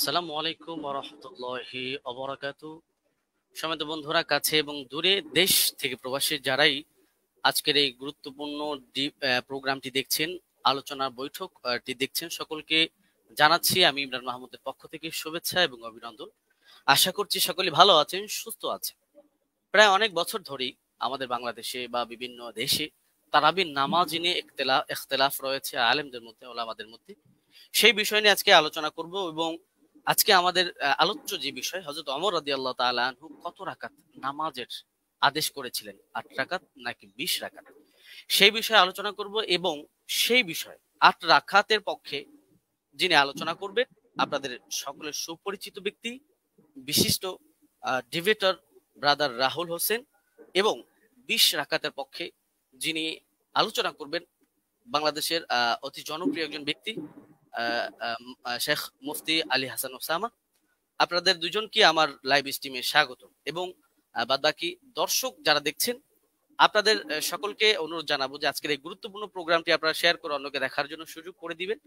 আসসালামু আলাইকুম ওয়া রাহমাতুল্লাহি ওয়া বারাকাতুহু। সম্মানিত বন্ধুরা, কাছে এবং দূরে, দেশ থেকে প্রবাসী যারাই আজকের এই গুরুত্বপূর্ণ প্রোগ্রামটি দেখছেন, আলোচনার বৈঠকটি দেখছেন, সকলকে জানাচ্ছি আমি ইমরান মাহমুদের পক্ষ থেকে শুভেচ্ছা এবং অভিনন্দন। আশা করছি সকলে ভালো আছেন, সুস্থ আছেন। প্রায় অনেক বছর ধরেই আমাদের বাংলাদেশে বা বিভিন্ন দেশে তারাবির নামাজ নিয়ে ইখতিলাফ রয়েছে আলেমদের মধ্যে, ওলামাদের মধ্যে। সেই বিষয় নিয়ে আজকে আলোচনা করব এবং আজকে আমাদের আলোচ্য যে বিষয়, হযরত ওমর রাদিয়াল্লাহু তাআলা আনহু কত রাকাত নামাজের আদেশ করেছিলেন, 8 রাকাত নাকি 20 রাকাত, সেই বিষয়ে আলোচনা করব। এবং সেই বিষয় 8 রাকাতের পক্ষে যিনি আলোচনা করবেন, আপনাদের সকলের সুপরিচিত ব্যক্তি, বিশিষ্ট ডিবেটর ব্রাদার রাহুল হোসেন। এবং 20 রাকাতের পক্ষে যিনি আলোচনা করবেন, বাংলাদেশের অতি জনপ্রিয় একজন ব্যক্তি, শেখ মুফতি আলী হাসান ওসামা। আপনাদের দুজনকে আমার লাইভ স্ট্রিমে স্বাগত। এবং বাদবাকি দর্শক যারা দেখছেন, আপনাদের সকলকে অনুরোধ জানাবো যে আজকের এই গুরুত্বপূর্ণ প্রোগ্রামটি আপনারা শেয়ার করে অন্যকে দেখার জন্য সুযোগ করে দিবেন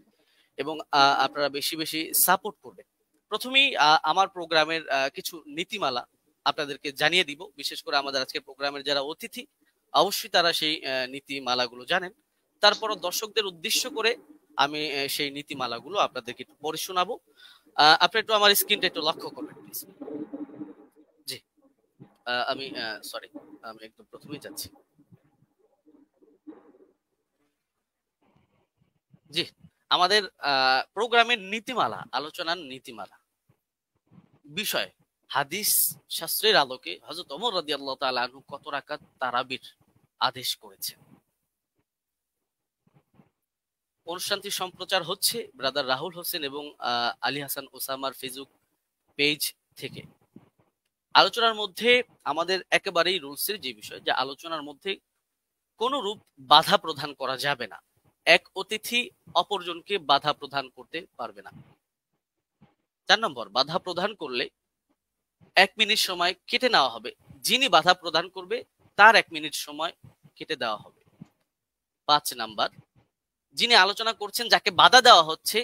এবং আপনারা বেশি বেশি সাপোর্ট করবেন। প্রথমেই আমার প্রোগ্রামের কিছু নীতিমালা আপনাদেরকে জানিয়ে দিব। বিশেষ করে আমাদের আজকের প্রোগ্রামের যারা অতিথি, অবশ্যই তারা সেই নীতিমালাগুলো জানেন। তারপরও দর্শকদের উদ্দেশ্য করে আমি সেই নীতিমালাগুলো আপনাদেরকে একটু পড়ে শোনাবো। আপনি একটু আমার স্ক্রিনটা একটু লক্ষ্য করবেন প্লিজ। জি, আমি সরি, আমি একদম প্রথমেই যাচ্ছি। জি, আমাদের প্রোগ্রামের নীতিমালা, আলোচনার নীতিমালা বিষয়, হাদিস শাস্ত্রের আলোকে হযরত ওমর রাদিয়াল্লাহু তাআলা আনহু কত রাকাত তারাবির আদেশ করেছেন। অনুষ্ঠানটি সম্প্রচার হচ্ছে ব্রাদার রাহুল হোসেন এবং আলী হাসান ওসামার ফেসবুক পেজ থেকে। আলোচনার মধ্যে আমাদের একেবারেই রুলসের যে বিষয়, যে আলোচনার মধ্যে কোন রূপ বাধা প্রদান করা যাবে না। এক অতিথি অপরজনকে বাধা প্রদান করতে পারবে না। 4 নম্বর, বাধা প্রদান করলে 1 মিনিট সময় কেটে নেওয়া হবে। যিনি বাধা প্রদান করবে তার 1 মিনিট সময় কেটে দেওয়া হবে। 5 নাম্বার, যিনি আলোচনা করছেন, যাকে বাধা দেওয়া হচ্ছে,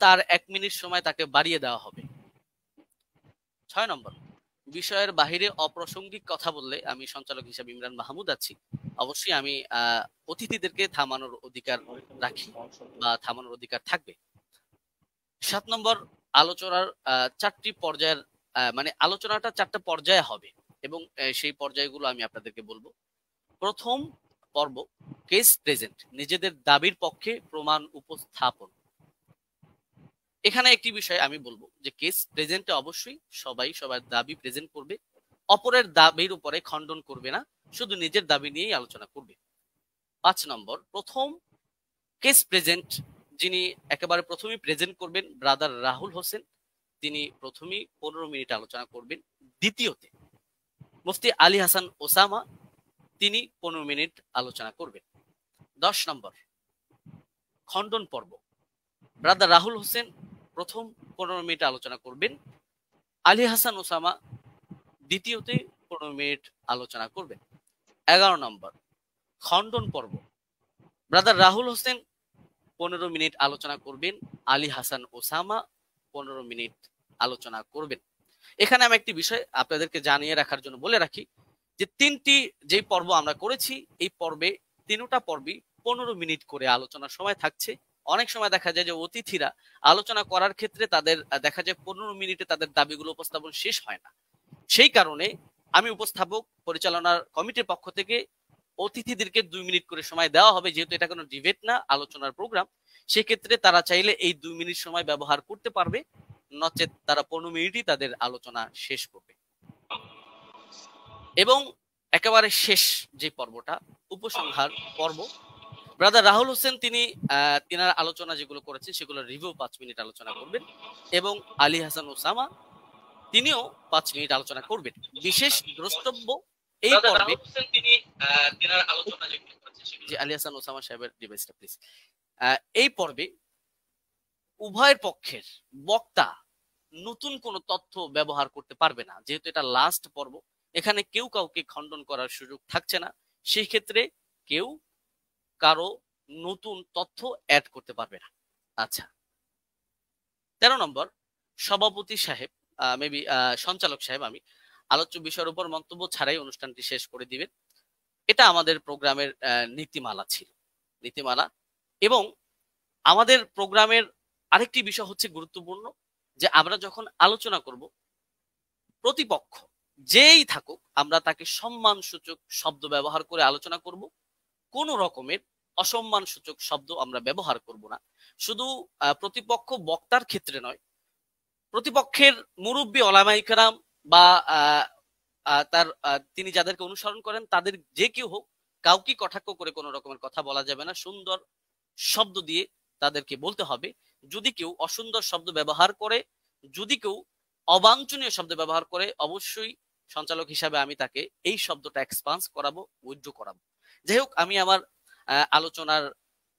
তার 1 মিনিট সময় তাকে বাড়িয়ে দেওয়া হবে। 6 নম্বর, বিষয়ের বাহিরে অপ্রাসঙ্গিক কথা বললে, আমি সঞ্চালক হিসেবে ইমরান মাহমুদ আছি, অবশ্যই আমি অতিথিদেরকে থামানোর অধিকার রাখি বা থামানোর অধিকার থাকবে। 7 নম্বর, আলোচনার 4টি পর্যায়ের মানে আলোচনাটা 4টা পর্যায়ে হবে এবং সেই পর্যায়গুলো আমি আপনাদেরকে বলবো। প্রথম পর্ব, কেস প্রেজেন্ট, নিজেদের দাবির পক্ষে প্রমাণ উপস্থাপন। এখানে একটি বিষয় আমি বলবো যে কেস প্রেজেন্টে অবশ্যই সবাই সবার দাবি প্রেজেন্ট করবে, অপরের দাবির উপরে খণ্ডন করবে না, শুধু নিজের দাবি নিয়েই আলোচনা করবে। 5 নম্বর, প্রথম কেস প্রেজেন্ট যিনি একেবারে প্রথমেই প্রেজেন্ট করবেন, ব্রাদার রাহুল হোসেন, তিনি প্রথমেই 15 মিনিট আলোচনা করবেন। দ্বিতীয়তে মুফতি আলী হাসান ওসামা, তিনি 15 মিনিট আলোচনা করবেন। 10 নম্বর, খণ্ডন পর্ব, ব্রাদার রাহুল হোসেন প্রথম 15 মিনিট আলোচনা করবেন, আলী হাসান ওসামা দ্বিতীয়তে 15 মিনিট আলোচনা করবেন। 11 নম্বর, খণ্ডন পর্ব, ব্রাদার রাহুল হোসেন 15 মিনিট আলোচনা করবেন, আলী হাসান ওসামা 15 মিনিট আলোচনা করবেন। এখানে আমি একটি বিষয় আপনাদেরকে জানিয়ে রাখার জন্য বলে রাখি যে 3টি যে পর্ব আমরা করেছি, এই পর্বে 3টা পর্বই 15 মিনিট করে আলোচনার সময় থাকছে। অনেক সময় দেখা যায় যে অতিথিরা আলোচনা করার ক্ষেত্রে তাদের দেখা যায় 15 মিনিটে তাদের দাবিগুলো উপস্থাপন শেষ হয় না। সেই কারণে আমি উপস্থাপক পরিচালনার কমিটির পক্ষ থেকে অতিথিদেরকে 2 মিনিট করে সময় দেওয়া হবে, যেহেতু এটা কোনো ডিবেট না, আলোচনার প্রোগ্রাম। সেক্ষেত্রে তারা চাইলে এই 2 মিনিট সময় ব্যবহার করতে পারবে, নচেত তারা 15 মিনিটই তাদের আলোচনা শেষ করবে। এবং একেবারে শেষ যে পর্বটা, উপসংহার পর্ব, ব্রাদার রাহুল হোসেন তিনি তিনার আলোচনা যেগুলো করেছেন সেগুলো রিভিউ 5 মিনিট আলোচনা করবেন এবং আলী হাসান ওসামা তিনিও 5 মিনিট আলোচনা করবেন। বিশেষ দ্রষ্টব্য এই পর্বে তিনি তিনার আলোচনা যেগুলো করেছেন, যে আলী হাসান ওসামা সাহেবের ডিভাইসটা প্লিজ। এই পর্বে উভয়ের পক্ষের বক্তা নতুন কোনো তথ্য ব্যবহার করতে পারবে না, যেহেতু এটা লাস্ট পর্ব। এখানে কেউ কাউকে খণ্ডন করার সুযোগ থাকছে না, সেই ক্ষেত্রে কেউ কারো নতুন তথ্য অ্যাড করতে পারবে না। আচ্ছা, 13 নম্বর, সভাপতি সাহেব, মেবি সঞ্চালক সাহেব, আমি আলোচ্য বিষয়ের উপর মন্তব্য ছাড়াই অনুষ্ঠানটি শেষ করে দিবেন। এটা আমাদের প্রোগ্রামের নীতিমালা ছিল, নীতিমালা। এবং আমাদের প্রোগ্রামের আরেকটি বিষয় হচ্ছে গুরুত্বপূর্ণ, যে আমরা যখন আলোচনা করব, প্রতিপক্ষ যেই থাকুক আমরা তাকে সম্মান সূচক শব্দ ব্যবহার করে আলোচনা করব। কোন রকমের অসম্মান সূচক শব্দ আমরা ব্যবহার করব না। শুধু প্রতিপক্ষ বক্তার ক্ষেত্রে নয়, প্রতিপক্ষের মুরব্বী ওলামায়ে কেরাম বা তার তিনি যাদেরকে অনুসরণ করেন তাদের যে কেউ হোক, কাউকে কটাক্ষ করে কোনো রকমের কথা বলা যাবে না। সুন্দর শব্দ দিয়ে তাদেরকে বলতে হবে। যদি কেউ অসুন্দর শব্দ ব্যবহার করে, যদি কেউ অবাঞ্ছনীয় শব্দ ব্যবহার করে, অবশ্যই সঞ্চালক হিসাবে আমি তাকে এই শব্দটা এক্সপান্স করাবো, উইথড্র করাবো। যাই হোক, আমি আমার আলোচনার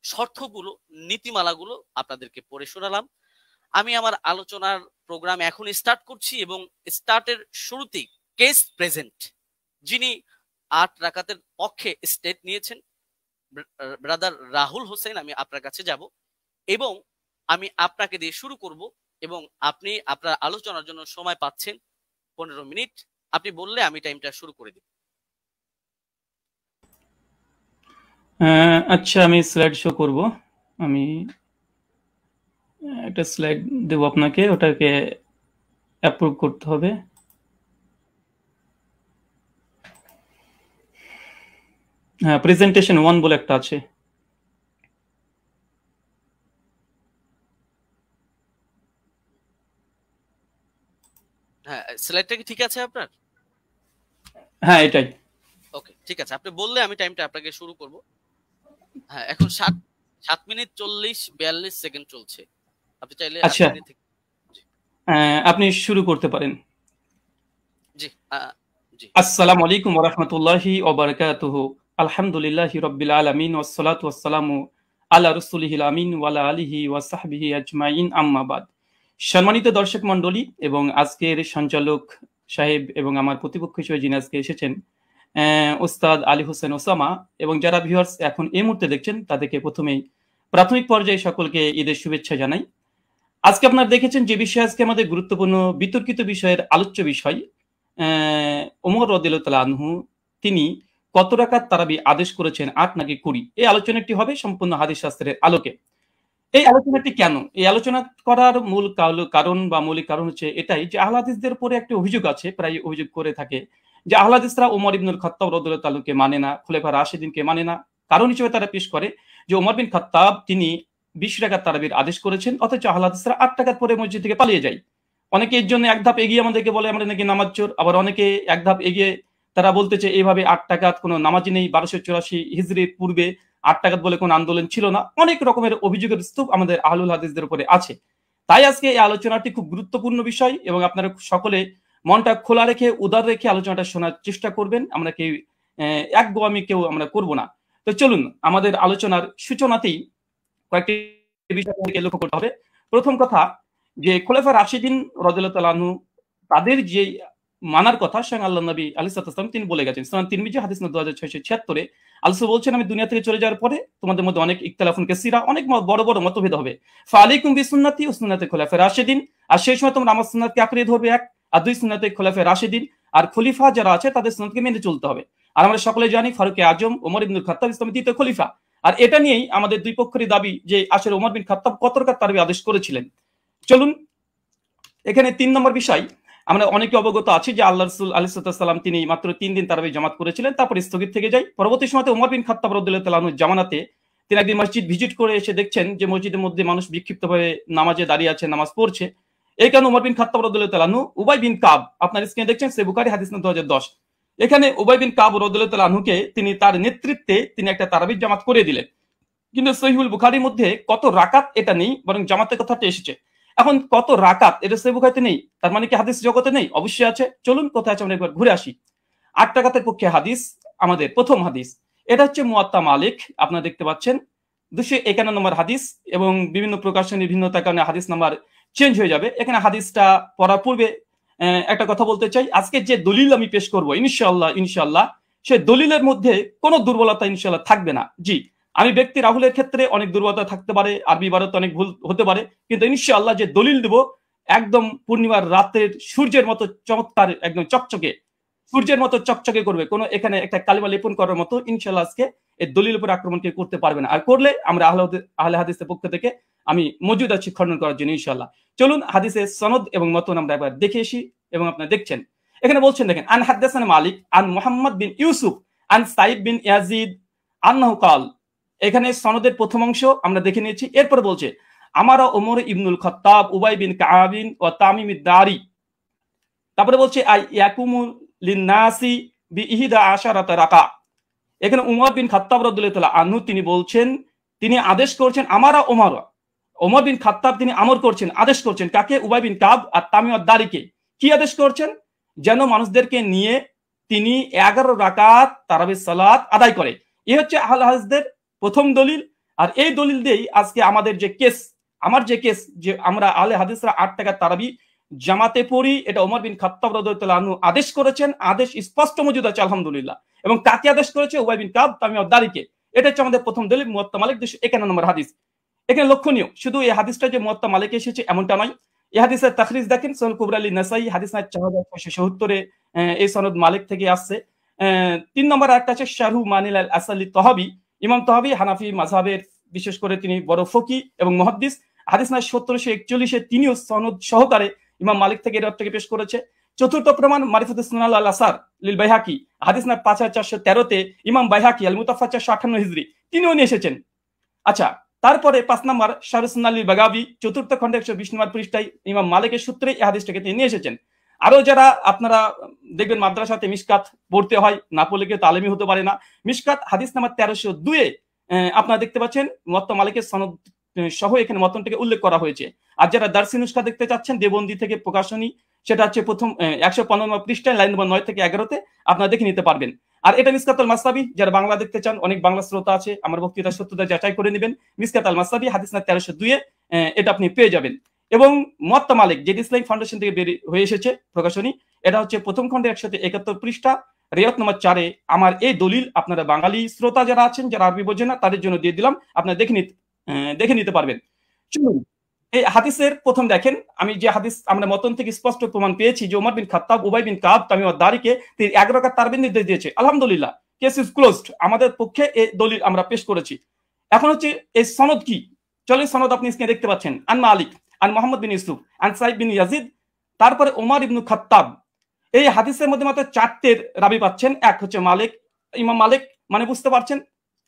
শর্তগুলো, নীতিমালাগুলো আপনাদেরকে পড়ে শোনালাম। আমি আমার আলোচনার প্রোগ্রাম এখন স্টার্ট করছি এবং স্টার্টের শুরুতেই কেস প্রেজেন্ট, যিনি 8 রাকাতের পক্ষে স্টেট নিয়েছেন, ব্রাদার রাহুল হোসেন, আমি আপনার কাছে যাব এবং আমি আপনাকে দিয়ে শুরু করব এবং আপনি আপনার আলোচনার জন্য সময় পাচ্ছেন 15 মিনিট। আপনি বললে আমি টাইমটা শুরু করে দিব। আচ্ছা, আমি স্লাইড শো করব। আমি একটা স্লাইড দেব আপনাকে, ওটাকে অ্যাপ্রুভ করতে হবে। হ্যাঁ, প্রেজেন্টেশন 1 বলে একটা আছে। হ্যাঁ, স্লাইডটা কি ঠিক আছে আপনার? হ্যাঁ, এটাই। ওকে, ঠিক আছে। আপনি বললে আমি টাইমটা আপনাকে শুরু করব। হ্যাঁ, এখন 7 মিনিট 42 সেকেন্ড চলছে। আপনি চাইলে আচ্ছা, আপনি শুরু করতে পারেন। জি, জি। আসসালামু আলাইকুম ওয়া রাহমাতুল্লাহি ওয়া বারাকাতুহু। আলহামদুলিল্লাহি রাব্বিল আলামিন ওয়াস সালাতু ওয়াস সালামু আলা রাসূলিহিল আমিন ওয়া আলা আলিহি ওয়া সাহবিহি আজমাইন, আম্মা বাদ। সম্মানিত দর্শক মণ্ডলী এবং আজকের সঞ্চালক সাহেব এবং আমার প্রতিপক্ষ হিসেবে যিনি আজকে এসেছেন, ওস্তাদ আলী হোসেন ওসামা, এবং যারা ভিউয়ার্স এখন এই মুহূর্তে দেখছেন তাদেরকে প্রথমেই প্রাথমিক পর্যায়ে সকলকে ঈদের শুভেচ্ছা জানাই। আজকে আপনারা দেখেছেন যে বিষয় আজকে আমাদের গুরুত্বপূর্ণ বিতর্কিত বিষয়ের আলোচ্য বিষয়, ওমর রাদিয়াল্লাহু তাআলা আনহু তিনি কত রাকাত তারাবি আদেশ করেছেন, 8 নাকি 20? এই আলোচনাটি হবে সম্পূর্ণ হাদিস শাস্ত্রের আলোকে। এই আলোচনাটি কেন? এই আলোচনা করার মূল কারণ বা মৌলিক কারণ হচ্ছে এটাই যে আহলে হাদিসদের উপরে একটা অভিযোগ আছে, প্রায় অভিযোগ করে থাকে যে আহলে হাদিসরা ওমর ইবনুল খাত্তাব রাদিয়াল্লাহু তাআলাকে মানে না, খুলাফা রাশিদিনকে মানে না। কারণ হিসেবে তারা পেশ করে যে ওমর বিন খাত্তাব তিনি 20 রাকাত তারাবির আদেশ করেছেন, অথচ আহলে হাদিসরা 8 রাকাত পরে মসজিদ থেকে পালিয়ে যায়। অনেকে এর জন্য এক ধাপ এগিয়ে আমাদেরকে বলে আমরা নাকি নামাজ চোর, আবার অনেকে এক ধাপ এগিয়ে তারা বলতেছে এইভাবে 8 রাকাত কোনো নামাজই নেই, 1284 হিজরির পূর্বে 8 রাকাত বলে কোনো আন্দোলন ছিল না। অনেক রকমের অভিযোগের স্তূপ আমাদের আহলুল হাদিসদের উপরে আছে। তাই আজকে এই আলোচনাটি খুব গুরুত্বপূর্ণ বিষয় এবং আপনারা সকলে মনটা খোলা রেখে, উদার রেখে আলোচনাটা শোনার চেষ্টা করবেন। আমরা কেউ একগোয়ামি কেউ আমরা করব না। তো চলুন আমাদের আলোচনার সূচনাতেই কয়েকটি বিষয়কে লক্ষ্য করতে হবে। প্রথম কথা, যে খোলাফা রাশিদিন রাদিয়াল্লাহু তাআলা আনহু তাদের যে মানার কথা স্বয়ং আল্লাহ নবী আলাইহিস সালাম তিনি বলে গেছেন। সুনান তিরমিজি হাদিস নম্বর 2676 আল্লাহ বলছেন, আমি দুনিয়া থেকে চলে যাওয়ার পরে তোমাদের মধ্যে অনেক ইখতিলাফুন কাসীরা, অনেক বড় বড় মতভেদ হবে। ফালাইকুম বিসুন্নতি ওয়া সুন্নাতি খুলাফা রাশিদিন, আর সেই সময় তোমরা আমার সুন্নাতকে আঁকড়ে ধরবে, এক, আর দুই, সুন্নাতে খুলাফা রাশিদিন আর খলিফা যারা আছে তাদের সুন্নাতকে মেনে চলতে হবে। আর আমরা সকলে জানি ফারুক আজম ওমর ইবনুল খাত্তাব ইসলামের দ্বিতীয় খলিফা। আর এটা নিয়েই আমাদের দুই পক্ষেরই দাবি যে আসলে ওমর বিন খাত্তাব কত রাকাত তারাবি আদেশ করেছিলেন। চলুন এখানে 3 নম্বর বিষয়, আমরা অনেকে অবগত আছি যে আল্লাহ রাসূল আলাইহিস সালাম তিনি মাত্র 3 দিন তারাবি জামাত করেছিলেন, তারপর স্থগিত থেকে যায়। পরবর্তী সময়তে ওমর বিন খাত্তাব রাদিয়াল্লাহু তাআলা আনহু জামানাতে তিনি একদিন মসজিদ ভিজিট করে এসে দেখছেন যে মসজিদের মধ্যে মানুষ বিক্ষিপ্তভাবে নামাজে দাঁড়িয়ে আছে, নামাজ পড়ছে। এই কারণে ওমর বিন খাত্তাব রাদিয়াল্লাহু তাআলা আনহু উবাই বিন কাব, আপনার স্ক্রিনে দেখছেন সহিহ বুখারী হাদিস নম্বর 2010, এখানে উবাই বিন কাব রাদিয়াল্লাহু তাআলা আনহুকে তিনি তার নেতৃত্বে তিনি একটা তারাবির জামাত করে দিলেন। কিন্তু সহিহুল বুখারীর মধ্যে কত রাকাত এটা নেই, বরং জামাতের কথাটা এসেছে। এখন কত রাকাত এটা সহিহ বুখারীতে নেই, তার মানে কি হাদিস জগতে নেই? অবশ্যই আছে। চলুন কোথায় আছে আমরা একবার ঘুরে আসি। 8 রাকাতের পক্ষে হাদিস, আমাদের প্রথম হাদিস, এটা হচ্ছে মুয়াত্তা মালিক, আপনারা দেখতে পাচ্ছেন 251 নম্বর হাদিস, এবং বিভিন্ন প্রকাশনের ভিন্নতার কারণে হাদিস নাম্বার চেঞ্জ হয়ে যাবে। এখানে হাদিসটা পড়ার পূর্বে একটা কথা বলতে চাই, আজকে যে দলিল আমি পেশ করব ইনশাআল্লাহ সেই দলিলের মধ্যে কোনো দুর্বলতা ইনশাআল্লাহ থাকবে না। জি, আমি ব্যক্তি রাহুলের ক্ষেত্রে অনেক দুর্বলতা থাকতে পারে, আরবি ইবারত অনেক ভুল হতে পারে, কিন্তু ইনশাআল্লাহ যে দলিল দেব একদম পূর্ণিমার রাতের সূর্যের মতো চমৎকার, একদম চকচকে, সূর্যের মতো চকচকে করবে। কোনো এখানে একটা কালিমা লেপন করার মতো ইনশাল্লাহ আজকে এই দলিল উপর আক্রমণ কেউ করতে পারবে না। আর করলে আমরা আহলে হাদিসের পক্ষ থেকে আমি মজুদ আছি খণ্ডন করার জন্য ইনশাল্লাহ। চলুন হাদিসের সনদ এবং মতন আমরা একবার দেখে আসি এবং আপনারা দেখছেন এখানে বলছেন, দেখেন, আন হাদাসানা মালিক আন মুহাম্মদ বিন ইউসুফ আন সাইদ বিন ইয়াজিদ আন্নাহু কাল। এখানে সনদের প্রথম অংশ আমরা দেখে নিয়েছি। এরপর বলছে আমারা ওমর ইবনুল খাত্তাব উবাই বিন কাবিন ও তামিম দারি। তারপরে বলছে আই ইয়াকুমু লিন্নাসি বিইহদা আশারাতা রাকা। এখানে উমর বিন খাত্তাব রাদিয়াল্লাহু তাআলা আনহু তিনি বলছেন, তিনি আদেশ করছেন, আমারা ওমর বিন খাত্তাব তিনি আমর করছেন, আদেশ করছেন কাকে? উবাই বিন কাব আর তামিম দারিকে। কি আদেশ করছেন? যেন মানুষদেরকে নিয়ে তিনি 11 রাকাত তারাবির সালাত আদায় করে। এই হচ্ছে আহলে হাদিসদের প্রথম দলিল। আর এই দলিল দিয়েই আজকে আমাদের যে কেস, আমার যে কেস, যে আমরা আহলে হাদিসরা 8 টাকার তারাবি জামাতে পড়ি, এটা ওমর বিন খাত্তাব রাদিয়াল্লাহু আনহু আদেশ করেছেন। আদেশ স্পষ্ট মজুদ আছে আলহামদুলিল্লাহ। এবং কাকে আদেশ করেছে? উবাই বিন কাব তামিম দারিকে। এটা হচ্ছে আমাদের প্রথম দলিল, মুওয়াত্তা মালিক 251 নম্বর হাদিস। এখানে লক্ষণীয় শুধু এই হাদিসটা যে মুওয়াত্তা মালিকে এসেছে এমনটা নয়। এই হাদিসের তাখরিজ দেখেন, সহিহ কুবরা লিন-নাসাই হাদিস নাম্বার 4670 এই সনদ মালিক থেকে আসছে। 3 নম্বর আরেকটা আছে শারহু মানিল আল আসালি তহাবি। ইমাম তহাবি হানাফি মাযহাবের বিশেষ করে তিনি বড় ফকি এবং মুহাদ্দিস। হাদিস নাম্বার 1741 তিনিও সনদ সহকারে ইমাম মালিক থেকে এর থেকে পেশ করেছে। চতুর্থ প্রমাণ মারিফাতুস সুনান আল আসার লিল বাইহাকি হাদিস নাম্বার 5413 ইমাম বাইহাকি আল মুতাফা 458 হিজরি তিনিও নিয়ে এসেছেন। আচ্ছা, তারপরে 5 নম্বর শারহ সুন্নান লিল বাগাবি চতুর্থ খণ্ডে 120 নম্বর পৃষ্ঠায় ইমাম মালিকের সূত্রে এই হাদিসটাকে তিনি নিয়ে এসেছেন। আরো যারা আপনারা দেখবেন মাদ্রাসাতে মিশকাত পড়তে হয়, না পড়লে কেউ তালিমি হতে পারে না। মিশকাত হাদিস নাম্বার 1302 আপনারা দেখতে পাচ্ছেন মুওয়াত্তা মালিকের সনদ সহ এখানে মতনটাকে উল্লেখ করা হয়েছে। আর যারা দারসি নুসখা দেখতে চাচ্ছেন দেবন্দি থেকে প্রকাশনী, সেটা হচ্ছে প্রথম 115 নম্বর পৃষ্ঠায় লাইন নম্বর 9 থেকে 11তে আপনারা দেখে নিতে পারবেন। আর এটা মিসকাত আল মাসনাবি, যারা বাংলা দেখতে চান, অনেক বাংলা শ্রোতা আছে, আমার বক্তৃতা সত্যতা যাচাই করে নেবেন। মিসকাত আল মাসনাবি হাদিস নাম্বার 1302 এটা আপনি পেয়ে যাবেন। এবং মুওয়াত্তা মালিক যেটি ইসলামিক ফাউন্ডেশন থেকে বের হয়ে এসেছে প্রকাশনী, এটা হচ্ছে প্রথম খণ্ডে 171 পৃষ্ঠা রিয়াত নম্বর 4 আমার এই দলিল আপনারা বাঙালি শ্রোতা যারা আছেন, যারা আরবি বোঝেন না, তাদের জন্য দিয়ে দিলাম, আপনারা দেখে নিতে পারবেন। চলুন এই হাদিসের প্রথম দেখেন, আমি যে হাদিস আমরা মতন থেকে স্পষ্ট প্রমাণ পেয়েছি যে ওমর বিন খাত্তাব উবাই বিন কাব তামিম দারিকে 11 রাকাত তারাবির নির্দেশ দিয়েছে। আলহামদুলিল্লাহ, কেস ইজ ক্লোজড। আমাদের পক্ষে এই দলিল আমরা পেশ করেছি। এখন হচ্ছে এই সনদ কি? চলেন সনদ আপনি স্ক্রিনে দেখতে পাচ্ছেন। আন মালিক আন মুহাম্মদ বিন ইউসুফ আন সাইদ বিন ইয়াজিদ, তারপরে ওমর ইবনে খাত্তাব। এই হাদিসের মধ্যে মাত্র 4টে রাবি পাচ্ছেন। এক হচ্ছে মালিক, ইমাম মালিক, মানে বুঝতে পারছেন,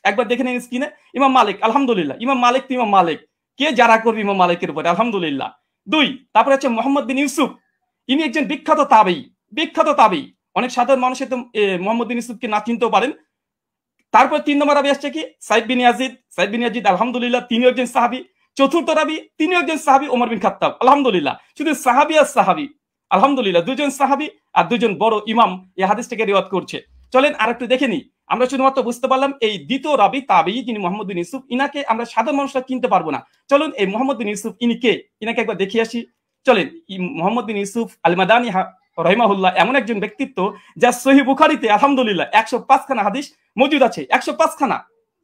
একবার দেখে নিন স্ক্রিনে। ইমাম মালিক, আলহামদুলিল্লাহ, ইমাম মালিক তো ইমাম মালিক, কে যারা করবে ইমাম মালিকের উপরে, আলহামদুলিল্লাহ। 2 তারপরে হচ্ছে মুহাম্মদ বিন ইউসুফ, ইনি একজন বিখ্যাত তাবেঈ। অনেক সাধারণ মানুষ তো মুহাম্মদ বিন ইউসুফকে না চিনতেও পারেন। তারপর 3 নম্বর রাবি আসছে কি? সাইদ বিন ইয়াজিদ, আলহামদুলিল্লাহ, তিনিও একজন সাহাবী। চতুর্থ রাবি, তিনিও একজন সাহাবী, ওমর বিন খাত্তাব, আলহামদুলিল্লাহ। শুধু সাহাবী আর সাহাবী, আলহামদুলিল্লাহ, 2 জন সাহাবী আর 2 জন বড় ইমাম এই হাদিসটাকে রিওয়ায়াত করছে। চলেন আরেকটু দেখে নিই। আমরা শুধুমাত্র বুঝতে পারলাম এই দ্বিতীয় রাবি তাবেঈ যিনি মুহাম্মদ বিন ইউসুফ, ইনাকে আমরা সাধারণ মানুষরা চিনতে পারবো না। চলুন এই মুহাম্মদ বিন ইউসুফ ইনি কে, ইনাকে একবার দেখে আসি। চলেন, মুহাম্মদ বিন ইউসুফ আল মাদানী রাহিমাহুল্লাহ এমন একজন ব্যক্তিত্ব যা সহিহ বুখারীতে আলহামদুলিল্লাহ 105 খানা হাদিস মজুদ আছে। 105 খানা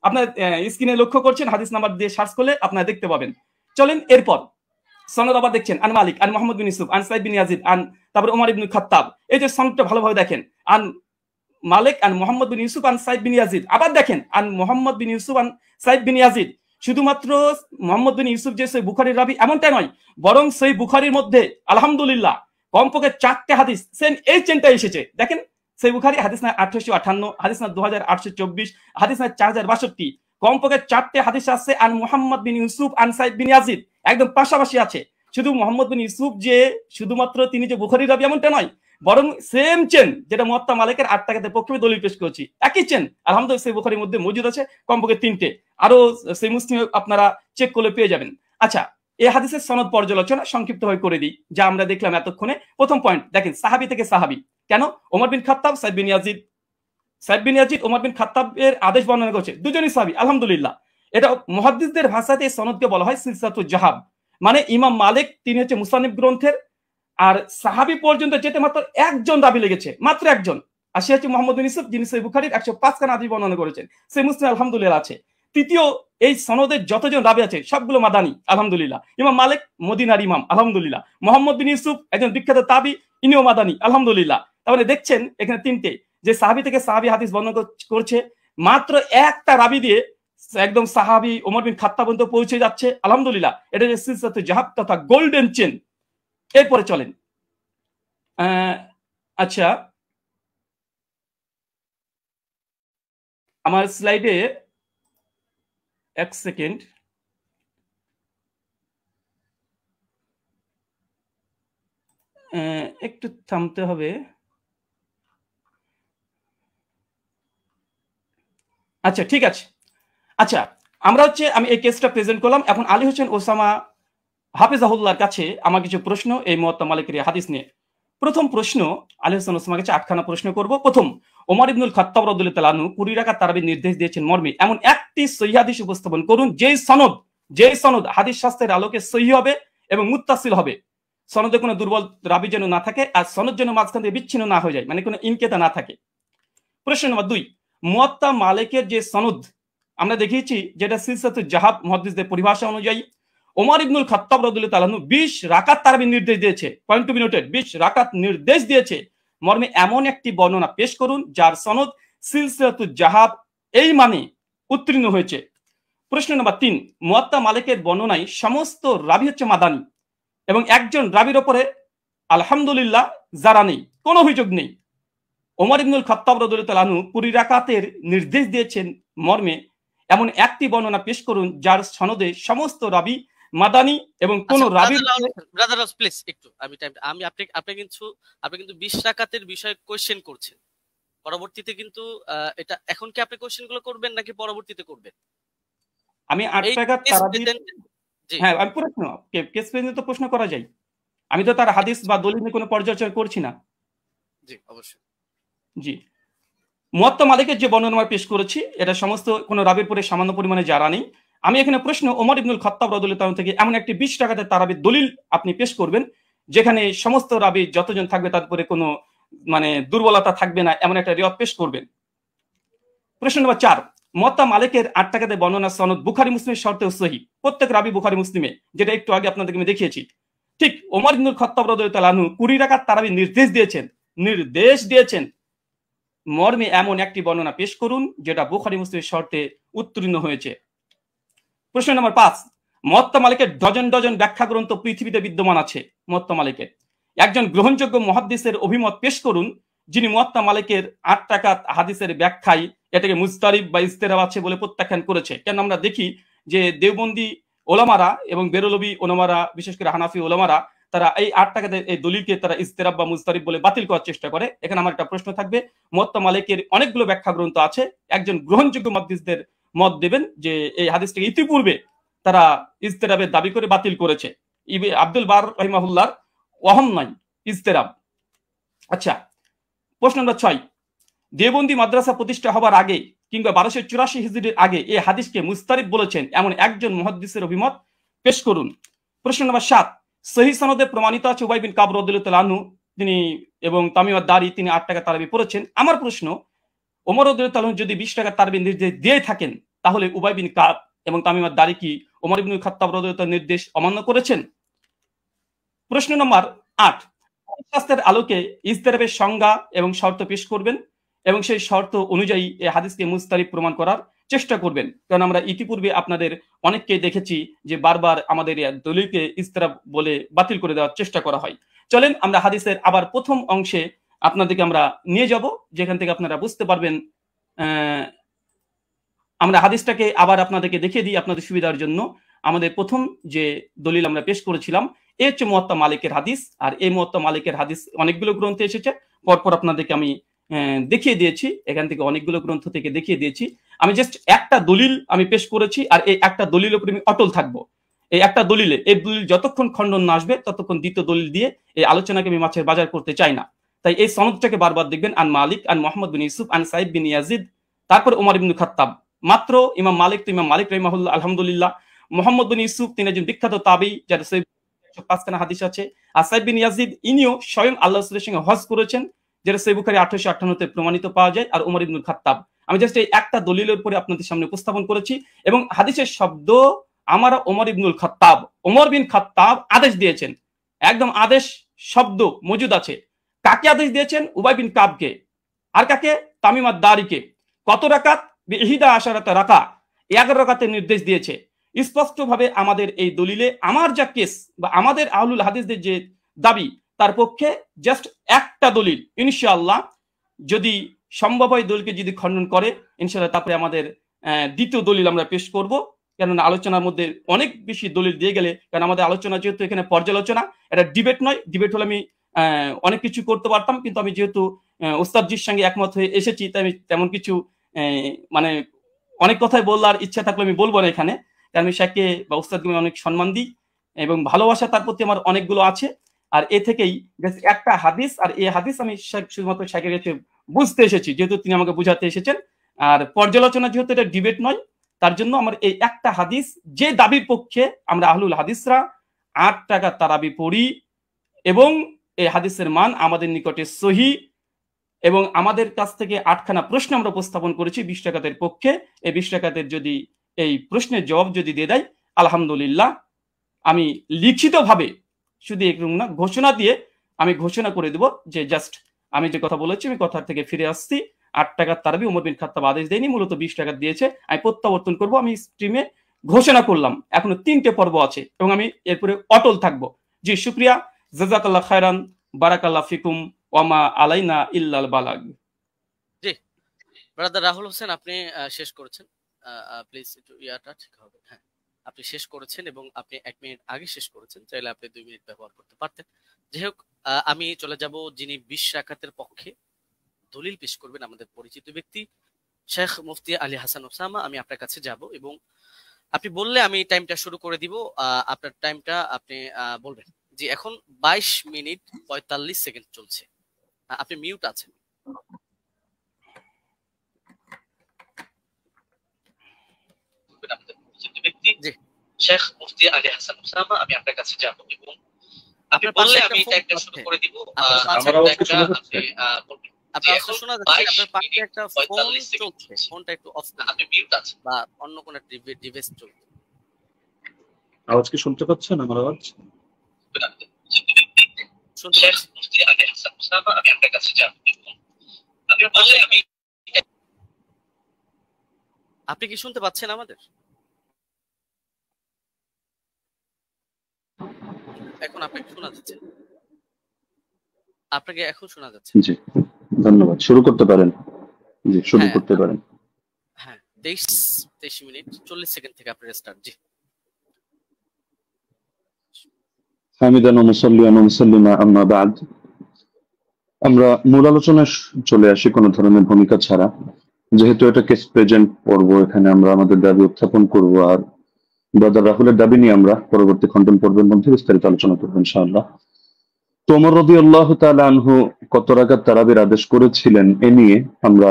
আপনার স্ক্রিনে লক্ষ্য করছেন, হাদিস নাম্বার দিয়ে সার্চ করলে আপনারা দেখতে পাবেন। চলেন এরপর সনদ আবার দেখছেন। আন মালিক আন মুহাম্মদ বিন ইউসুফ আন সাইদ বিন ইয়াজিদ আন, তারপর ওমর ইবনে খাত্তাব। এই যে সনদটা ভালোভাবে দেখেন, আন মালিক আন মুহাম্মদ বিন ইউসুফ আন সাইদ বিন ইয়াজিদ। আবার দেখেন আন মুহাম্মদ বিন ইউসুফ আন সাইদ বিন ইয়াজিদ। শুধুমাত্র মুহাম্মদ বিন ইউসুফ যে সহিহ বুখারীর রাবি এমনটা নয়, বরং সহিহ বুখারীর মধ্যে আলহামদুলিল্লাহ কমপক্ষে 4টে হাদিস সেম এই চেনটা এসেছে। দেখেন সহিহ বুখারী হাদিস না 1858, হাদিস না 2824, হাদিস না 4062, কমপক্ষে 4টে হাদিস আছে আন মুহাম্মদ বিন ইউসুফ আন সাইদ বিন ইয়াজিদ, একদম পাশাপাশি আছে। শুধু মুহাম্মদ বিন ইউসুফ যে শুধুমাত্র তিনি যে বুখারীর রাবি এমনটা নয়, বরং সেম চেন যেটা মুওয়াত্তা মালিকের 8 টাকাতে পক্ষে দলিল পেশ করেছি, একই চেন আলহামদুলিল্লাহ সহিহ বুখারীর মধ্যে মজুদ আছে কমপক্ষে 3টে। আরো সহিহ মুসলিম আপনারা চেক করলে পেয়ে যাবেন। আচ্ছা, এই হাদিসের সনদ পর্যালোচনা সংক্ষিপ্তভাবে করে দিই, যা আমরা দেখলাম এতক্ষণে। প্রথম পয়েন্ট দেখেন, সাহাবী থেকে সাহাবী। কেন? ওমর বিন খাত্তাব, সাইদ বিন ইয়াজিদ ওমর বিন খাত্তাবের আদেশ বর্ণনা করছে, দুজনই সাহাবী, আলহামদুলিল্লাহ। এটা মুহাদ্দিসদের ভাষাতে এই সনদকে বলা হয় সিলসিলাতুল জাহাব। মানে ইমাম মালিক তিনি হচ্ছে মুসান্নিফ গ্রন্থের, আর সাহাবী পর্যন্ত যেতে মাত্র একজন রাবী লেগেছে, মাত্র একজন, আর সে হচ্ছে মুহাম্মদ বিন ইউসুফ, যিনি সহিহ বুখারীর 105 খানা হাদিস বর্ণনা করেছেন। সহিহ মুসলিম আলহামদুলিল্লাহ আছে। তৃতীয় এই সনদের যতজন রাবি আছে সবগুলো মাদানি, আলহামদুলিল্লাহ। ইমাম মালিক মদিনার ইমাম, আলহামদুলিল্লাহ। মোহাম্মদ বিন ইউসুফ একজন বিখ্যাত তাবি, ইনিও মাদানি, আলহামদুলিল্লাহ। তাহলে দেখছেন এখানে তিনটে যে সাহাবি থেকে সাহাবি হাদিস বর্ণনা করছে, মাত্র একটা রাবি দিয়ে একদম সাহাবি ওমর বিন খাত্তাব পর্যন্ত পৌঁছে যাচ্ছে, আলহামদুলিল্লাহ। এটা যে সিলসিলাতুল জাহাব তথা গোল্ডেন চেন। এরপরে চলেন, আচ্ছা আমার স্লাইডে এক সেকেন্ড, একটু থামতে হবে। আচ্ছা ঠিক আছে। আচ্ছা আমরা আমি এই কেসটা প্রেজেন্ট করলাম। এখন আলী হোসেন ওসামা হাফিজাহুল্লাহর কাছে আমার কিছু প্রশ্ন এই মুয়াত্তা মালিকের হাদিস নিয়ে। প্রথম প্রশ্ন, আলী হোসেন ওসামার কাছে 8খানা প্রশ্ন করব। প্রথম, ওমর ইবনুল খাত্তাব রাদিয়াল্লাহু তাআলা আনহু 20 রাকাত তারাবির নির্দেশ দিয়েছেন মর্মে এমন একটি সহিহ হাদিস উপস্থাপন করুন যেই সনদ হাদিস শাস্ত্রের আলোকে সহিহ হবে এবং মুত্তাসিল হবে, সনদে কোনো দুর্বল রাবি যেন না থাকে, আর সনদ যেন মাঝখান থেকে বিচ্ছিন্ন না হয়ে যায়, মানে কোনো ইনকেতা না থাকে। প্রশ্ন নম্বর 2, মুয়াত্তা মালিকের যে সনদ আমরা দেখিয়েছি, যেটা সিলসিলাতুল জাহাব মুহাদ্দিসদের পরিভাষা অনুযায়ী ওমর ইবনুল খাত্তাব রাদিয়াল্লাহু তাআলা 20 রাকাত তারাবির নির্দেশ দিয়েছে, পয়েন্ট টু বি নোটেড, 20 রাকাত নির্দেশ দিয়েছে মর্মে এমন একটি বর্ণনা পেশ করুন যার সনদ সিলসিলাতুল জাহাব এই মানে উত্তীর্ণ হয়েছে। প্রশ্ন নম্বর 3, মুয়াত্তা মালিকের বর্ণনায় সমস্ত রাবি হচ্ছে মাদানি এবং একজন রাবির ওপরে আলহামদুলিল্লাহ যারা নেই, কোনো অভিযোগ নেই। ওমর ইবনুল খাত্তাব রাদিয়াল্লাহু তাআলা আনহু 20 রাকাতের নির্দেশ দিয়েছেন মর্মে এমন একটি বর্ণনা পেশ করুন যার সনদে সমস্ত রাবি মাদানি এবং কোন রাবি। ব্রাদার প্লিজ একটু আমি আপনি কিন্তু 20 রাকাতের বিষয়ে কোশ্চেন করছেন, পরবর্তীতে কিন্তু এটা এখন কি আপনি কোশ্চেন গুলো করবেন নাকি পরবর্তীতে করবেন? আমি 8 রাকাত তারাবি, হ্যাঁ আমি প্রশ্ন কেস পেজে তো প্রশ্ন করা যায়, আমি তো তার হাদিস বা দলিল নিয়ে কোনো পর্যালোচনা করছি না। জি অবশ্যই। জি, মুয়াত্তা মালিকের যে বর্ণনা পেশ করেছি এটা সমস্ত কোন রাবির পরে সামান্য পরিমাণে জারা নেই। আমি এখানে প্রশ্ন, ওমর ইবনুল খাত্তাব রাদিয়াল্লাহু তাআলা থেকে এমন একটি 20 রাকাতের তারাবির দলিল আপনি পেশ করবেন যেখানে সমস্ত রাবি যতজন থাকবে তার উপরে কোনো মানে দুর্বলতা থাকবে না, এমন একটা রিওয়ায়াত পেশ করবেন। প্রশ্ন নম্বর 4, মুয়াত্তা মালিকের 8 রাকাতের বর্ণনা সনদ বুখারী মুসলিমের শর্তে সহিহ, প্রত্যেক রাবি বুখারী মুসলিমে, যেটা একটু আগে আপনাদেরকে আমি দেখিয়েছি। ঠিক ওমর ইবনুল খাত্তাব রাদিয়াল্লাহু তাআলা আনহু 20 রাকাত তারাবির নির্দেশ দিয়েছেন মর্মে এমন একটি বর্ণনা পেশ করুন যেটা বুখারী মুসলিমের শর্তে উত্তীর্ণ হয়েছে। প্রশ্ন নম্বর 5, মুয়াত্তা মালিকের ডজন ডজন ব্যাখ্যা গ্রন্থ পৃথিবীতে বিদ্যমান আছে। মুয়াত্তা মালিকের একজন গ্রহণযোগ্য মুহাদ্দিসের অভিমত পেশ করুন যিনি মুয়াত্তা মালিকের 8 রাকাত হাদিসের ব্যাখ্যায় এটাকে মুজতারিব বা ইস্তেরাব আছে বলে প্রত্যাখ্যান করেছে। কেন আমরা দেখি যে দেওবন্দি ওলামারা এবং বেরলভী ওলামারা, বিশেষ করে হানাফি ওলামারা, তারা এই 8 রাকাতের এই দলিলকে তারা ইস্তেরাব বা মুজতারিব বলে বাতিল করার চেষ্টা করে। এখানে আমার একটা প্রশ্ন থাকবে, মুয়াত্তা মালিকের অনেকগুলো ব্যাখ্যা গ্রন্থ আছে, একজন গ্রহণযোগ্য মুহাদ্দিসদের মত দেবেন যে এই হাদিসটাকে ইতিপূর্বে তারা ইস্তেরাবের দাবি করে বাতিল করেছে। আব্দুল বার রাহিমাহুল্লাহর ওয়াহম নাই ইস্তেরাব। আচ্ছা, প্রশ্ন নম্বর 6, দেওবন্দি মাদ্রাসা প্রতিষ্ঠা হবার আগে কিংবা 1284 হিজরির আগে এই হাদিসকে মুস্তারিব বলেছেন এমন একজন মুহাদ্দিসের অভিমত পেশ করুন। প্রশ্ন নম্বর 7, সহিহ সনদে প্রমাণিত আছে উবাই বিন কাব রাদিয়াল্লাহু তাআলা আনহু তিনি এবং তামিম আদ-দারি তিনি 8 রাকাত তারাবি পড়েছেন। আমার প্রশ্ন, ওমর রাদিয়াল্লাহু তাআলা যদি 20 রাকাত তারাবির নির্দেশ দিয়ে থাকেন তাহলে উবাই বিন কাব এবং তামিম আদ-দারি কি ওমর ইবনুল খাত্তাব রাদিয়াল্লাহু তাআলার নির্দেশ অমান্য করেছেন? প্রশ্ন নম্বর 8, শাস্ত্রের আলোকে ইস্তেরাবের সংজ্ঞা এবং শর্ত পেশ করবেন এবং সেই শর্ত অনুযায়ী এই হাদিসকে মুস্তারিব প্রমাণ করার চেষ্টা করবেন। কারণ আমরা ইতিপূর্বে আপনাদের অনেককে দেখেছি যে বারবার আমাদের দলিলকে ইস্তেরাব বলে বাতিল করে দেওয়ার চেষ্টা করা হয়। চলেন আমরা হাদিসের আবার প্রথম অংশে আপনাদেরকে আমরা নিয়ে যাব, যেখান থেকে আপনারা বুঝতে পারবেন। আমরা হাদিসটাকে আবার আপনাদেরকে দেখিয়ে দিই আপনাদের সুবিধার জন্য। আমাদের প্রথম যে দলিল আমরা পেশ করেছিলাম এ হচ্ছে মুয়াত্তা মালিকের হাদিস, আর এই মুয়াত্তা মালিকের হাদিস অনেকগুলো গ্রন্থে এসেছে, পরপর আপনাদেরকে আমি দেখিয়ে দিয়েছি, এখান থেকে অনেকগুলো গ্রন্থ থেকে দেখিয়ে দিয়েছি। আমি জাস্ট একটা দলিল আমি পেশ করেছি, আর এই একটা দলিলের উপরে আমি অটল থাকবো। এই একটা দলিলে এই দলিল যতক্ষণ খণ্ডন না আসবে ততক্ষণ দ্বিতীয় দলিল দিয়ে এই আলোচনাকে আমি মাছের বাজার করতে চাই না। তাই এই সনদটাকে বারবার দেখবেন, আন মালিক আন মুহাম্মদ বিন ইউসুফ আন সাইদ বিন ইয়াজিদ, তারপর ওমর ইবনুল খাত্তাব। মাত্র ইমাম মালিক তো ইমাম মালিক রাহিমাহুল্লাহ আলহামদুলিল্লাহ, মুহাম্মদ বিন ইউসুফ তিনি একজন বিখ্যাত তাবী যার 105খানা হাদিস আছে। আর সাইদ বিন ইয়াজিদ ইনিও স্বয়ং আল্লাহ রাসূলের সঙ্গে হজ করেছেন, যেটা সহিহ বুখারী 858 তে প্রমাণিত পাওয়া যায়। আর ওমর ইবনুল খাত্তাব আমি জাস্ট এই একটা দলিলের উপরে আপনাদের সামনে উপস্থাপন করেছি। এবং হাদিসের শব্দ আমার ওমর ইবনুল খাত্তাব, ওমর বিন খাত্তাব আদেশ দিয়েছেন, একদম আদেশ শব্দ মজুদ আছে। কাকে আদেশ দিয়েছেন? উবাই বিন কাবকে। আর কাকে? তামিম আদ-দারিকে। কত রাকাত? বিহিদা আশারাত রাকা, 11 রাকাতের নির্দেশ দিয়েছে। স্পষ্টভাবে আমাদের এই দলিলে আমার যা কেস বা আমাদের আহলুল হাদিসদের যে দাবি তার পক্ষে জাস্ট একটা দলিল, ইনশাআল্লাহ যদি সম্ভব হয় দলিলকে যদি খণ্ডন করে ইনশাআল্লাহ তারপরে আমাদের দ্বিতীয় দলিল আমরা পেশ করব। কেননা আলোচনার মধ্যে অনেক বেশি দলিল দিয়ে গেলে, কারণ আমাদের আলোচনা যেহেতু এখানে পর্যালোচনা, এটা ডিবেট নয়। ডিবেট হলে আমি অনেক কিছু করতে পারতাম, কিন্তু আমি যেহেতু ওস্তাদজির সঙ্গে একমত হয়ে এসেছি তাই আমি তেমন কিছু মানে অনেক কথাই বলার ইচ্ছা থাকলে আমি বলবো না এখানে, কারণ আমি শেখকে বা ওস্তাদকে আমি অনেক সম্মান দিই এবং ভালোবাসা তার প্রতি আমার অনেকগুলো আছে। আর এ থেকেই একটা হাদিস, আর এই হাদিস আমি শুধুমাত্র শেখের কাছে বুঝতে এসেছি যেহেতু তিনি আমাকে বুঝাতে এসেছেন। আর পর্যালোচনা যেহেতু এটা ডিবেট নয়, তার জন্য আমার এই একটা হাদিস যে দাবির পক্ষে আমরা আহলুল হাদিসরা 8 টাকা তারাবি পড়ি এবং এই হাদিসের মান আমাদের নিকটে সহি, এবং আমাদের কাছ থেকে 8খানা প্রশ্ন আমরা উপস্থাপন করেছি 20 টাকাতের পক্ষে। এই 20 টাকাতের যদি এই প্রশ্নের জবাব যদি দিয়ে দেয় আলহামদুলিল্লাহ, আমি লিখিতভাবে শুধু এরকম না, ঘোষণা দিয়ে আমি ঘোষণা করে দেব যে জাস্ট আমি যে কথা বলেছি আমি কথা থেকে ফিরে আসছি। 8 টাকার তারাবি ওমর বিন খাত্তাব আদেশ দেয়নি, মূলত 20 টাকা দিয়েছে। আমি প্রত্যাবর্তন করব, আমি স্ট্রিমে ঘোষণা করলাম। এখনো 3টে পর্ব আছে এবং আমি এরপরে অটল থাকবো। জি শুকরিয়া, জাযাকাল্লাহ খায়রান, বারাকাল্লাহ ফিকুম, ওয়ামা আলাইনা ইল্লাল বালাগ। জি ব্রাদার রাহুল হোসেন, আপনি শেষ করেছেন। প্লিজ একটু ইয়াটা ঠিক হবে। হ্যাঁ, আপনি শেষ করেছেন এবং আপনি 1 মিনিট আগে শেষ করেছেন, চাইলে আপনি 2 মিনিট ব্যবহার করতে পারতেন। যাই হোক, আমি চলে যাব যিনি 20 রাকাতের পক্ষে দলিল পেশ করবেন, আমাদের পরিচিত ব্যক্তি শেখ মুফতি আলী হাসান ওসামা। আমি আপনার কাছে যাব এবং আপনি বললে আমি টাইমটা শুরু করে দিব। আপনার টাইমটা আপনি বলবেন। জি, এখন 22 মিনিট 45 সেকেন্ড চলছে। আপনি মিউট আছেন। জি শেখ মুফতি আলী হাসান ওসামা, আমি আপনার কাছে যাব এবং আপনি বললে আমি টাইমটা শুরু করে দিব। আমার আওয়াজটা শোনা যাচ্ছে? আপনার আওয়াজটা শোনা যাচ্ছে। আপনার পাশে একটা ফোন চলছে, ফোনটা একটু অফ করুন। আপনি মিউট আছেন বা অন্য কোন ডিভাইস চলছে। আওয়াজ কি শুনতে পাচ্ছেন? আমার আওয়াজ শুনতে পাচ্ছি। মুফতি আলী হাসান ওসামা, আমি আপনার কাছে যাব এবং আপনি বললে আমি, আপনি কি শুনতে পাচ্ছেন আমাদের? এখন আপনাকে শোনা যাচ্ছে? আপনাকে এখন শোনা যাচ্ছে? জি, ধন্যবাদ। শুরু করতে পারেন। জি, শুরু করতে পারেন। হ্যাঁ, 23 মিনিট 40 সেকেন্ড থেকে আপনার স্টার্ট। জি। হামিদান ওয়া মুসাল্লিয়ান ওয়া মুসাল্লিমা আম্মা বাদ। আমরা মূল আলোচনায় চলে আসি কোনো ধরনের ভূমিকা ছাড়া, যেহেতু এটা কেস প্রেজেন্ট পর্ব, এখানে আমরা আমাদের দাবি উত্থাপন করব আর ব্রাদার রাহুলের দাবি নিয়ে আমরা পরবর্তী খণ্ডন পর্বের মধ্যে বিস্তারিত আলোচনা করবো ইনশাআল্লাহ। তো ওমর রাদিয়াল্লাহু তাআলা আনহু কত রাকাত তারাবির আদেশ করেছিলেন এ নিয়ে আমরা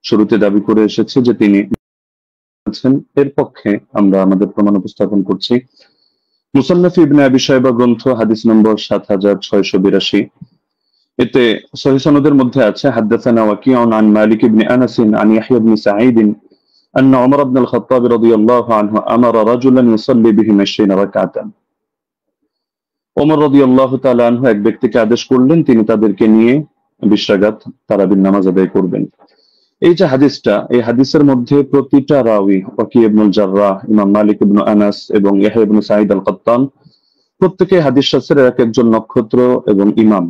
শুরুতে দাবি করে এসেছি যে তিনি এর পক্ষে আমরা আমাদের প্রমাণ উপস্থাপন করছি। মুসান্নাফ ইবনে আবি শায়বা গ্রন্থ হাদিস নম্বর 7682, এতে সহিহ সনদের মধ্যে আছে হাদাসানা ওয়াকিউন আন মালিক ইবনে আনাস আন ইয়াহইয়া ইবনে সাঈদ أن عمر بن الخطاب رضي الله عنه أمر رجلا يصلي بهم 20 ركعة। ওমর রাদিয়াল্লাহু তাআলা আনহু এক ব্যক্তিকে আদেশ করলেন তিনি তাদেরকে নিয়ে 20 রাকাত তারাবির নামাজ আদায় করবেন। এই যে হাদিসটা, এই হাদিসের মধ্যে প্রতিটা রাওয়ী ওয়াকি ইবনুল জাররাহ, ইমাম মালিক ইবনে আনাস এবং ইয়াহইয়া ইবনে সাঈদ আল-কাত্তান প্রত্যেকই হাদিস শাস্ত্রের এক একজন নক্ষত্র এবং ইমাম।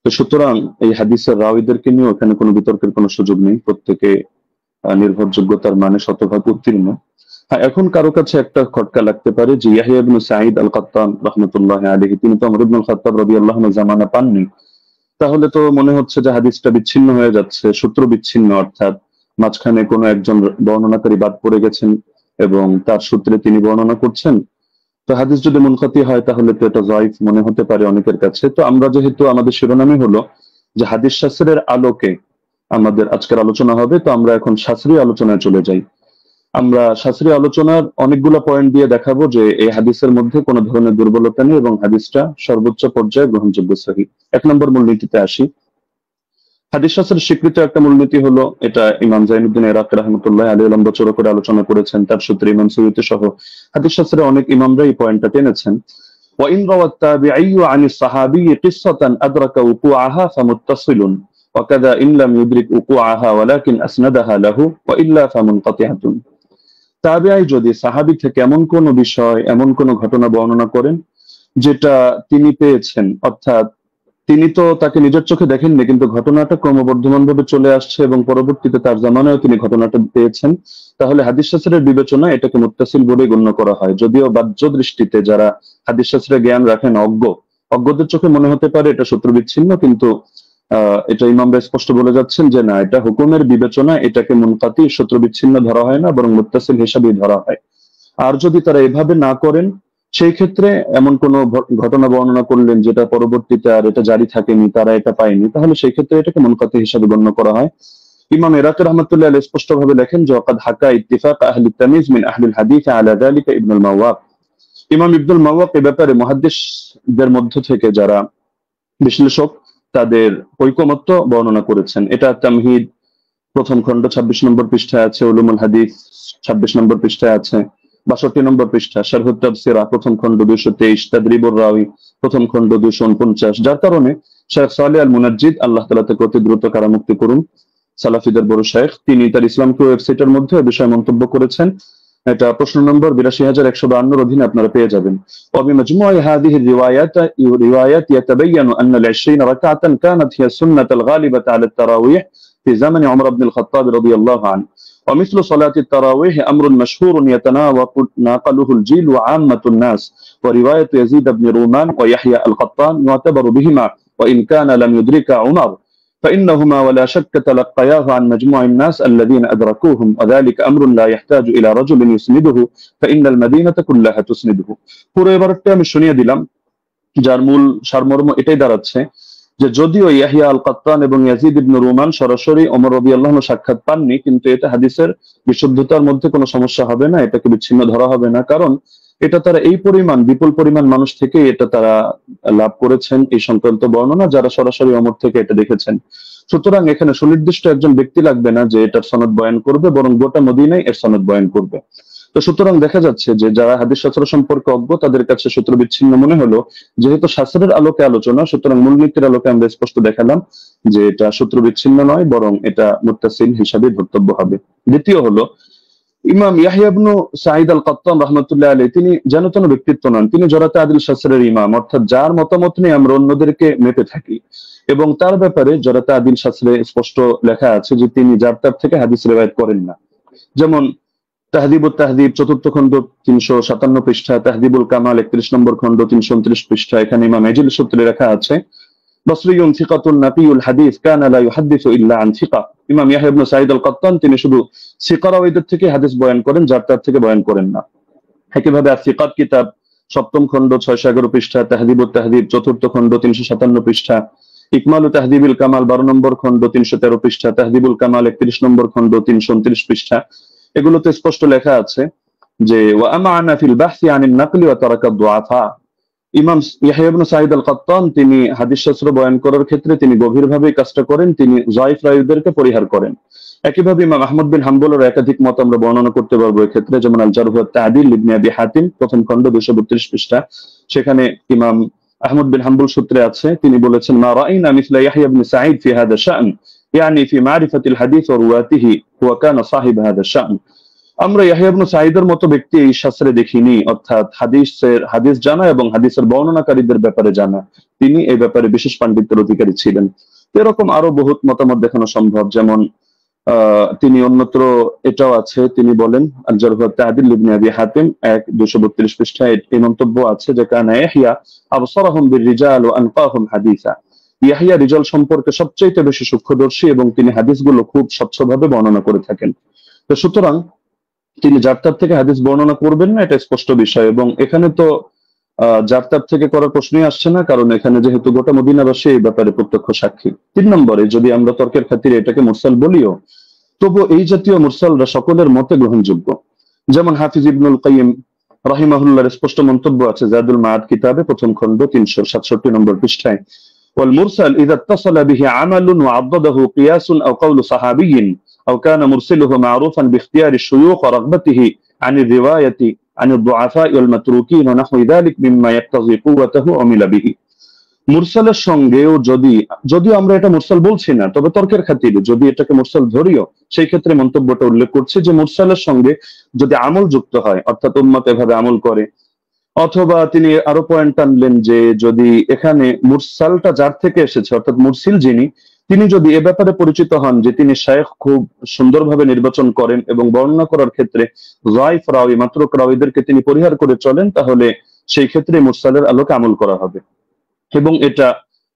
তো সুতরাং এই হাদিসের রাওয়ীদেরকে নিয়ে এখানে কোনো বিতর্কের কোনো সুযোগ নেই, প্রত্যেকে নির্ভরযোগ্যতার মানে শতভাগ উত্তীর্ণ। এখন কারো কাছে একটা খটকা লাগতে পারে যে ইয়াহইয়া ইবনে সাঈদ আল-কাত্তান রাহমাতুল্লাহি আলাইহি তিনি তো ওমর ইবনুল খাত্তাব রাদিয়াল্লাহু আনহু জামানা পাননি, তাহলে তো মনে হচ্ছে যে হাদিসটা বিচ্ছিন্ন হয়ে যাচ্ছে, সূত্র বিচ্ছিন্ন, অর্থাৎ মাঝখানে কোনো একজন বর্ণনাকারী বাদ পড়ে গেছেন এবং তার সূত্রে তিনি বর্ণনা করছেন। তো হাদিস যদি মুনকাতি হয় তাহলে তো এটা যায়িফ মনে হতে পারে অনেকের কাছে। তো আমরা যেহেতু আমাদের শিরোনামই হলো যে হাদিস শাস্ত্রের আলোকে আমাদের আজকের আলোচনা হবে, তো আমরা এখন শাস্ত্রীয় আলোচনায় চলে যাই। আমরা শাস্ত্রীয় আলোচনার অনেকগুলো পয়েন্ট দিয়ে দেখাবো যে এই হাদিসের মধ্যে কোনো ধরনের দুর্বলতা নেই এবং হাদিসটা সর্বোচ্চ পর্যায়ে গ্রহণযোগ্য সহিহ। 1 নম্বর মূলনীতিতে আসি। হাদিস শাস্ত্রের স্বীকৃত একটা মূলনীতি হলো, এটা ইমাম জাইনুদ্দিন ইরাকি রাহমাতুল্লাহ আলাইহি লম্বা চড়া করে আলোচনা করেছেন, তার সূত্রে ইমাম সুয়ুতী সহ হাদিস শাস্ত্রের অনেক ইমামরা এই পয়েন্টটা টেনেছেন। وإن روى التابعي عن الصحابي قصة أدرك وقوعها فمتصل وكذا إن لم يدرك وقوعها ولكن أسندها له وإلا فمنقطعة। তাবিঈ যদি সাহাবী থেকে এমন কোন বিষয়, এমন কোন ঘটনা বর্ণনা করেন যেটা তিনি পেয়েছেন, অর্থাৎ তিনি তো তাকে নিজের চোখে দেখেননি, কিন্তু ঘটনাটা ক্রমবর্ধমান ভাবে চলে আসছে এবং পরবর্তীতে তার জামানায়ও তিনি ঘটনাটা পেয়েছেন, তাহলে হাদিস শাস্ত্রের বিবেচনা এটাকে মুত্তাসিল বলে গণ্য করা হয়। যদিও বাহ্য দৃষ্টিতে যারা হাদিস শাস্ত্রের জ্ঞান রাখেন, অজ্ঞদের চোখে মনে হতে পারে এটা সূত্র বিচ্ছিন্ন, কিন্তু এটা ইমামরা স্পষ্ট বলে যাচ্ছেন যে না, এটা হুকুমের বিবেচনা, এটাকে মুনকাতি সূত্র বিচ্ছিন্ন ধরা হয় না, বরং মুত্তাসিল হিসাবেই ধরা হয়। আর যদি তারা এভাবে না করেন, সেই ক্ষেত্রে এমন কোন ঘটনা বর্ণনা করলেন যেটা পরবর্তীতে আর এটা জারি থাকেনি, তারা এটা পায়নি, তাহলে সেই ক্ষেত্রে এটাকে মুনকাতি হিসাবে গণ্য করা হয়। ইমাম ইরাকি রাহমাতুল্লাহ আলাইহি স্পষ্ট ভাবে লেখেন যে ওয়াকাদ হাকা ইত্তিফাক আহলি তামিজ মিন আহলিল হাদিস আলা যালিকা ইবনুল মাওয়াক। ইমাম ইবনুল মাওয়াক এই ব্যাপারে মুহাদ্দিসদের মধ্য থেকে যারা বিশ্লেষক, তাদের ঐকমত্য বর্ণনা করেছেন। এটা তামহিদ প্রথম খণ্ড 26 নম্বর পৃষ্ঠায় আছে, উলুমুল হাদিস 26 নম্বর পৃষ্ঠায় আছে, 62 নম্বর পৃষ্ঠা শারহুত তাফসিরা প্রথম খণ্ড 223, তাদরিবুর রাওয়ী প্রথম খণ্ড 249। যার কারণে শেখ সালেহ আল মুনাজ্জিদ, আল্লাহ তাআলা তাকে অতি দ্রুত কারামুক্তি করুন, সালাফিদের বড় শেখ, তিনি তার ইসলামকে ওয়েবসাইটের মধ্যে এই বিষয়ে মন্তব্য করেছেন। এটা প্রশ্ন নম্বর 82152 অধীনে আপনারা পেয়ে যাবেন। وبمجموع هذه الروايات يتبين أن ال20 ركعة كانت هي السنة الغالبة على التراويح في زمن عمر بن الخطاب رضي الله عنه، ومثل صلاة التراويح أمر مشهور يتناقله الجيل وعامة الناس، ورواية يزيد بن رومان ويحيى القطان يعتبر بهما وإن كان لم يدرك عمر، فإنهما ولا شك تلقياه عن مجموع الناس الذين أدركوهم، وذلك أمر لا يحتاج إلى رجل يسنده فإن المدينة كلها تسنده। পুরো এবারটা আমি শুনিয়ে দিলাম, যার মূল সারমর্ম এটাই দাঁড়াচ্ছে যে যদিও ইয়াহিয়া আল কাত্তান এবং ইয়াজিদ ইবনে রুমান সরাসরি ওমর রাদিয়াল্লাহু আনহু সাক্ষাৎ পাননি, কিন্তু এটা হাদিসের বিশুদ্ধতার মধ্যে কোনো সমস্যা হবে না, এটাকে বিচ্ছিন্ন ধরা হবে না, কারণ এটা তারা এই পরিমাণ, বিপুল পরিমাণ মানুষ থেকে এটা তারা লাভ করেছেন এই সংক্রান্ত বর্ণনা, যারা সরাসরি ওমর থেকে এটা দেখেছেন। সুতরাং এখানে সুনির্দিষ্ট একজন ব্যক্তি লাগবে না যে এটার সনদ বয়ান করবে, বরং গোটা মদিনায় এর সনদ বয়ান করবে। তো সুতরাং দেখা যাচ্ছে যে যারা হাদিস শাস্ত্র সম্পর্কে অজ্ঞ, তাদের কাছে সূত্র বিচ্ছিন্ন মনে হলো। যেহেতু শাস্ত্রের আলোকে আলোচনা, সুতরাং মূলনীতির আলোকে আমরা স্পষ্ট দেখালাম যে এটা সূত্র বিচ্ছিন্ন নয়, বরং এটা মুত্তাসিল হিসাবে ধর্তব্য হবে। দ্বিতীয় হলো, ইমাম ইয়াহইয়া ইবনে সাঈদ আল কাত্তান রাহমাতুল্লাহ আলাইহি, তিনি যেন তেন ব্যক্তিত্ব নন, তিনি জরাতে আদিল শাস্ত্রের ইমাম, অর্থাৎ যার মতামত নিয়ে আমরা অন্যদেরকে মেপে থাকি, এবং তার ব্যাপারে জরাতে আদিল শাস্ত্রে স্পষ্ট লেখা আছে যে তিনি যার তার থেকে হাদিস রিওয়ায়াত করেন না। যেমন তাহদিবুত তাহদিব 4th খণ্ড 357 পৃষ্ঠা, তাহদিবুল কামাল 31 নম্বর খণ্ড 329 পৃষ্ঠা, এখানে ইমাম এজিল সূত্রে লেখা আছে বসরিয়ুন সিকাতুন নাকিউল হাদিস কানা লা ইউহাদ্দিসু ইল্লা আন সিকা। ইমাম ইয়াহইয়া ইবনে সাঈদ আল কাত্তান তিনি শুধু সিকা রাওয়ীদের থেকে হাদিস বয়ান করেন, যার তার থেকে বয়ান করেন না। একইভাবে আস-সিকাত কিতাব 7ম খণ্ড 611 পৃষ্ঠা, তাহদিবুত তাহদিব 4th খণ্ড 357 পৃষ্ঠা, ইকমালু তাহদিবুল কামাল 12 নম্বর খণ্ড 313 পৃষ্ঠা, তাহদিবুল কামাল 31 নম্বর খণ্ড 329 পৃষ্ঠা, এগুলোতে স্পষ্ট লেখা আছে যে ওয়া আমানা ফিল বাহসি আনিন নাকলি ওয়া তারাকা দুআফা। ইমাম ইয়াহইয়া ইবনে সাঈদ আল কাত্তান তিনি হাদিস শাস্ত্র বয়ান করার ক্ষেত্রে তিনি গভীরভাবে কাজটা করেন, তিনি যায়িফ রাওয়ীদেরকে পরিহার করেন। একইভাবে ইমাম আহমদ বিন হাম্বলের একাধিক মত আমরা বর্ণনা করতে পারবো এক্ষেত্রে, যেমন আল জারহ ওয়াত তা'দীল ইবনে আবি হাতিম 1ম খণ্ড 232 পৃষ্ঠা, সেখানে ইমাম আহমদ বিন হাম্বল সূত্রে আছে, তিনি বলেছেন মা রাআইনা মিসলা ইয়াহইয়া ইবনে সাঈদ ফি হাদা শা'n, ইয়ানি ফি মারিফাতিল হাদিস ওয়া রুওয়াতিহি ওয়া কানা সাহিব হাদা শা'n। আমরা ইয়াহইয়া ইবনে সাঈদের মতো ব্যক্তি এই শাস্ত্রে দেখিনি, অর্থাৎ হাদিস জানা এবং হাদিসের বর্ণনাকারীদের ব্যাপারে জানা, তিনি এই ব্যাপারে বিশেষ পাণ্ডিত্যের অধিকারী ছিলেন। এরকম আরো বহুত মতামত দেখানো সম্ভব, যেমন তিনি অন্যত্র এটাও আছে, তিনি বলেন আল জারহ ওয়াত তা'দীল ইবনে আবি হাতিম 232 পৃষ্ঠায় এই মন্তব্য আছে যে কানা ইয়াহইয়া আবসারাহুম বির-রিজাল ওয়া আনকাহুম হাদিসা। ইয়াহইয়া রিজাল সম্পর্কে সবচেয়ে বেশি সূক্ষ্মদর্শী এবং তিনি হাদিসগুলো খুব স্বচ্ছভাবে বর্ণনা করে থাকেন। তো সুতরাং তিনি যার তার থেকে হাদিস বর্ণনা করবেন না, এটা স্পষ্ট বিষয়। এবং এখানে তো যার তার থেকে করার প্রশ্নই আসছে না, কারণ এখানে যেহেতু গোটা মদিনাবাসী এই ব্যাপারে প্রত্যক্ষ সাক্ষী। 3 নম্বরে, যদি আমরা তর্কের খাতিরে এটাকে মুরসাল বলিও, তবু এই জাতীয় মুরসালরা সকলের মতে গ্রহণযোগ্য। যেমন হাফিজ ইবনুল কাইয়িম রাহিমাহুল্লাহর স্পষ্ট মন্তব্য আছে জাদুল মাআদ কিতাবে 1ম খণ্ড 367 নম্বর পৃষ্ঠায়, والمرسل إذا اتصل به عمل وعضده قياس أو قول صحابي أو كان مرسله معروفا باختيار الشيوخ ورغبته عن الرواية عن الضعفاء والمتروكين ونحو ذلك مما يقتضي قوته عمل به। মুরসালের সঙ্গেও যদিও আমরা এটা মুরসাল বলছি না, তবে তর্কের খাতিরে যদি এটাকে মুরসাল ধরিও, সেই ক্ষেত্রে মন্তব্যটা উল্লেখ করছে যে মুরসালের সঙ্গে যদি আমল যুক্ত হয়, অর্থাৎ উম্মত এভাবে আমল করে, অথবা তিনি আরো পয়েন্ট টানলেন যে যদি এখানে মুরসালটা যার থেকে এসেছে অর্থাৎ মুরসিল যিনি, তিনি যদি এ ব্যাপারে পরিচিত হন যে তিনি শায়খ খুব সুন্দরভাবে নির্বাচন করেন এবং বর্ণনা করার ক্ষেত্রে যায়ফ রাওয়ী মাতরুক রাওয়ীদেরকে তিনি পরিহার করে চলেন, তাহলে সেই ক্ষেত্রে মুরসালের আলোকে আমল করা হবে এবং এটা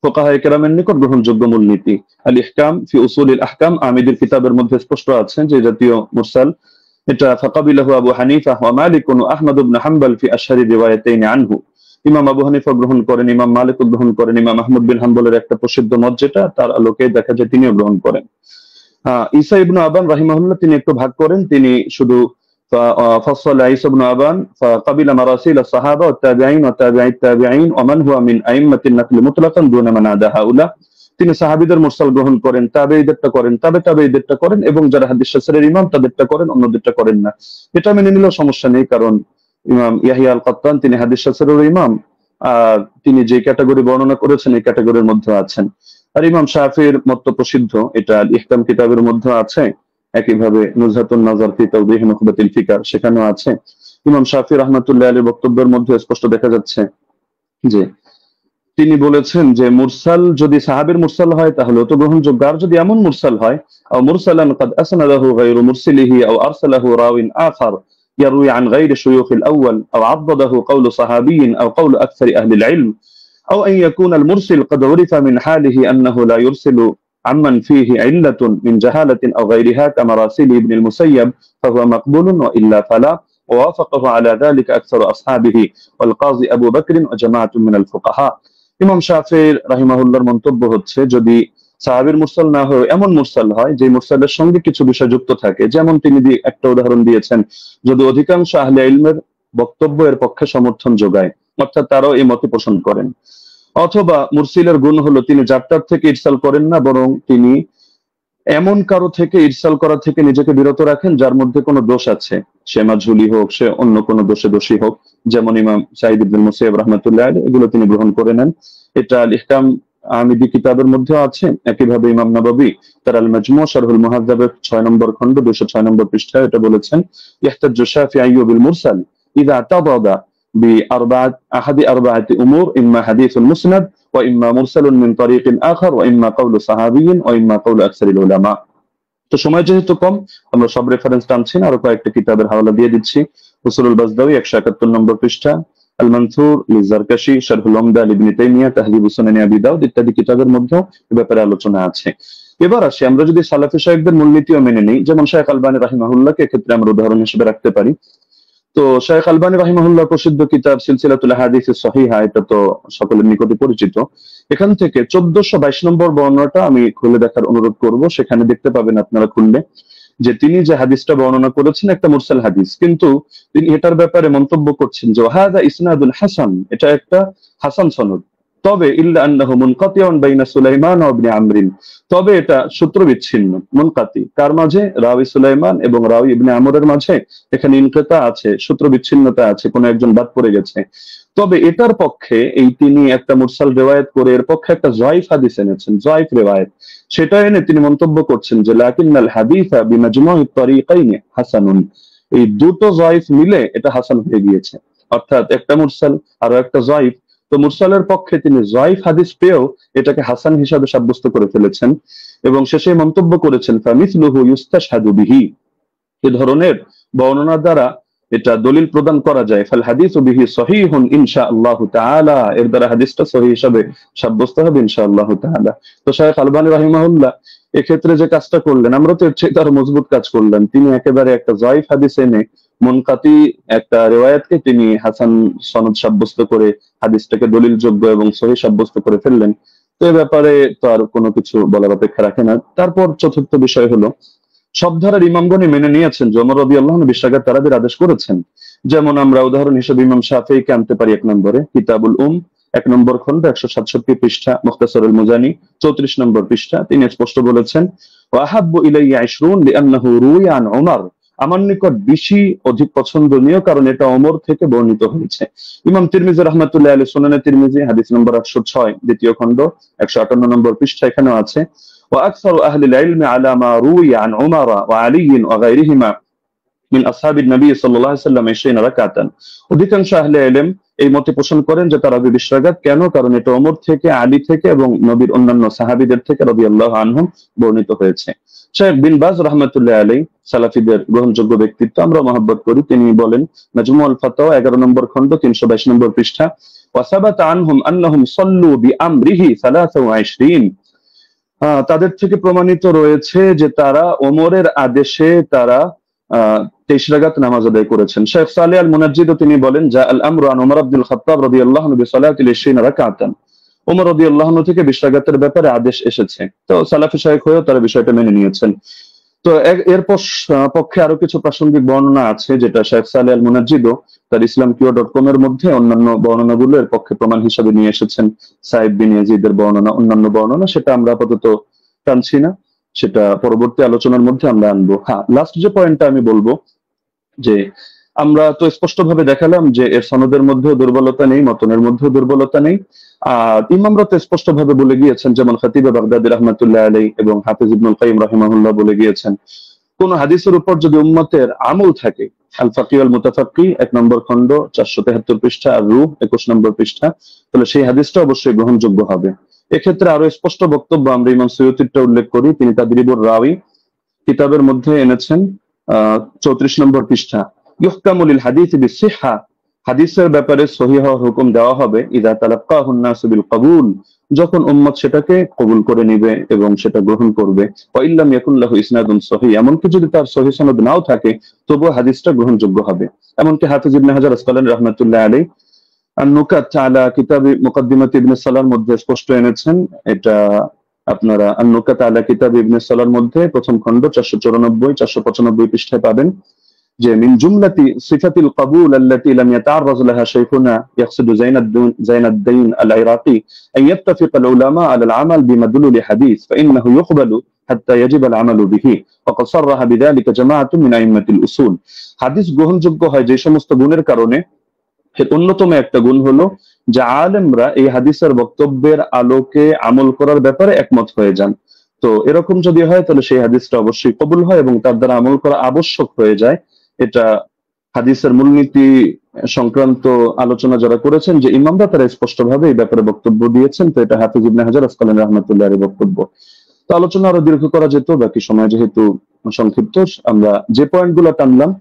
ফুকাহায়ে কেরামের নিকট গ্রহণযোগ্য মূলনীতি। আল ইহকাম ফি উসুলিল আহকাম আমিদের কিতাবের মধ্যে স্পষ্ট আছে যে জাতীয় মুরসাল এটা ফাকাবিলাহু আবু হানিফা ওয়া মালিক ওয়া আহমদ ইবনে হাম্বল ফি আশহারি রিওয়ায়াতাইন আনহু। ইমাম আবু হানিফা গ্রহণ করেন, ইমাম মালিক গ্রহণ করেন, ইমাম আহমদ বিন হাম্বলের একটা প্রসিদ্ধ মত যেটা তার আলোকে দেখা যায় তিনিও গ্রহণ করেন। ঈসা ইবনে আবান রাহিমাহুল্লাহ তিনি একটু ভাগ করেন, তিনি শুধু فصل عيسى بن أبان فقبل مراسيل الصحابة والتابعين وتابعي التابعين ومن هو من أئمة النقل مطلقا دون من عدا هؤلاء। তিনি সাহাবীদের মুরসাল গ্রহণ করেন, তাবেঈদেরটা করেন, তাবেঈদেরটা করেন এবং যারা হাদিস শাস্ত্রের ইমাম তাদেরটা করেন, অন্যদেরটা করেন না। এটা মেনে নিলেও সমস্যা নেই, কারণ ইমাম ইয়াহিয়া আল কাত্তান তিনি হাদিস শাস্ত্রের ইমাম, আর তিনি যে ক্যাটাগরি বর্ণনা করেছেন এই ক্যাটাগরির মধ্যে আছেন। আর ইমাম শাফিঈর মত প্রসিদ্ধ, এটা আল ইহকাম কিতাবের মধ্যে আছে, একইভাবে নুজহাতুন নাজার ফি তাওদীহ নুখবাতিল ফিকার সেখানেও আছে। ইমাম শাফিঈ রাহমাতুল্লাহ আলাইহির বক্তব্যের মধ্যে স্পষ্ট দেখা যাচ্ছে যে তিনি বলেছেন যে মুরসাল যদি সাহাবীর মুরসাল হয় তাহলে তো গ্রহণযোগ্য, আর যদি এমন মুরসাল হয় আও মুরসালান قد اسنده غير مرسله او ارسله راو اخر يروي عن غير شيوخ الاول او عضده قول صحابي او قول اكثر اهل العلم او ان يكون المرسل قد عرف من حاله انه لا يرسل عمن فيه علة من جهالة أو غيرها كمراسيل ابن المسيب فهو مقبول وإلا فلا، ووافقه على ذلك أكثر أصحابه والقاضي أبو بكر وجماعة من الفقهاء। ইমাম শাফিঈ রাহিমাহুল্লাহর মন্তব্য হচ্ছে যদি সাহাবীর মুরসাল না হয় এমন মুরসাল হয় যে মুরসালের সঙ্গে কিছু বিষয় যুক্ত থাকে, যেমন তিনি একটা উদাহরণ দিয়েছেন, যদি অধিকাংশ আহলে ইলমের বক্তব্য এর পক্ষে সমর্থন যোগায়, অর্থাৎ তারাও এই মতে পোষণ করেন, অথবা মুরসিলের গুণ হলো তিনি যাত্রার থেকে ইরসাল করেন না, বরং তিনি এমন কারো থেকে ইরসাল করা থেকে নিজেকে বিরত রাখেন যার মধ্যে কোনো দোষ আছে, সে মাঝহুলি হোক, সে অন্য কোনো দোষে দোষী হোক, যেমন ইমাম সাঈদ ইবনে মুসাইয়্যিব রাহমাতুল্লাহ আলাইহি, এগুলো তিনি গ্রহণ করে নেন। এটা আল ইহকাম আমিদি কিতাবের মধ্যে আছে। একইভাবে ইমাম নববী তার আল মাজমু' শারহুল মুহাদ্দাবের 6 নম্বর খণ্ড 206 নম্বর পৃষ্ঠায় এটা বলেছেন, ইহতাজ্জু শাফিঈ বিল মুরসাল ইযা তাদাদা بأربعة أحد أربعة أمور إما حديث مسند وإما مرسل من طريق آخر وإما قول صحابي وإما قول أكثر العلماء। তো সময় যেহেতু কম আমরা সব রেফারেন্স টানছি না, আরো কয়েকটা কিতাবের হাওয়ালা দিয়ে দিচ্ছি। উসুলুল বাজদাওয়ী 171 নম্বর পৃষ্ঠা, আল মানসুর লিজারকাশি শারহুল উমদা ইবনে তাইমিয়া তাহযীবুস সুনান আবি দাউদ ইত্যাদি কিতাবের মধ্যে এ ব্যাপারে আলোচনা আছে। এবার আসি আমরা যদি সালাফি শায়খদের মূলনীতিও মেনে নিই, যেমন শায়খ আলবানী রাহিমাহুল্লাহকে এক্ষেত্রে আমরা উদাহরণ হিসেবে রাখতে পারি। তো শায়খ আলবানী রাহিমাহুল্লাহ প্রসিদ্ধ কিতাব সিলসিলাতুল আহাদিস সহিহা, এটা তো সকলের নিকটে পরিচিত। এখান থেকে 1422 নম্বর বর্ণনাটা আমি খুলে দেখার অনুরোধ করব, সেখানে দেখতে পাবেন আপনারা খুললে যে তিনি যে হাদিসটা বর্ণনা করেছেন একটা মুরসাল হাদিস, কিন্তু তিনি এটার ব্যাপারে মন্তব্য করছেন যে হাযা ইসনাদুল হাসান, এটা একটা হাসান সনদ, তবে ইল্লা আন্নাহু মুনকাতিউন বাইনা সুলাইমান ওয়া ইবনে আমরিন, তবে এটা সূত্র বিচ্ছিন্ন, মুনকাতি কার মাঝে, রাওয়ী সুলাইমান এবং রাওয়ী ইবনে আমরের মাঝে এখানে ইনকিতা আছে, সূত্র বিচ্ছিন্নতা আছে, কোন একজন বাদ পড়ে গেছে। তবে এটার পক্ষে এই তিনি একটা মুরসাল রিওয়ায়াত করে এর পক্ষে একটা যায়ফ হাদিস এনেছেন, যায়ফ রিওয়ায়াত, সেটা এনে তিনি মন্তব্য করছেন যে লাকিন্নাল হাদিসা বিমাজমু'ত তারিকাইন হাসানুন, এই দুটো যায়ফ মিলে এটা হাসান হয়ে গিয়েছে, অর্থাৎ একটা মুরসাল আর একটা যায়ফ। তো মুরসালের পক্ষে তিনি যায়ফ হাদিস পেয়েও এটাকে হাসান হিসাবে সাব্যস্ত করে ফেলেছেন এবং শেষে মন্তব্য করেছেন ফামিসলুহু ইউস্তাশহাদু বিহি, এই ধরনের বর্ণনা দ্বারা এটা দলিল প্রদান করা যায়, ফাল হাদিসু বিহি সহিহুন ইনশাআল্লাহু তাআলা, এর দ্বারা হাদিসটা সহিহ হিসাবে সাব্যস্ত হবে ইনশাআল্লাহু তাআলা। তো শায়খ আলবানী রাহিমাহুল্লাহ এক্ষেত্রে যে কাজটা করলেন, আমরা তো এর চেয়ে আরো মজবুত কাজ করলেন, তিনি একেবারে একটা যায়ফ হাদিস এনে মুনকাতি একটা রিওয়ায়াতকে তিনি হাসান সনদ সাব্যস্ত করে হাদিসটাকে দলিলযোগ্য এবং সহিহ সাব্যস্ত করে ফেললেন। তো এই ব্যাপারে তো আর কোনো কিছু বলার অপেক্ষা রাখে না। তারপর চতুর্থ বিষয় হলো সব ধারার ইমামগণই মেনে নিয়েছেন যে ওমর রাদিয়াল্লাহু আনহু 20 রাকাত তারাবির আদেশ করেছেন যেমন আমরা উদাহরণ হিসেবে ইমাম শাফিঈকে আনতে পারি 1 নম্বরে, কিতাবুল 1 নম্বর খন্ড 167 পৃষ্ঠা, মুখতাসারুল মুজানি 34 নম্বর পৃষ্ঠা। তিনি স্পষ্ট বলেছেন, ওয়াহাব্বু ইলাইয়া 20 লিআন্নাহু রুইয়া আন উমর, আমার নিকট বেশি অধিক পছন্দনীয় কারণ এটা ওমর থেকে বর্ণিত হয়েছে। ইমাম তিরমিজি রাহমাতুল্লাহি আলাইহি সুনানে তিরমিজি হাদিস নম্বর 806 দ্বিতীয় খণ্ড 158 নম্বর পৃষ্ঠা এখানেও আছে, ওয়া আকসারু আহলিল ইলমি আলা মা রুইয়া আন উমর ওয়া আলী ওয়া গায়রিহিমা মিন আসহাবিন নবী সাল্লাল্লাহু আলাইহি ওয়াসাল্লাম 20 রাকাতান। অধিকাংশ আহলে ইলম এই মতে পোষণ করেন যে তারাবি 20 রাকাত। কেন? কারণ এটা ওমর থেকে, আলী থেকে এবং নবীর অন্যান্য সাহাবীদের থেকে রাদিয়াল্লাহু আনহুম বর্ণিত হয়েছে। শেখ বিন বাজ রাহমাতুল্লাহি আলাইহি সালাফিদের গ্রহণযোগ্য ব্যক্তিত্ব, আমরা মহব্বত করি। তিনি বলেন মাজমুউল ফাতাওয়া 11 নম্বর খণ্ড 322 নম্বর পৃষ্ঠা, ওয়া সাবাতা আনহুম আন্নাহুম সাল্লু বিআমরিহি 23, তাদের থেকে প্রমাণিত রয়েছে যে তারা ওমরের আদেশে তারা 23 রাকাত নামাজ আদায় করেছেন। শেখ সালেহ আল মুনাজ্জিদ তিনি বলেন, জা আল আমরু আন ওমর ইবনুল খাত্তাব রাদিয়াল্লাহু আনহু বিসালাতিল 20 রাকাতান, ওমর রাদিয়াল্লাহু আনহু থেকে 20 রাকাতের ব্যাপারে আদেশ এসেছে। তো সালাফি শায়খ হয়েও তারা বিষয়টা মেনে নিয়েছেন। তো এর পক্ষে আরো কিছু প্রাসঙ্গিক বর্ণনা আছে, যেটা শেখ সালেহ আল মুনাজ্জিদ তার islamqo.com এর মধ্যে অন্যান্য বর্ণনাগুলো এর পক্ষে প্রমাণ হিসেবে নিয়ে এসেছেন। সাইদ বিন ইয়াজিদের বর্ণনা, অন্যান্য বর্ণনা, সেটা আমরা আপাতত টানছি না, সেটা পরবর্তী আলোচনার মধ্যে আমরা আনবো। হ্যাঁ, লাস্ট যে পয়েন্টটা আমি বলবো, যে আমরা তো স্পষ্টভাবে দেখালাম যে এর সনদের মধ্যেও দুর্বলতা নেই, মতনের মধ্যেও দুর্বলতা নেই। আর ইমামরা তো স্পষ্টভাবে বলে গিয়েছেন, যেমন খতিব বাগদাদি রাহমাতুল্লাহি আলাইহি এবং হাফিজ ইবনুল কাইয়িম রাহিমাহুল্লাহ বলে গিয়েছেন, কোন হাদিসের উপর যদি উম্মতের আমল থাকে, আল ফাকিহ ওয়াল মুতাফাক্কি 1 নম্বর খণ্ড 473 পৃষ্ঠা, আর রূহ 21 নম্বর পৃষ্ঠা, তাহলে সেই হাদিসটা অবশ্যই গ্রহণযোগ্য হবে। এক্ষেত্রে আরো স্পষ্ট বক্তব্য আমরা ইমাম সুয়ুতিরটা উল্লেখ করি। তিনি তাদরিবুর রাওয়ী কিতাবের মধ্যে এনেছেন 34 নম্বর পৃষ্ঠা, ইহকামু লিল হাদিস বিসিহহা, হাদিসের ব্যাপারে সহিহ হওয়ার হুকুম দেওয়া হবে ইযা তালাক্কাহুন নাসু বিল কবুল, যখন উম্মত সেটাকে কবুল করে নিবে এবং সেটা গ্রহণ করবে। ওয়া ইল্লাম ইয়াকুন লাহু ইসনাদুন সহিহ, এমনকি যদি তার সহিহ সনদ নাও থাকে তবুও হাদিসটা গ্রহণযোগ্য হবে। এমনকি হাফিজ ইবনে হাজার আসকালানী রাহমাতুল্লাহি আলাইহি আন-নুকাত আলা কিতাবি মুকদ্দিমাত ইবনে সালাহর মধ্যে স্পষ্ট এনেছেন। এটা আপনারা আন-নুকাত আলা কিতাবি ইবনে সালাহর মধ্যে প্রথম খণ্ড 494 495 পৃষ্ঠায় পাবেন যে মিন জুমলাতি সিফাতিল কবুল আল্লাতী লাম ইয়াতাআররাজ লাহা শাইখুনা ইয়াকসিদু জাইনাদ্দিন আল-ইরাকি আন ইয়াত্তাফিকা আল-উলামা আলা আল-আমাল বিমাদলুল হাদিস ফাইন্নাহু ইউকবালু হাত্তা ইয়াজিব আল-আমালু বিহি ওয়া ক্বাদ সাররাহা বিযালিকা জামাআতুন মিন আইম্মাতিল উসুল। হাদিস গ্রহণযোগ্য হয় যে সমস্ত গুণের কারণে। এর অন্যতম একটা গুণ হলো যে আলেমরা এই হাদিসের বক্তব্যের আলোকে আমল করার ব্যাপারে একমত হয়ে যান। তো এরকম যদি হয় তাহলে সেই হাদিসটা অবশ্যই কবুল হয় এবং তার দ্বারা আমল করা আবশ্যক হয়ে যায়। এটা হাদিসের মূলনীতি সংক্রান্ত আলোচনা যারা করেছেন যে ইমামরা, তারা স্পষ্টভাবে এই ব্যাপারে বক্তব্য দিয়েছেন। তো এটা হাফিজ ইবনে হাজার আসকালানী রাহমাতুল্লাহি আলাইহির বক্তব্য। তো আলোচনা আরো দীর্ঘ করা যেত, বাকি সময় যেহেতু সংক্ষিপ্ত, আমরা যে পয়েন্টগুলো টানলাম,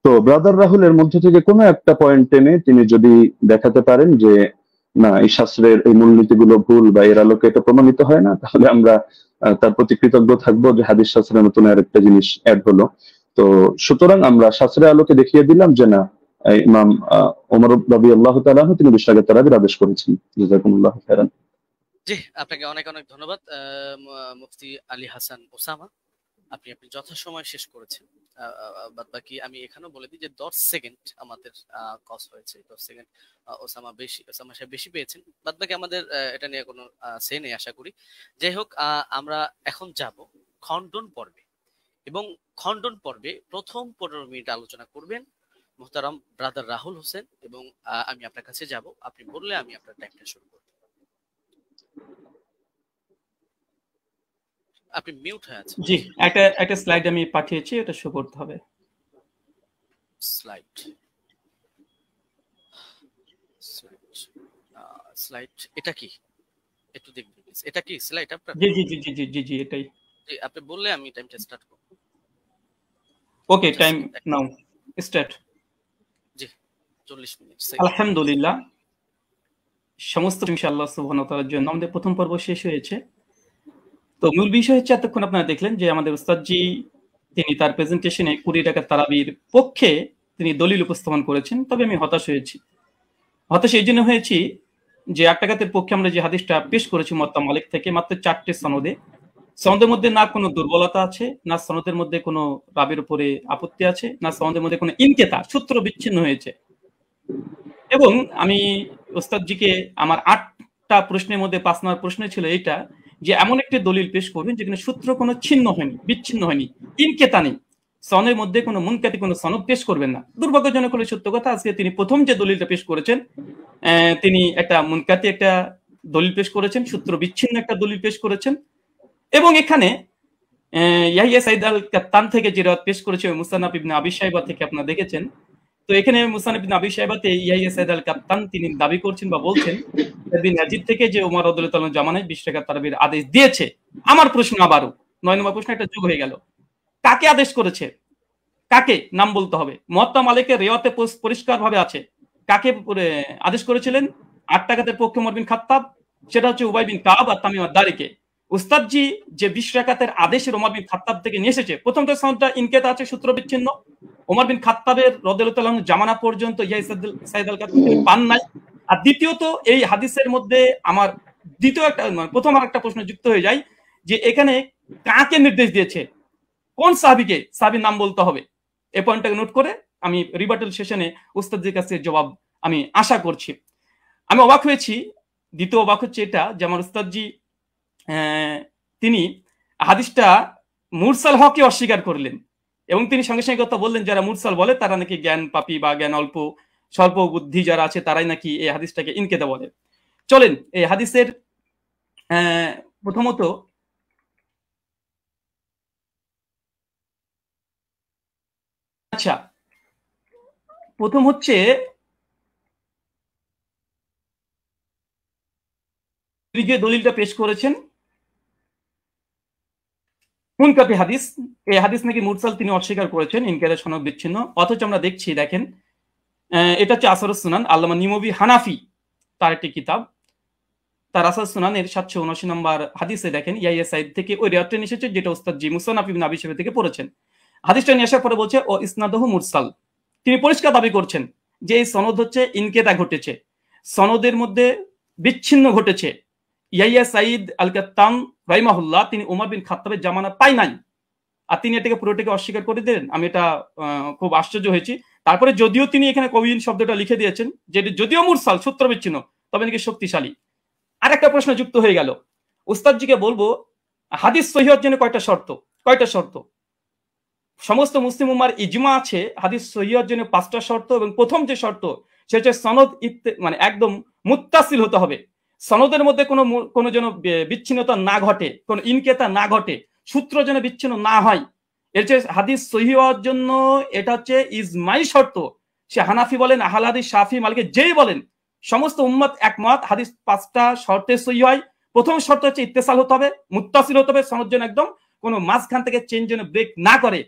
তো ব্রাদার রাহুলের মধ্যে থেকে কোনো একটা পয়েন্ট টেনে তিনি যদি দেখাতে পারেন যে না, এই শাস্ত্রের এই মূলনীতিগুলো ভুল বা এর আলোকে এটা প্রমাণিত হয় না, তাহলে আমরা তার প্রতি কৃতজ্ঞ থাকবো যে হাদিস শাস্ত্রের নতুন আরেকটা জিনিস অ্যাড হলো। তো সুতরাং আমরা শাস্ত্রের আলোকে দেখিয়ে দিলাম যে না, ইমাম ওমর রাদিয়াল্লাহু তাআলা আনহু তিনি 20 রাকাত তারাবির আদেশ করেছেন। জাযাকুমুল্লাহু খাইরান। জি, আপনাকে অনেক অনেক ধন্যবাদ মুফতি আলী হাসান ওসামা, আপনি যথাসময় শেষ করেছেন। বাদ বাকি আমি এখানেও বলে দিই যে 10 সেকেন্ড আমাদের কস্ট হয়েছে, 10 সেকেন্ড ওসামা সাহেব বেশি পেয়েছেন। বাদ বাকি আমাদের এটা নিয়ে কোনো সে নেই আশা করি। যাই হোক, আমরা এখন যাব খণ্ডন পর্বে, এবং খণ্ডন পর্বে প্রথম 15 মিনিট আলোচনা করবেন মুহতারাম ব্রাদার রাহুল হোসেন, এবং আমি আপনার কাছে যাব, আপনি বললে আমি আপনার টাইমটা শুরু করব। আপনি মিউট হয়ে আছেন। জি, একটা স্লাইড আমি পাঠিয়েছি, এটা শো করতে হবে। স্লাইড এটা কি একটু দেখবেন প্লিজ, এটা কি স্লাইড আপনার? জি জি জি জি জি জি এটাই। জি, আপনি বললে আমি টাইমটা স্টার্ট করব। ওকে, টাইম নাও স্টার্ট। জি, 40 মিনিট। আলহামদুলিল্লাহ, সমস্ত ইনশাআল্লাহ সুবহানাহু ওয়া তাআলার জন্য আমাদের প্রথম পর্ব শেষ হয়েছে। তো মূল বিষয় হচ্ছে, এতক্ষণ আপনারা দেখলেন যে আমাদের উস্তাদজি তিনি তার প্রেজেন্টেশনে 20 রাকাত তারাবির পক্ষে তিনি দলিল উপস্থাপন করেছেন। তবে আমি হতাশ এই জন্য যে 8 রাকাতের পক্ষে আমরা যে হাদিসটা পেশ করেছি মুয়াত্তা মালিক থেকে মাত্র 4টে সনদে, সনদের মধ্যে না কোনো দুর্বলতা আছে, না সনদের মধ্যে কোনো রাবের উপরে আপত্তি আছে, না সনদের মধ্যে কোনো ইনকেতা সূত্র বিচ্ছিন্ন হয়েছে। এবং আমি ওস্তাদজিকে আমার 8টা প্রশ্নের মধ্যে 5 নম্বর প্রশ্ন ছিল এইটা, যে এমন একটি দলিল পেশ করবেন যেখানে সূত্র কোনো ছিন্ন হয়নি, বিচ্ছিন্ন হয়নি, ইনকেতা নেই, সনের মধ্যে কোনো মুনকাতি কোনো সনদ পেশ করবেন না। দুর্ভাগ্যজনক হলে সত্য কথা, আজকে তিনি প্রথম যে দলিলটা পেশ করেছেন, তিনি একটা মুনকাতি একটা দলিল পেশ করেছেন, সূত্র বিচ্ছিন্ন একটা দলিল পেশ করেছেন। এবং এখানে ইয়াহিয়া সাইদ আল কাত্তান থেকে যে রাত পেশ করেছে মুসান্নাফ ইবনে আবি শাইবা থেকে আপনারা দেখেছেন। তো এখানে মুসান্নাফ ইবনে আবি শাইবাতে ইয়াহিয়া সাইদ আল কাত্তান তিনি দাবি করছেন বা বলছেন ইবনে ইয়াজিদ থেকে যে ওমর রাদিয়াল্লাহু তাআলা জামানায় 20 টাকা তারাবির আদেশ দিয়েছে। আমার প্রশ্ন আবারও 9 নম্বর প্রশ্ন একটা যোগ হয়ে গেল, কাকে আদেশ করেছে, কাকে নাম বলতে হবে। মুয়াত্তা মালিকের রিওয়ায়াতে পরিষ্কারভাবে আছে কাকে আদেশ করেছিলেন। 8 টাকাতের পক্ষে ওমর বিন খাত্তাব, সেটা হচ্ছে উবাই বিন কাব আর তামিম আদ-দারিকে। উস্তাদজি যে 20 রাকাতের আদেশের ওমর বিন খাত্তাব থেকে নিয়ে এসেছে, প্রথমটা সনদটা ইনকেতা আছে, সূত্র বিচ্ছিন্ন। ওমর বিন খাত্তাবের রাদিয়াল্লাহু তাআলা জামানা পর্যন্ত ইয়াহিয়া সাইদ আল কাত্তান তিনি পান নাই। আর দ্বিতীয়ত এই হাদিসের মধ্যে আমার দ্বিতীয় একটা প্রথম আরেকটা প্রশ্ন যুক্ত হয়ে যায় যে এখানে কাকে নির্দেশ দিয়েছে, কোন সাহাবীকে, সাহাবীর নাম বলতে হবে। এই পয়েন্টটাকে নোট করে আমি রিবাটল সেশনে উস্তাদের কাছে জবাব আমি আশা করছি। আমি অবাক হয়েছি, দ্বিতীয় অবাক হচ্ছে এটা যে আমার উস্তাদজি তিনি হাদিসটা মুরসাল হককে অস্বীকার করলেন এবং তিনি সঙ্গে সঙ্গে কথা বললেন যারা মুরসাল বলে তারা নাকি জ্ঞান পাপী বা জ্ঞান অল্প স্বল্প বুদ্ধি যারা আছে তারাই নাকি এই হাদিসটাকে ইনকেতা বলে। চলেন এই হাদিসের প্রথমত আচ্ছা প্রথম হচ্ছে যে দলিলটা পেশ করেছেন মুনকাতি হাদিস, এই হাদিস নাকি মুরসাল তিনি অস্বীকার করেছেন, ইনকারের সনদ বিচ্ছিন্ন। অথচ আমরা দেখছি দেখেন এটা হচ্ছে আসরুস সুনান, আল্লামা নিমবি হানাফি তার একটি কিতাব, তার আসরুস সুনানের 779 নম্বর হাদিসে দেখেন ইয়াহিয়া সাইদ থেকে ওই রিওয়ায়াতটা এসেছে যেটা উস্তাদ জি মুসান্নাফ ইবনে আবি শাইবা থেকে পড়েছেন। হাদিসটা নিয়ে আসার পরে বলছে ও ইসনাদহু মুরসাল, তিনি পরিষ্কার দাবি করছেন যে এই সনদ হচ্ছে ইনকেতা ঘটেছে, সনদের মধ্যে বিচ্ছিন্ন ঘটেছে। ইয়াহিয়া সাইদ আল কাত্তান রাহিমাহুল্লাহ তিনি ওমর বিন খাত্তাবের জামানা পাই নাই, আর তিনি এটাকে পুরোটাকে অস্বীকার করে দিলেন। আমি এটা খুব আশ্চর্য হয়েছি। তারপরে যদিও তিনি এখানে কবিন শব্দটা লিখে দিয়েছেন যে যদিও মুরসাল সূত্র বিচ্ছিন্ন তবে নাকি শক্তিশালী। আর একটা প্রশ্ন যুক্ত হয়ে গেল, উস্তাদজিকে বলবো হাদিস সহিহ হওয়ার জন্য কয়টা শর্ত। সমস্ত মুসলিম উম্মার ইজমা আছে হাদিস সহিহ হওয়ার জন্য 5টা শর্ত, এবং প্রথম যে শর্ত সেটা হচ্ছে সনদ মানে একদম মুত্তাসিল হতে হবে, সনদের মধ্যে কোনো যেন বিচ্ছিন্নতা না ঘটে, কোনো ইনকেতা না ঘটে, সূত্র যেন বিচ্ছিন্ন না হয়। এর যে হাদিস সহিহ হওয়ার জন্য এটা হচ্ছে ইজমাই শর্ত। সে হানাফি বলেন, আহলে হাদিস, শাফি, মালিকি যেই বলেন, সমস্ত উম্মত একমত হাদিস 5টা শর্তে সহিহ হয়। প্রথম শর্ত হচ্ছে ইত্তেসাল হতে হবে, মুত্তাসিল হতে হবে, সনদ যেন একদম কোনো মাঝখান থেকে চেঞ্জ যেন ব্রেক না করে।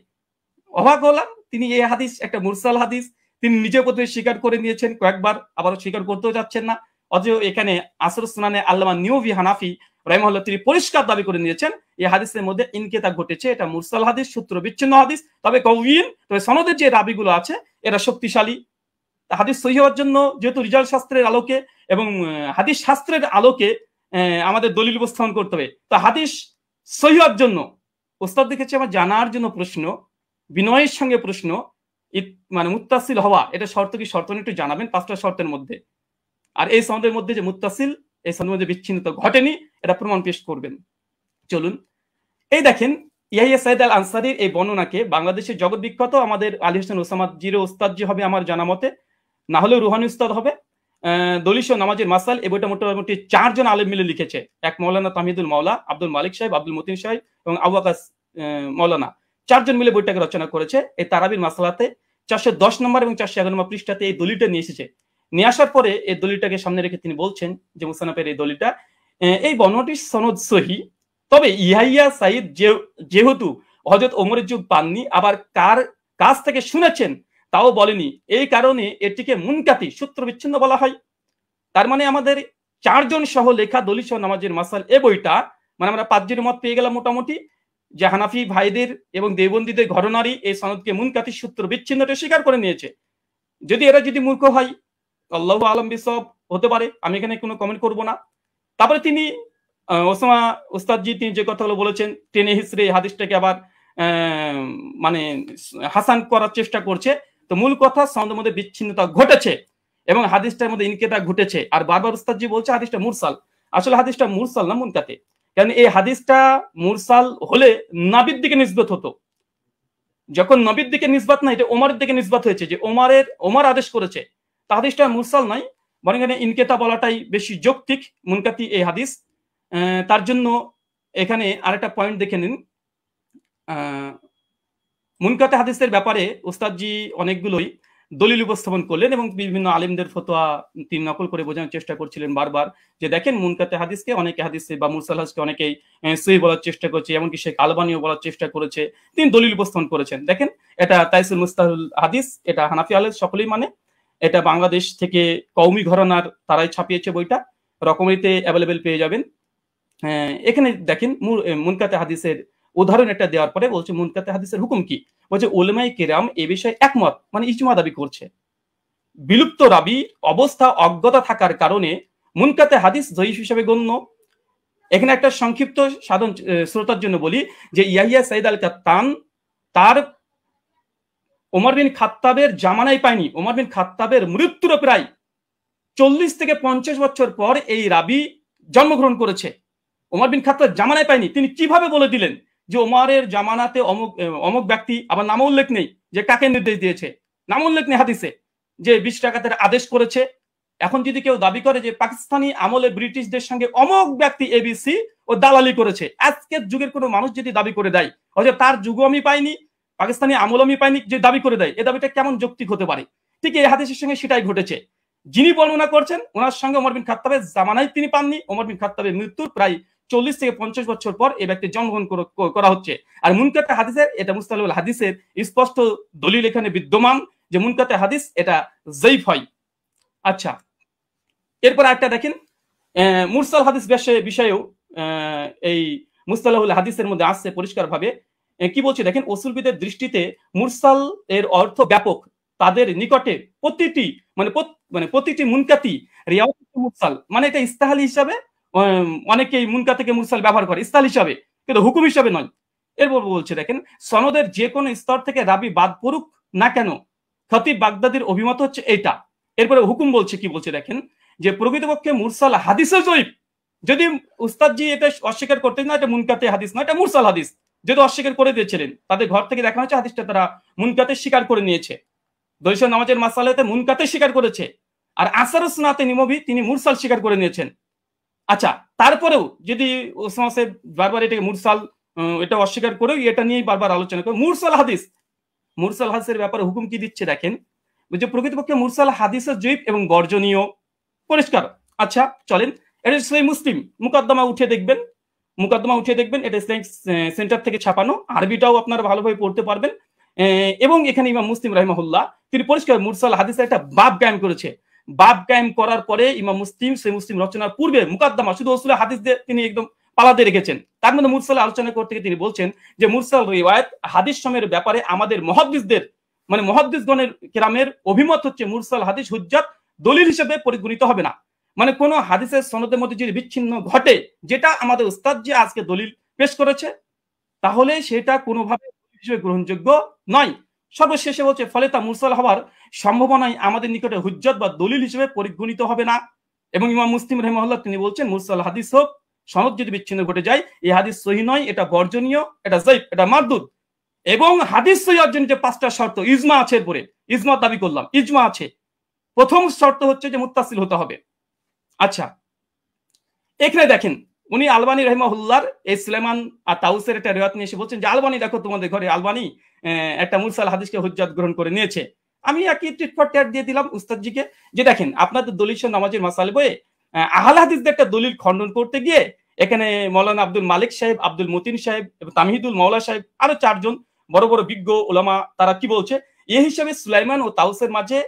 অবাক হলাম তিনি এই হাদিস একটা মুরসাল হাদিস তিনি নিজে প্রথমে স্বীকার করে নিয়েছেন কয়েকবার, আবারও স্বীকার করতেও যাচ্ছেন না। অথচ এখানে আসরুস সুনানে আল্লামা নিমবি হানাফি রাহিমাহুল্লাহ তিনি পরিষ্কার দাবি করে নিয়েছেন এই হাদিসের মধ্যে ইনকেতা ঘটেছে, এটা মুরসাল হাদিস, সূত্র বিচ্ছিন্ন হাদিস, তবে কওয়িন, তবে সনদের যে রাবিগুলো আছে এরা শক্তিশালী। হাদিস সহিহ হওয়ার জন্য যেহেতু রিজাল শাস্ত্রের আলোকে এবং হাদিস শাস্ত্রের আলোকে আমাদের দলিল উপস্থাপন করতে হবে। তো হাদিস সহিহ হওয়ার জন্য ওস্তাদ দেখেছি আমার জানার জন্য প্রশ্ন, বিনয়ের সঙ্গে প্রশ্ন, মানে মুত্তাসিল হওয়া এটা শর্ত কি শর্ত একটু জানাবেন 5টা শর্তের মধ্যে। আর এই সনদের মধ্যে যে মুত্তাসিল, এই সনদের মধ্যে বিচ্ছিন্নতা ঘটেনি এটা প্রমাণ পেশ করবেন। চলুন এই দেখেন ইয়াহিয়া সাইদ আল আনসারীর এই বর্ণনাকে বাংলাদেশের জগৎ বিখ্যাত আমাদের আলী হোসেন ওসামা জিরো উস্তাদ জি হবে আমার জানা মতে, না হলেও রুহানি উস্তাদ হবে। দলিল ও নামাজের মাসাল এই বইটা মোটামুটি 4 জন আলেম মিলে লিখেছে, এক মৌলানা তাহিদুল মাওলা, আব্দুল মালিক সাহেব, আব্দুল মতিন সাহেব এবং আবু আকাস মৌলানা, 4 জন মিলে বইটাকে রচনা করেছে। এই তারাবির মাসালাতে 410 নম্বর এবং 411 নম্বর পৃষ্ঠাতে এই দলিলটা নিয়ে এসেছে। নিয়ে আসার পরে এই দলিলটাকে সামনে রেখে তিনি বলছেন যে মুসান্নাফের এই দলিলটা এই বর্ণনাটির সনদ সহিহ, তবে ইয়াহিয়া সাইদ যেহেতু হযরত ওমরের যুগ পাননি, আবার কার কাছ থেকে শুনেছেন তাও বলেনি, এই কারণে এটিকে মুনকাতি সূত্র বিচ্ছিন্ন বলা হয়। তার মানে আমাদের 4 জন সহ লেখা দলিল সহ নামাজের মাসাল এই বইটা মানে আমরা 5 জনের মত পেয়ে গেলাম মোটামুটি, যে হানাফি ভাইদের এবং দেওবন্দীদের ঘটনারই এই সনদকে মুনকাতি সূত্র বিচ্ছিন্নটা স্বীকার করে নিয়েছে। যদি এরা যদি মূর্খ হয় আল্লাহু আলাম বিসওয়াব হতে পারে, আমি এখানে কোনো কমেন্ট করব না। তারপরে তিনি ওসামা উস্তাদজি তিনি যে কথাগুলো বলেছেন টেনে হিসড়ে হাদিসটাকে আবার মানে হাসান করার চেষ্টা করছে, তো মূল কথা সনদের মধ্যে বিচ্ছিন্নতা ঘটেছে এবং হাদিসটার মধ্যে ইনকিতা ঘটেছে। আর বারবার উস্তাদজি বলছে হাদিসটা মুরসাল, আসলে হাদিসটা মুরসাল না মুনকাতে, কারণ এই হাদিসটা মুরসাল হলে নবীর দিকে নিসবত হতো, যখন নবীর দিকে নিসবত না, এটা ওমরের দিকে নিসবত হয়েছে যে ওমর আদেশ করেছে, তা হাদিসটা মুরসাল নাই, বরং এখানে ইনকিতা বলাটাই বেশি যৌক্তিক। মুনকাতি এই হাদিস, তার জন্য এখানে আরেকটা পয়েন্ট দেখে নিন। মুনকাতে হাদিসের ব্যাপারে উস্তাদজি অনেকগুলোই দলিল উপস্থাপন করলেন এবং বিভিন্ন আলেমদের ফতোয়া তিনি নকল করে বোঝানোর চেষ্টা করছিলেন বারবার, যে দেখেন মুনকাতে হাদিসকে অনেকে হাদিসে বা মুরসাল হাদিসকে অনেকেই সহিহ বলার চেষ্টা করছে, এমনকি শেখ আলবানিও বলার চেষ্টা করেছে, তিনি দলিল উপস্থাপন করেছেন। দেখেন এটা তাইসুল মুস্তাহুল হাদিস, এটা হানাফি আলেম সকলেই মানে, এটা বাংলাদেশ থেকে কওমি ঘরানার তারাই ছাপিয়েছে বইটা, রকমারিতে অ্যাভেলেবেল পেয়ে যাবেন। এখানে দেখেন মুনকাতে হাদিসের উদাহরণ একটা দেওয়ার পরে বলছে মুনকাতে হাদিসের হুকুম কি, বলছে উলামায়ে কেরাম এ বিষয়ে একমত, মানে ইজমা দাবি করছে। বিলুপ্ত রাবি অবস্থা অজ্ঞতা থাকার কারণে মুনকাতে হাদিস জয়ীফ হিসেবে গণ্য। এখানে একটা সংক্ষিপ্ত সাধারণ শ্রোতার জন্য বলি যে ইয়াহিয়া সাইদ আল কাত্তান তার ওমর বিন খাত্তাবের জামানায় পায়নি, ওমর বিন খাত্তাবের মৃত্যুর প্রায় 40 থেকে 50 বছর পর এই রাবি জন্মগ্রহণ করেছে, ওমর বিন খাত্তাব জামানায় পায়নি। তিনি কিভাবে বলে দিলেন যে ওমরের জামানাতে অমুক অমুক ব্যক্তি, আবার নাম উল্লেখ নেই যে কাকে নির্দেশ দিয়েছে, নাম উল্লেখ নেই হাদিসে যে 20 টাকাতের আদেশ করেছে। এখন যদি কেউ দাবি করে যে পাকিস্তানি আমলে ব্রিটিশদের সঙ্গে অমুক ব্যক্তি এবিসি ও দালালি করেছে, আজকের যুগের কোনো মানুষ যদি দাবি করে দেয় হয়তো তার যুগও আমি পাইনি, পাকিস্তানি আমল আমি পাইনি, যে দাবি করে দেয়, এ দাবিটা কেমন যৌক্তিক হতে পারে? ঠিক এই হাদিসের সঙ্গে সেটাই ঘটেছে। যিনি বর্ণনা করছেন ওনার সঙ্গে ওমর বিন খাত্তাবের জামানায় তিনি পাননি, ওমর বিন খাত্তাবের মৃত্যুর প্রায় 40 থেকে 50 বছর পর এই ব্যক্তি জন্মগ্রহণ করা হচ্ছে। আর মুনকাতে হাদিসের, এটা মুস্তালাহুল হাদিসের স্পষ্ট দলিল এখানে বিদ্যমান যে মুনকাতে হাদিস এটা জয়ীফ হয়। আচ্ছা, এরপর একটা দেখেন মুরসাল হাদিস বিষয়েও এই মুস্তালাহুল হাদিসের মধ্যে আসছে পরিষ্কারভাবে, কি বলছে দেখেন, উসুলবিদের দৃষ্টিতে মুরসাল এর অর্থ ব্যাপক, তাদের নিকটে প্রতিটি মুনকাতি রিওয়ায়াত মুরসাল, মানে এটা ইস্তাহালি হিসাবে অনেকেই মুনকা থেকে মুরসাল ব্যবহার করে ইস্তাহাল হিসাবে, কিন্তু হুকুম হিসাবে নয়। এরপর বলছে দেখেন, সনদের যে কোনো স্তর থেকে রাবি বাদ পড়ুক না কেন, খতিব বাগদাদির অভিমত হচ্ছে এইটা। এরপরে হুকুম বলছে, কি বলছে দেখেন, যে প্রকৃতপক্ষে মুরসাল হাদিসের জয়ীফ, যদি উস্তাদজি এটা অস্বীকার করতেন না এটা মুনকাতে হাদিস না, এটা মুরসাল হাদিস, যদি অস্বীকার করে দিয়েছিলেন, তাদের ঘর থেকে দেখানো হচ্ছে হাদিসটা তারা মুনকাতে স্বীকার করে নিয়েছে, দৈশ নামাজের মাসালাতে মুনকাতে স্বীকার করেছে, আর আসারুস সুন্নাতে নিমবি তিনি মুরসাল স্বীকার করে নিয়েছেন। আচ্ছা, তারপরেও যদি ওসামা সাহেব বারবার এটাকে মুরসাল এটা অস্বীকার করেও এটা নিয়েই বারবার আলোচনা করে, মুরসাল হাদিসের ব্যাপারে হুকুম কি দিচ্ছে দেখেন, যে প্রকৃতপক্ষে মুরসাল হাদিসের জয়ীফ এবং বর্জনীয়, পরিষ্কার। আচ্ছা চলেন, এটা সহিহ মুসলিম মুকদ্দমা উঠে দেখবেন, এটা ইসলামিক সেন্টার থেকে ছাপানো, আরবিটাও আপনারা ভালোভাবে পড়তে পারবেন। এবং এখানে ইমাম মুসলিম রাহিমাহুল্লাহ তিনি পরিষ্কার মুরসাল হাদিসের একটা বাব কায়েম করেছে, বাব কায়েম করার পরে ইমাম মুসলিম সহিহ মুসলিম রচনার পূর্বে মুকদ্দমা শুধু রাসূলের হাদিস দিয়ে তিনি একদম পালাতে রেখেছেন, তার মধ্যে মুরসাল আলোচনা করতে গিয়ে তিনি বলছেন যে মুরসাল রিওয়ায়াত হাদিস সময়ের ব্যাপারে আমাদের মুহাদ্দিসদের মানে মুহাদ্দিসগণের কেরামের অভিমত হচ্ছে মুরসাল হাদিস হুজ্জাত দলিল হিসেবে পরিগণিত হবে না। মানে কোন হাদিসের সনদের মধ্যে যদি বিচ্ছিন্ন ঘটে, যেটা আমাদের উস্তাদ যে আজকে দলিল পেশ করেছে, তাহলে সেটা কোনোভাবে হিসেবে গ্রহণযোগ্য নয়। সর্বশেষে বলছে ফলে তা মুরসাল হওয়ার সম্ভাবনায় আমাদের নিকটে হুজ্জত বা দলিল হিসেবে পরিগণিত হবে না। এবং ইমাম মুসলিম রাহিমাহুল্লাহ তিনি বলছেন মুরসাল হাদিস হোক, সনদ যদি বিচ্ছিন্ন ঘটে যায়, এই হাদিস সহিহ নয়, এটা বর্জনীয়, এটা যায়িফ, এটা মারদুদ। এবং হাদিস সহিহ অর্জনের যে 5টা শর্ত, ইজমা আছে, এরপরে ইজমা দাবি করলাম, ইজমা আছে। প্রথম শর্ত হচ্ছে যে মুত্তাসিল হতে হবে। আচ্ছা, এখানে দেখেন উনি আলবানী রাহিমাহুল্লাহর এই সুলাইমান আর তাউসের একটা রিওয়ায়াত নিয়ে এসে বলছেন যে আলবানী দেখো তোমাদের ঘরে আলবানী একটা মুরসাল হাদিসকে হুজ্জাত গ্রহণ করে নিয়েছে। আমি একই টিট ফর ট্যাট দিয়ে দিলাম উস্তাদজিকে যে দেখেন আপনাদের দলিল নামাজের মাসাল বইয়ে আহলে হাদিসদের একটা দলিল খণ্ডন করতে গিয়ে এখানে মৌলানা আব্দুল মালিক সাহেব, আব্দুল মতিন সাহেব এবং তামহিদুল মাওলা সাহেব আরো 4 জন বড় বড় বিজ্ঞ ওলামা, তারা কি বলছে, এই হিসাবে সুলাইমান ও তাউসের মাঝে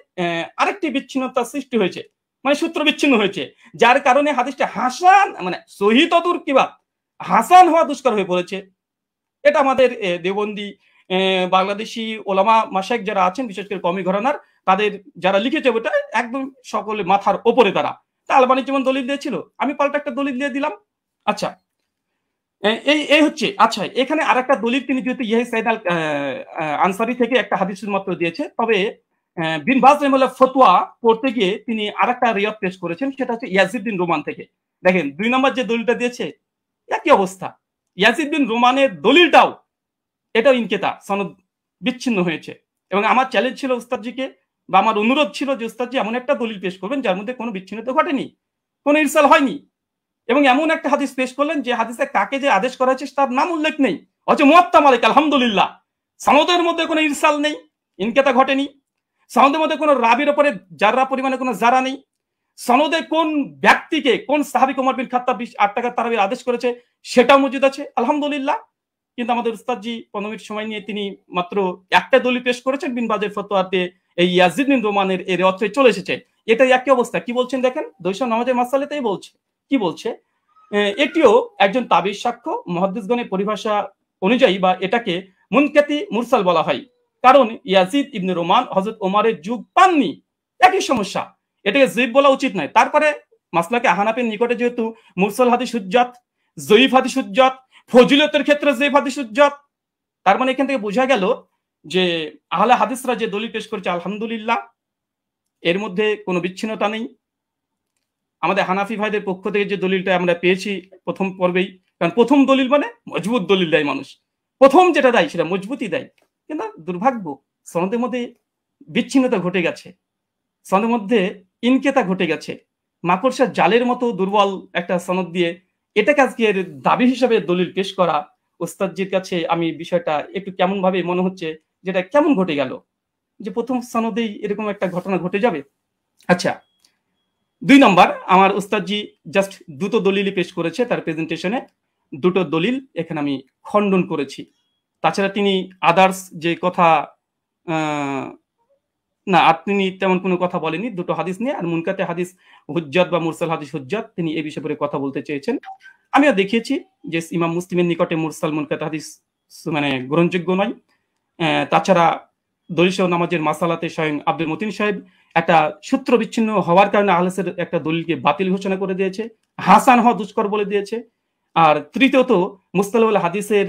আরেকটি বিচ্ছিন্নতা সৃষ্টি হয়েছে, মানে সূত্র বিচ্ছিন্ন হয়েছে, যার কারণে হাদিসটা হাসান মানে সহিহ তদুর কিবা হাসান হওয়া দুষ্কর হয়ে পড়েছে। এটা আমাদের দেওবন্দি বাংলাদেশি ওলামা মাশায়েখ যারা আছেন, বিশেষ করে কওমি ঘরানার, তাদের যারা লিখেছে ওটা একদম সকলে মাথার ওপরে তারা। তা আলবানী যেমন দলিল দিয়েছিল, আমি পাল্টা একটা দলিল দিয়ে দিলাম, আচ্ছা, এই হচ্ছে। আচ্ছা, এখানে আরেকটা দলিল তিনি যেহেতু ইয়াহিয়া সাইদ আল আনসারী থেকে একটা হাদিস মাত্র দিয়েছে, তবে বিন বাজ রাহিমাহুল্লাহ ফতোয়া করতে গিয়ে তিনি আরেকটা রিওয়ায়াত পেশ করেছেন, সেটা হচ্ছে ইয়াজিদ বিন রোমান থেকে। দেখেন 2 নম্বর যে দলিলটা দিয়েছে একই অবস্থা। ইয়াজিদ বিন রোমানের দলিলটাও এটাও ইনকেতা, সনদ বিচ্ছিন্ন হয়েছে। এবং আমার চ্যালেঞ্জ ছিল উস্তাদজিকে, বা আমার অনুরোধ ছিল যে উস্তাদজি এমন একটা দলিল পেশ করবেন যার মধ্যে কোনো বিচ্ছিন্নতা ঘটেনি, কোনো ইরসাল হয়নি, এবং এমন একটা হাদিস পেশ করলেন যে হাদিসে কাকে যে আদেশ করা হয়েছে তার নাম উল্লেখ নেই, অথচ মুয়াত্তা মালিক আলহামদুলিল্লাহ সনদের মধ্যে কোনো ইরসাল নেই, ইনকেতা ঘটেনি, সনদের মধ্যে কোনো রাবির উপরে জাররা পরিমাণে কোনো জারা নেই, সনদে কোন ব্যক্তিকে কোন সাহাবী ওমর বিন খাত্তাব 8 টাকা তারাবির আদেশ করেছে সেটাও মজুদ আছে আলহামদুলিল্লাহ। কিন্তু আমাদের উস্তাদজি 15 মিনিট সময় নিয়ে তিনি মাত্র একটা দলিল পেশ করেছেন, বিন বাজের ফতোয়াতে এই ইয়াজিদ বিন রোমানের এর অর্থে চলে এসেছে। এটাই একই অবস্থা। কি বলছেন দেখেন, 200 নামাজের মাসালাতেই বলছে, কি বলছে, এটিও একজন তাবিজ সাক্ষ্য, মুহাদ্দিসগণের পরিভাষা অনুযায়ী বা এটাকে মুনকাতি মুরসাল বলা হয়, কারণ ইয়াজিদ ইবনে রোমান হযরত ওমরের যুগ পাননি, একই সমস্যা, এটাকে যঈফ বলা উচিত নয়। তারপরে মাসলাকে হানাফির নিকটে যেহেতু মুরসাল হাদিস হুজ্জাত, যঈফ হাদিস হুজ্জাত, ফজিলতের ক্ষেত্রে যঈফ হাদিস হুজ্জাত, তার মানে এখান থেকে বোঝা গেল যে আহলে হাদিসরা যে দলিল পেশ করেছে আলহামদুলিল্লাহ এর মধ্যে কোনো বিচ্ছিন্নতা নেই। আমাদের হানাফি ভাইদের পক্ষ থেকে যে দলিলটা আমরা পেয়েছি প্রথম পর্বেই, কারণ প্রথম দলিল মানে মজবুত দলিল দেয় মানুষ, প্রথম যেটা দেয় সেটা মজবুতই দেয়, কিন্তু দুর্ভাগ্য সনদের মধ্যে বিচ্ছিন্নতা ঘটে গেছে, সনদের মধ্যে ইনকেতা ঘটে গেছে, মাকড়সার জালের মতো দুর্বল একটা সনদ দিয়ে এটাকে আজকে দাবি হিসাবে দলিল পেশ করা, ওস্তাদজির কাছে আমি বিষয়টা একটু কেমন ভাবে মনে হচ্ছে, যেটা কেমন ঘটে গেল যে প্রথম সনদেই এরকম একটা ঘটনা ঘটে যাবে। আচ্ছা, 2 নম্বর, আমার উস্তাদজি জাস্ট 2টো দলিলই পেশ করেছে তার প্রেজেন্টেশনে, 2টো দলিল এখানে আমি খণ্ডন করেছি। তাছাড়া তিনি আদার্স যে কথা না, তিনি তেমন কোনো কথা বলেনি, 2টো হাদিস নিয়ে, আর মুনকাতে হাদিস হুজ্জাত বা মুরসাল হাদিস হুজ্জাত তিনি এই বিষয়ে কথা বলতে চেয়েছেন। আমিও দেখিয়েছি যে ইমাম মুসলিমের নিকটে মুরসাল মুনকাতে হাদিস মানে গ্রহণযোগ্য নয়। তাছাড়া দলিল নামাজের মাসালাতে স্বয়ং আব্দুল মতিন সাহেব একটা সূত্র বিচ্ছিন্ন হওয়ার কারণে আহলেসের একটা দলিলকে বাতিল ঘোষণা করে দিয়েছে, হাসান হওয়া দুষ্কর বলে দিয়েছে। আর তৃতীয়ত মুস্তালাহুল হাদিসের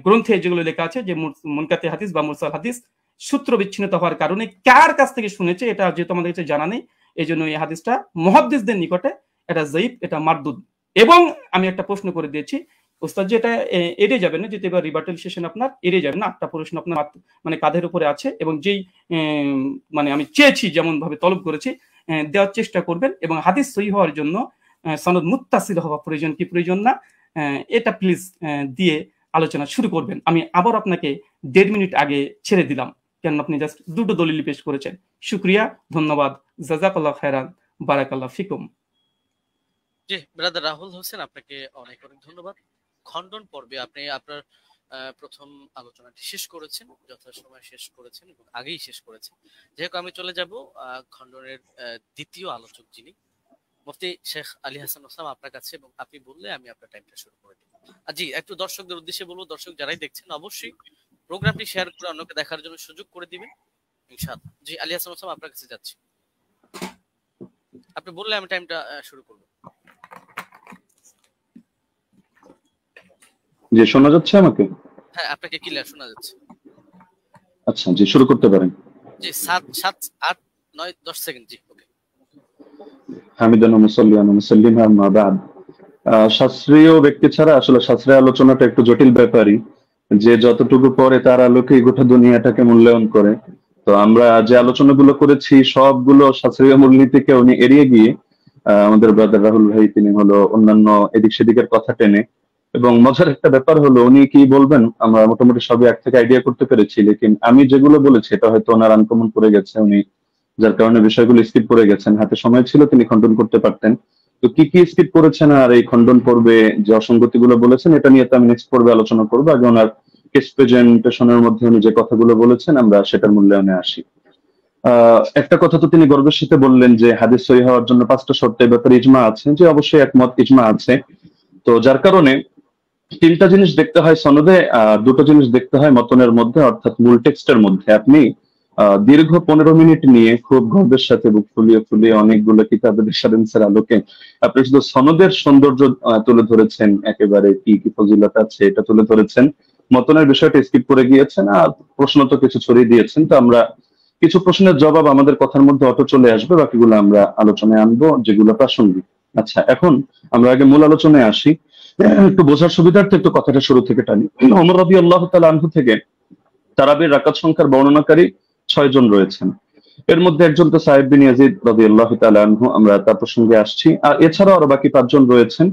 গ্রন্থে যেগুলো লেখা আছে যে মুনকাতে হাদিস বা মুরসাল হাদিস সূত্র বিচ্ছিন্নতা হওয়ার কারণে কার কাছ থেকে শুনেছে এটা যেহেতু আমাদের কাছে জানা নেই, এই জন্য এই হাদিসটা মুহাদ্দিসদের নিকটে এটা যায়িফ, এটা মারদুদ। এবং আমি একটা প্রশ্ন করে দিয়েছি ওস্তাদ, যে এটা এড়িয়ে যাবেন না, যেহেতু এবার রিবার্টাল সেশন আপনার এড়িয়ে যাবেন না, 8টা প্রশ্ন আপনার মানে কাঁধের উপরে আছে, এবং যেই মানে আমি চেয়েছি যেমন ভাবে তলব করেছি দেওয়ার চেষ্টা করবেন, এবং হাদিস সহিহ হওয়ার জন্য সনদ মুত্তাসিল হওয়া প্রয়োজন কি প্রয়োজন না এটা প্লিজ দিয়ে আলোচনা শুরু করবেন। আমি আবার আপনাকে 1.5 মিনিট আগে ছেড়ে দিলাম, কেন আপনি জাস্ট 2টো দলিল পেশ করেছেন। শুকরিয়া, ধন্যবাদ, জাযাকাল্লাহ খায়রান, বারাকাল্লাহ ফিকুম। জি ব্রাদার রাহুল হোসেন, আপনাকে অনেক অনেক ধন্যবাদ। খণ্ডন পর্বে আপনি আপনার প্রথম আলোচনাটি শেষ করেছেন, যথাসময়ে শেষ করেছেন এবং আগেই শেষ করেছেন। যেহেতু আমি চলে যাব খণ্ডনের দ্বিতীয় আলোচক যিনি মুফতি শেখ আলী হাসান ওসামা আপনার কাছে, এবং আপনি বললে আমি আপনার টাইমটা শুরু করে দেব। জি, একটু দর্শকদের উদ্দেশ্যে বলবো, দর্শক যারাই দেখছেন অবশ্যই প্রোগ্রামটি শেয়ার করে অন্যকে দেখার জন্য সুযোগ করে দিবেন ইনশাআল্লাহ। জি আলী হাসান ওসামা আপনার কাছে যাচ্ছি, আপনি বললে আমি টাইমটা শুরু করব। জি, শোনা যাচ্ছে আমাকে? হ্যাঁ, আপনাকে ক্লিয়ার শোনা যাচ্ছে। আচ্ছা, জি শুরু করতে পারেন। জি 7 7 8 9 10 সেকেন্ড। জি ওকে। হামিদান ওয়া মুসাল্লিয়ান ওয়া মুসাল্লিমা আম্মা বাদ। শাস্ত্রীয় ব্যক্তি ছাড়া আসলে শাস্ত্রীয় আলোচনাটা একটু জটিল ব্যাপারই, যে যতটুকু পরে তার আলোকে গোটা দুনিয়াটাকে মূল্যায়ন করে। তো আমরা যে আলোচনাগুলো করেছি সবগুলো শাস্ত্রীয় মূলনীতিকে উনি এড়িয়ে গিয়ে আমাদের ব্রাদার রাহুল ভাই তিনি হলো অন্যান্য এদিক সেদিকের কথা টেনে, এবং মজার একটা ব্যাপার হলো উনি কি বলবেন আমরা মোটামুটি সবই এক থেকে আইডিয়া করতে পেরেছি, লেকিন আমি যেগুলো বলেছি এটা হয়তো ওনার আনকমন পড়ে গেছে, উনি যার কারণে বিষয়গুলো স্কিপ করে গেছেন। হাতে সময় ছিল তিনি খণ্ডন করতে পারতেন, তো কি কি স্কিপ করেছেন আর এই খণ্ডন পর্বে যে অসঙ্গতি গুলো বলেছেন এটা নিয়ে তো আমি নেক্সট পর্বে আলোচনা করবো। আগে ওনার কেস প্রেজেন্টেশনের মধ্যে উনি যে কথাগুলো বলেছেন আমরা সেটার মূল্যায়নে আসি। একটা কথা তো তিনি গর্বের সাথে বললেন যে হাদিস সহিহ হওয়ার জন্য 5টা শর্তের ব্যাপারে ইজমা আছে, যে অবশ্যই একমত, ইজমা আছে। তো যার কারণে 3টা জিনিস দেখতে হয় সনদে, 2টো জিনিস দেখতে হয় মতনের মধ্যে, অর্থাৎ মূল টেক্সটের মধ্যে। আপনি দীর্ঘ 15 মিনিট নিয়ে খুব গর্বের সাথে বুক ফুলিয়ে ফুলিয়ে অনেকগুলো কিতাবের রেফারেন্সের আলোকে আপনি শুধু সনদের সৌন্দর্য তুলে ধরেছেন, একেবারে কি কি ফজিলত আছে এটা তুলে ধরেছেন, মতনের বিষয়টা স্কিপ করে গিয়েছেন, আর প্রশ্ন তো কিছু ছড়িয়ে দিয়েছেন। তো আমরা কিছু প্রশ্নের জবাব আমাদের কথার মধ্যে অটো চলে আসবে, বাকিগুলো আমরা আলোচনায় আনবো যেগুলো প্রাসঙ্গিক। আচ্ছা, এখন আমরা আগে মূল আলোচনায় আসি। একটু বোঝার সুবিধার্থে একটু কথাটা শুরু থেকে টানি। ওমর রাদিয়াল্লাহু তাআলা আনহু থেকে তারাবির রাকাত সংখ্যার বর্ণনাকারী 6 জন রয়েছেন। এর মধ্যে একজন তো সাহেব বিন ইয়াজিদ রাদিয়াল্লাহু তাআলা আনহু, আমরা তার প্রসঙ্গে আসছি। আর এছাড়াও আরো বাকি 5 জন রয়েছেন,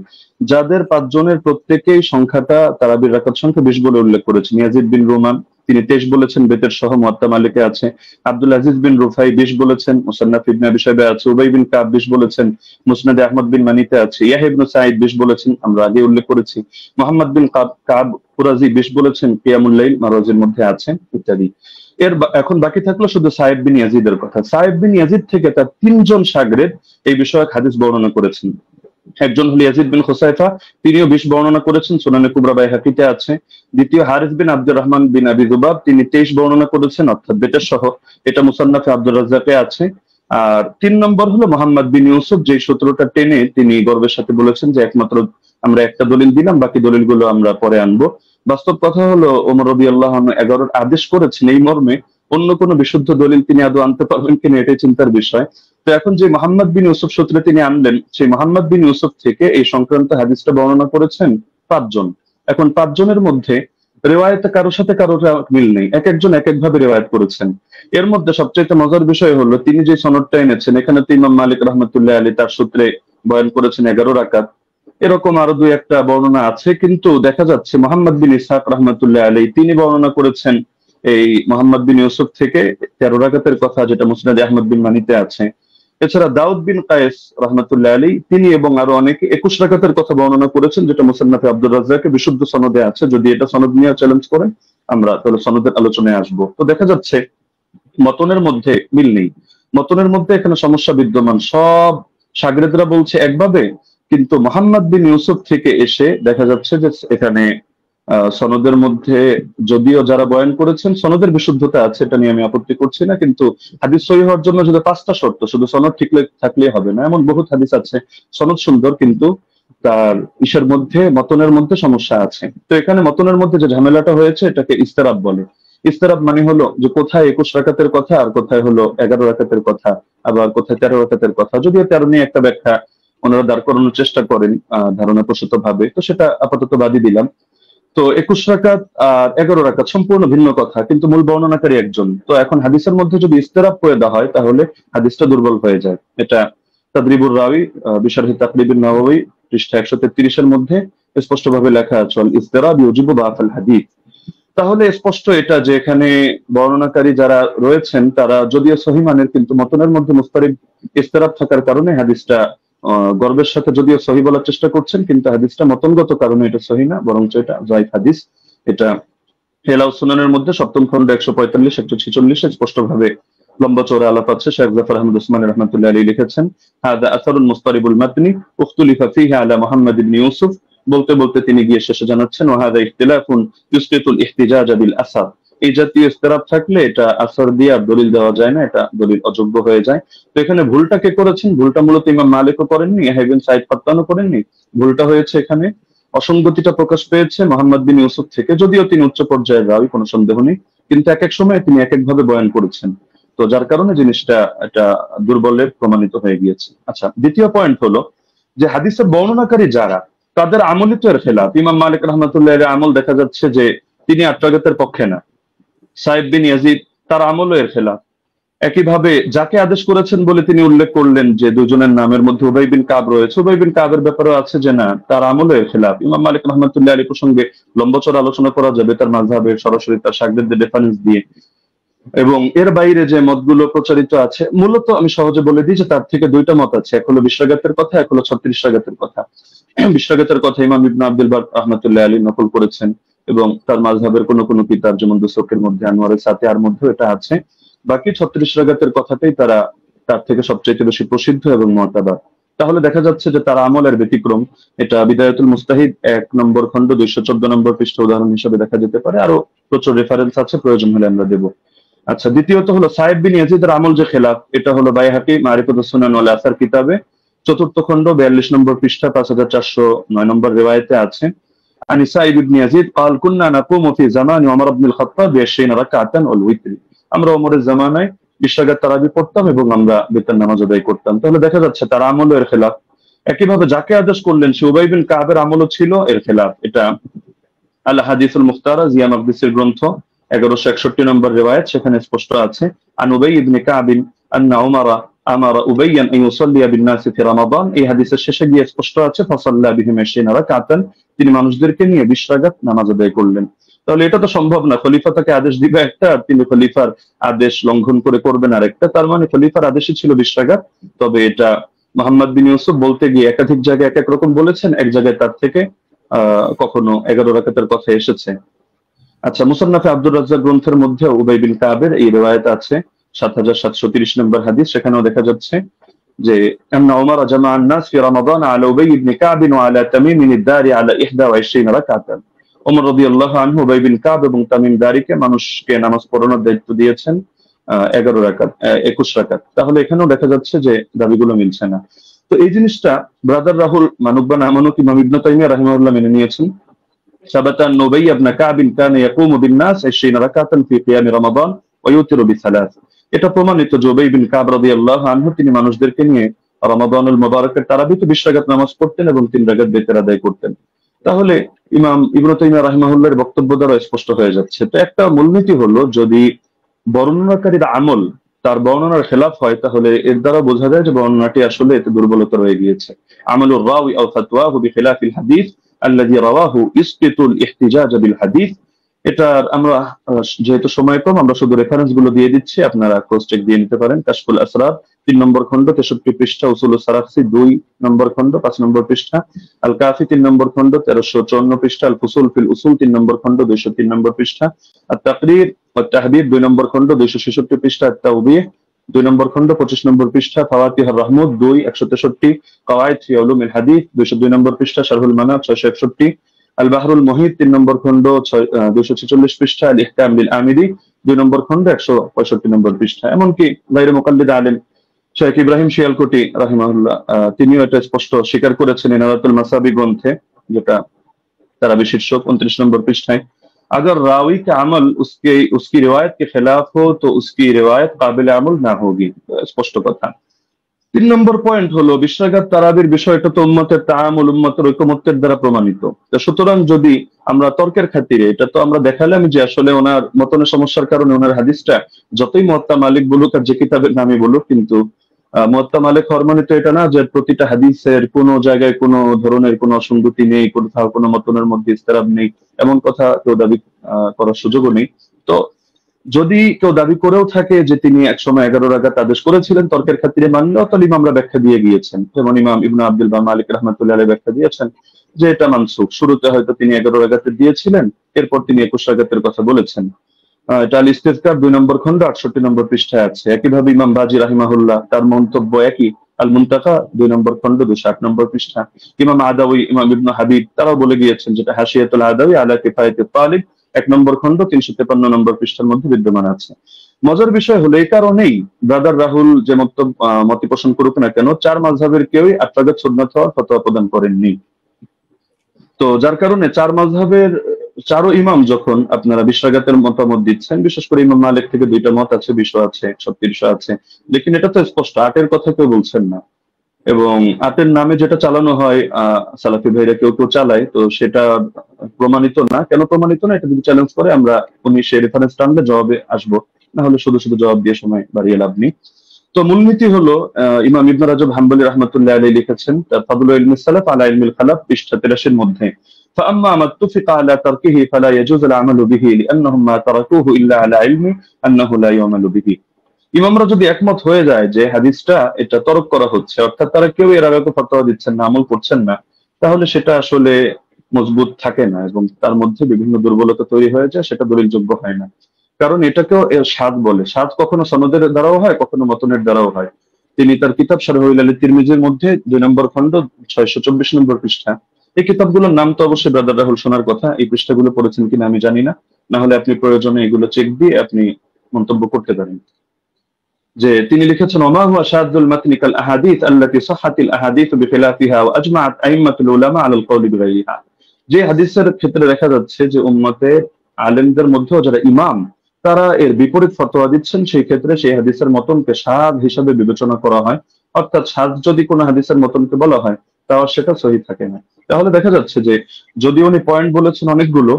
যাদের 5 জনের প্রত্যেকেই সংখ্যাটা তারাবির রাকাত সংখ্যা 20 বলে উল্লেখ করেছেন। ইয়াজিদ বিন রুমান তিনি 23 বলেছেন, বেতের সহ মুয়াত্তা মালিকে আছে। আব্দুল আজিজ বিন রুফাই 20 বলেছেন, মুসান্নাফ ইবনে আবি শাইবা আছে। উবাই বিন কাব 20 বলেছেন, মুসনাদে আহমদ বিন মানিতে আছে। ইয়াহইয়া ইবনে সাঈদ 20 বলেছেন, আমরা আগে উল্লেখ করেছি। মুহাম্মদ বিন কাব কুরাজি 20 বলেছেন, কিয়ামুল লাইল মারওয়াজির মধ্যে আছে, ইত্যাদি। এখন বাকি থাকলো শুধু সাহেব বিন ইয়াজিদের কথা। সাহেব বিন ইয়াজিদ থেকে তার 3 জন শাগরেদ এই বিষয়ক হাদিস বর্ণনা করেছেন। একজন হল ইয়াজিদ বিন খুসাইফা, তিনিও 20 বর্ণনা করেছেন, সুনানে কুবরা বাইহাকিতে আছে। দ্বিতীয় হারিস বিন আব্দুর রহমান বিন আবি যুবাব, তিনি 23 বর্ণনা করেছেন, অর্থাৎ বেতের সহ, এটা মুসান্নাফে আব্দুর রাজ্জাকে আছে। আর 3 নম্বর হলো মোহাম্মদ বিন ইউসুফ, যে সূত্রটা টেনে তিনি গর্বের সাথে বলেছেন যে একমাত্র আমরা একটা দলিল দিলাম, বাকি দলিলগুলো আমরা পরে আনবো। বাস্তব কথা হলো ওমর রাদিয়াল্লাহু আনহু 11 আদেশ করেছেন এই মর্মে, অন্য কোনো বিশুদ্ধ দলিল তিনি আদৌ আনতে পারবেন কিনা এটাই চিন্তার বিষয়। তো এখন যে মোহাম্মদ বিন ইউসুফ সূত্রে তিনি আনলেন, সেই মোহাম্মদ বিন ইউসুফ থেকে এই সংক্রান্ত হাদিসটা বর্ণনা করেছেন 5 জন। এখন 5 জনের মধ্যে রেওয়ায়েতে কারোর সাথে কারোর মিল নেই, এক একজন এক একভাবে রেওয়ায়েত করেছেন। এর মধ্যে সবচেয়ে মজার বিষয় হলো তিনি যে সনদটা এনেছেন, এখানে তো ইমাম মালিক রাহমাতুল্লাহ আলাইহি তার সূত্রে বয়ান করেছেন 11 রাকাত। এরকম আরো 2-1টা বর্ণনা আছে, কিন্তু দেখা যাচ্ছে মোহাম্মদ বিন ইসহাক রাহমাতুল্লাহ আলাইহি তিনি বর্ণনা করেছেন এই মোহাম্মদ বিন ইউসুফ থেকে 13 রাকাতের কথা, যেটা মুসনাদে আহমদ বিন মানিতে আছে। এছাড়া দাউদ বিন কায়েস রাহমাতুল্লাহ আলাইহি তিনি এবং আরো অনেকে 21 রাকাতের কথা বর্ণনা করেছেন, যেটা মুসান্নাফে আব্দুর রাজ্জাকে বিশুদ্ধ সনদে আছে। যদি এটা সনদ নিয়ে চ্যালেঞ্জ করেন আমরা তাহলে সনদের আলোচনায় আসবো। তো দেখা যাচ্ছে মতনের মধ্যে মিল নেই, মতনের মধ্যে এখানে সমস্যা বিদ্যমান। সব শাগরেদরা বলছে একভাবে, কিন্তু মোহাম্মদ বিন ইউসুফ থেকে এসে দেখা যাচ্ছে যে এখানে সনদের মধ্যে যদিও যারা বয়ান করেছেন সনদের বিশুদ্ধতা আছে, এটা নিয়ে আমি আপত্তি করছি না, কিন্তু হাদিস সহিহ হওয়ার জন্য যদি 5টা শর্ত, শুধু সনদ ঠিক থাকলেই হবে না। এমন বহুত হাদিস আছে সনদ সুন্দর, কিন্তু তার ইসের মধ্যে মতনের মধ্যে সমস্যা আছে। তো এখানে মতনের মধ্যে যে ঝামেলাটা হয়েছে এটাকে ইস্তেরাব বলে। ইস্তেরাব মানে হলো যে কোথায় 21 রাকাতের কথা আর কোথায় হলো 11 রাকাতের কথা, আবার কোথায় 13 রাকাতের কথা। যদিও 13 নিয়ে একটা ব্যাখ্যা ওনারা দাঁড় করানোর চেষ্টা করেন ধারণা প্রসূত ভাবে, তো সেটা আপাতত বাদই দিলাম। তো 21 রাকাত আর 11 রাকাত সম্পূর্ণ ভিন্ন কথা, কিন্তু মূল বর্ণনাকারী একজন। তো এখন হাদিসের মধ্যে যদি ইস্তেরাব করে দেওয়া হয় তাহলে হাদিসটা দুর্বল হয়ে যায়। এটা তাদরিবুর রাওয়ি বিশরহি তাকরিবুন নাওয়াবি পৃষ্ঠা 133 এর মধ্যে স্পষ্টভাবে লেখা আছে, ইস্তেরাব ইউজিবু বাফাল হাদিস। তাহলে স্পষ্ট এটা যে এখানে বর্ণনাকারী যারা রয়েছেন তারা যদিও সহিহ মানের, কিন্তু মতনের মধ্যে মুস্তারিব ইস্তেরাব থাকার কারণে হাদিসটা গর্বের সাথে যদিও সহিহ বলার চেষ্টা করছেন, কিন্তু হাদিসটা মতনগত কারণে এটা সহিহ না, বরং এটা যায়িফ হাদিস। এটা হেলাউ সুনানের মধ্যে 7ম খণ্ড 145 146 স্পষ্টভাবে লম্বা চওড়া আলাপ আছে। শেখ জাফর আহমদ উসমানী রাহমাতুল্লাহ আলাইহি লিখেছেন, হাদা আসারুন মুস্তারিবুল মাতনি উখতুলিফা ফীহি আলা মুহাম্মদ ইবনে ইউসুফ। বলতে বলতে তিনি গিয়ে শেষে জানাচ্ছেন, ওয়া হাদা ইখতিলাফুন ইউসকিতুল ইহতিজাজ বিল আসার। এই জাতীয় ইখতিলাফ থাকলে এটা আসর দিয়ে আর দলিল দেওয়া যায় না, এটা দলিল অযোগ্য হয়ে যায়। তো এখানে ভুলটা কে করেছেন? ভুলটা মূলত ইমাম মালিকও করেননি, ইয়াহইয়া ইবনে সাঈদ কাত্তানও করেননি। ভুলটা হয়েছে এখানে অসঙ্গতিটা প্রকাশ পেয়েছে মোহাম্মদ বিন ইউসুফ থেকে, যদিও তিনি উচ্চ পর্যায়ের রাবী, কোনো সন্দেহ নেই, কিন্তু এক এক সময় তিনি এক একভাবে বয়ান করেছেন। তো যার কারণে জিনিসটা এটা দুর্বলের প্রমাণিত হয়ে গিয়েছে। আচ্ছা, দ্বিতীয় পয়েন্ট হলো যে হাদিসের বর্ণনাকারী যারা, তাদের আমলই তো এর খেলাফ। ইমাম মালিক রাহমাতুল্লাহ আলাইহি আমল দেখা যাচ্ছে যে তিনি 8 রাকাতের পক্ষে না। সাহেব বিন ইয়াজিদ তার আমলও এর খেলাফ। একইভাবে যাকে আদেশ করেছেন বলে তিনি উল্লেখ করলেন যে দুজনের নামের মধ্যে উবাই বিন কাব রয়েছে, উবাই বিন কাবের ব্যাপারেও আছে যে না, তার আমলও এর খেলাফ। ইমাম মালিক রাহমাতুল্লাহ আলাইহি প্রসঙ্গে লম্বচড় আলোচনা করা যাবে তার মাযহাবের সরাসরি তার শাগরেদদের রেফারেন্স দিয়ে। এবং এর বাইরে যে মতগুলো প্রচারিত আছে, মূলত আমি সহজে বলে দিই যে তার থেকে 2টা মত আছে, এক হলো 20 রাকাতের কথা, এক হলো 36 রাকাতের কথা। 20 রাকাতের কথা ইমাম ইবনে আব্দুল বার রাহমাতুল্লাহ আলাইহি নকল করেছেন, এবং তার মাযহাবের কোনো কিতাব যেমন দুসুকের মধ্যে, আনোয়ারের সাথিয়ার মধ্যে এটা আছে। বাকি 36 রাকাতের কথাটাই তার থেকে সবচেয়ে বেশি প্রসিদ্ধ এবং মুতাবার। তাহলে দেখা যাচ্ছে যে তার আমলের ব্যতিক্রম। এটা বিদায়াতুল মুস্তাহিদ 1 নম্বর খণ্ড 214 নম্বর পৃষ্ঠা উদাহরণ হিসেবে দেখা যেতে পারে। আরো প্রচুর রেফারেন্স আছে, প্রয়োজন হলে আমরা দেব। আচ্ছা, দ্বিতীয়ত হলো সাইদ বিন ইয়াজিদের আমল যে খেলাফ, এটা হলো বাইহাকি মারিফাতুস সুনান ওয়াল আসার কিতাবে 4th খণ্ড 42 নম্বর পৃষ্ঠা 5409 নম্বর রিওয়ায়াতে আছে। عن سعيد بن يزيد قال كنا نقوم في زمان عمر بن الخطاب ب20 ركعة والوتر। আমরা ওমরের জামানায় 20 রাকাত তারাবি পড়তাম এবং আমরা বিতর নামাজ আদায় করতাম। তাহলে দেখা যাচ্ছে তার আমলও এর খেলাফ। একইভাবে যাকে আদেশ করলেন সে উবাই বিন কাবের আমলও ছিল এর খেলাফ। এটা আল হাদিসুল মুখতারা জিয়া মাকদিসির গ্রন্থ 1161 নম্বর রিওয়ায়াত, সেখানে স্পষ্ট আছে আন উবাই ইবনে কাব আন্না উমারা আমারা উবাইয়ান আন ইউসাল্লিয়া বিন নাস ফি রমাদান। এই হাদিসের শেষে গিয়ে স্পষ্ট আছে ফাসাল্লা বিহিম 20 রাকাতান, তিনি মানুষদেরকে নিয়ে 20 রাকাত নামাজ আদায় করলেন। তাহলে এটা তো সম্ভব না, খলিফা তাকে আদেশ দিবে একটা আর তিনি খলিফার আদেশ লঙ্ঘন করে করবেন আরেকটা। তার মানে খলিফার আদেশই ছিল 20 রাকাত। তবে এটা মুহাম্মদ বিন ইউসুফ বলতে গিয়ে একাধিক জায়গায় এক এক রকম বলেছেন, এক জায়গায় তার থেকে কখনো 11 রাকাতের কথা এসেছে। আচ্ছা, মুসান্নাফে আব্দুর রাজ্জাক গ্রন্থের মধ্যে উবাই বিন কাবের এই রিওয়ায়াত আছে 7730 নম্বর হাদিস। সেখানেও দেখা যাচ্ছে যে আন্না উমর জামা الناس في رمضان على ابي بن كعب وعلى تميم الداري على 21 রাকাতান। ওমর রাদিয়াল্লাহু আনহু উবাই বিন কাব এবং তামিম দারিকে মানুষকে নামাজ পড়ানোর দায়িত্ব দিয়েছেন 11 রাকাত 21 রাকাত। তাহলে এখানেও দেখা যাচ্ছে যে দাবিগুলো মিলছে না। তো এই জিনিসটা ব্রাদার রাহুল মানুক বা না মানুক ইমাম ইবনে তাইমিয়া রাহিমাহুল্লাহ মেনে নিয়েছেন। সাবাতা আন উবাই ইবনে কাব কানা ইয়াকুমু বিন নাস 20 রাকাতান ফি কিয়াম রমাদান ওয়া ইউতিরু বিসালাত। এটা প্রমাণিত যে উবাই বিন কাব রাদিয়াল্লাহু আনহু তিনি মানুষদেরকে নিয়ে রমাদানুল মুবারকের তারাবিতে 20 রাকাত নামাজ পড়তেন এবং 3 রাকাত বিতর আদায় করতেন। তাহলে ইমাম ইবনে তাইমিয়া রাহিমাহুল্লাহর বক্তব্য দ্বারা স্পষ্ট হয়ে যাচ্ছে। তো একটা মূলনীতি হলো, যদি বর্ণনাকারীর আমল তার বর্ণনার খেলাফ হয় তাহলে এর দ্বারা বোঝা যায় যে বর্ণনাটি আসলে এতে দুর্বলতা রয়ে গিয়েছে। আমলুর রাওয়ি আও ফাতওয়াহু বিখিলাফিল হাদিস আল্লাযী রাওয়াহু ইসকিতুল ইহতিজাজ বিল হাদিস। এটা আমরা যেহেতু সময় কম আমরা শুধু রেফারেন্স গুলো দিয়ে দিচ্ছি, আপনারা ক্রস চেক দিয়ে নিতে পারেন। কাশফুল আসরার 3 নম্বর খণ্ড 63 পৃষ্ঠা, উসুলুস সারাফসি 2 নম্বর খণ্ড 5 নম্বর পৃষ্ঠা, আল কাফি 3 নম্বর খণ্ড 1354 পৃষ্ঠা, আল ফুসুল ফিল উসুল 3 নম্বর খণ্ড 203 নম্বর পৃষ্ঠা, আত তাকরীর ওয়া তাহদীব 2 নম্বর খণ্ড 266 পৃষ্ঠা, আত তাওবীহ 2 নম্বর খণ্ড 25 নম্বর পৃষ্ঠা, ফাওয়াতিহুর রাহমুদ 2 163, কাওয়াইদ ফি উলুমিল হাদিস 202 নম্বর পৃষ্ঠা, শারহুল মানাব 661, আল বাহরুল মুহিত 3 নম্বর খণ্ড 246 পৃষ্ঠা, আল ইহকাম বিল আমিরি 2 নম্বর খণ্ড 165 নম্বর পৃষ্ঠা। এমনকি গায়রে মুকাল্লিদ আলেম শেখ ইব্রাহিম শিয়ালকোটি রাহিমাহুল্লাহ তিনিও এটা স্পষ্ট স্বীকার করেছেন ইনারাতুল মাসাবি গ্রন্থে, যেটা তারাবি শীর্ষক 29 নম্বর পৃষ্ঠায়। अगर रावी का अमल उसकी रिवायत के खिलाफ हो तो उसकी रिवायत काबिल अमल ना होगी। स्पष्ट কথা। 3 নম্বর পয়েন্ট হলো 20 রাকাত তারাবির বিষয়টা তো উম্মতের তাআমুল উম্মতের ঐকমত্যের দ্বারা প্রমাণিত। সুতরাং যদি আমরা তর্কের খাতিরে এটা তো আমরা দেখালাম যে আসলে ওনার মতনের সমস্যার কারণে ওনার হাদিসটা যতই মুয়াত্তা মালিক বলুক আর যে কিতাবের নামই বলুক, কিন্তু মুয়াত্তা মালিক হওয়ার মানে তো এটা না যে প্রতিটা হাদিসের কোনো জায়গায় কোনো ধরনের কোনো অসঙ্গতি নেই, কোথাও কোনো মতনের মধ্যে ইস্তেরাব নেই, এমন কথা কেউ দাবি করার সুযোগও নেই। তো যদি কেউ দাবি করেও থাকে যে তিনি একসময় 11 রাকাত আদেশ করেছিলেন তর্কের খাতিরে মানলেও, তাহলে ইমামরা ব্যাখ্যা দিয়ে গিয়েছেন। যেমন ইমাম ইবনে আব্দুল বার মালিক রাহমাতুল্লাহ আলাইহি ব্যাখ্যা দিয়েছেন যে এটা মানসুখ। শুরুতে হয়তো তিনি 11 রাকাতের দিয়েছিলেন, এরপর তিনি 21 রাকাতের কথা বলেছেন। এটা আল ইস্তিযকার 2 নম্বর খণ্ড 68 নম্বর পৃষ্ঠায় আছে। একইভাবে ইমাম বাজি রাহিমাহুল্লাহ তার মন্তব্য একই, আল মুনতাকা 2 নম্বর খণ্ড 208 নম্বর পৃষ্ঠা। ইমাম আদাউই, ইমাম ইবনে হাবিব তারাও বলে গিয়েছেন, যেটা হাশিয়াতুল আদাউই আলা কিফায়াতুত তালিব 1 নম্বর খণ্ড 353 নম্বর পৃষ্ঠার মধ্যে বিদ্যমান আছে। মজার বিষয় হলো এই কারণেই ব্রাদার রাহুল যে মত পোষণ করুক না কেন, 4 মাযহাবের কেউই 8 রাকাত সুন্নাত হওয়ার ফতোয়া প্রদান করেননি। তো যার কারণে 4 মাযহাবের 4 ইমাম যখন আপনারা 20 রাকাতের মতামত দিচ্ছেন, বিশেষ করে ইমাম মালিক থেকে 2টা মত আছে, 20 আছে, 36 আছে, লেকিন এটা তো স্পষ্ট 8-এর কথা কেউ বলছেন না। এবং 8-এর নামে যেটা চালানো হয় সালাফি ভাইরা কেউ কেউ চালায়, তো সেটা প্রমাণিত না। কেন প্রমাণিত না এটা যদি চ্যালেঞ্জ করে আমরা উনি সেই রেফারেন্স টানলে জবাবে আসবো, না হলে শুধু শুধু জবাব দিয়ে সময় বাড়িয়ে লাভ নেই। তো মূলনীতি হলো ইমাম ইবনে রাজব হাম্বলি রাহমাতুল্লাহ আলাইহি লিখেছেন তার ফাদলুল ইলমিস সালাফ আলা ইলমিল খালাফ পৃষ্ঠা 83-এর মধ্যে, فأما ما اتفق على تركه فلا يجوز العمل به لأنهم ما تركوه إلا على علم أنه لا يعمل به। ইমামরা যদি একমত হয়ে যায় যে হাদিসটা এটা তরক করা হচ্ছে, অর্থাৎ তারা কেউ এর আগে ফতোয়া দিচ্ছেন না, আমল করছেন না, তাহলে সেটা আসলে মজবুত থাকে না এবং তার মধ্যে বিভিন্ন দুর্বলতা তৈরি হয়ে যায়, সেটা দলিলযোগ্য হয় না। কারণ এটাকেও সাদ বলে। সাদ কখনো সনদের দ্বারাও হয়, কখনো মতনের দ্বারাও হয়। তিনি তার কিতাব শারহুল ইলাল তিরমিজির মধ্যে 2 নম্বর খণ্ড 624 নম্বর পৃষ্ঠা, এই কিতাবগুলোর নাম তো অবশ্যই ব্রাদার রাহুল শোনার কথা, এই পৃষ্ঠাগুলো পড়েছেন কিনা আমি জানি না, না হলে আপনি প্রয়োজনে এগুলো চেক দিয়ে আপনি মন্তব্য করতে পারেন। যে তিনি লিখেছেন ওমা হুয়া শাযুল মাতনি কাল আহাদিস আল্লাতী সাহহাতিল আহাদিস বিখিলাফিহা ওয়া আজমাআত আইম্মাতুল উলামা আলাল কওলি বিগাইরিহা। যে হাদিসের ক্ষেত্রে দেখা যাচ্ছে যে উম্মতের আলেমদের মধ্যে যারা ইমাম তারা এর বিপরীত ফতোয়া দিচ্ছেন, সেই ক্ষেত্রে সেই হাদিসের মতনকে শায হিসাবে বিবেচনা করা হয়। অর্থাৎ শায যদি কোনো হাদিসের মতনকে বলা হয় তাও সেটা সহিহ থাকে না। তাহলে দেখা যাচ্ছে যে যদি উনি পয়েন্ট বলেছেন অনেকগুলো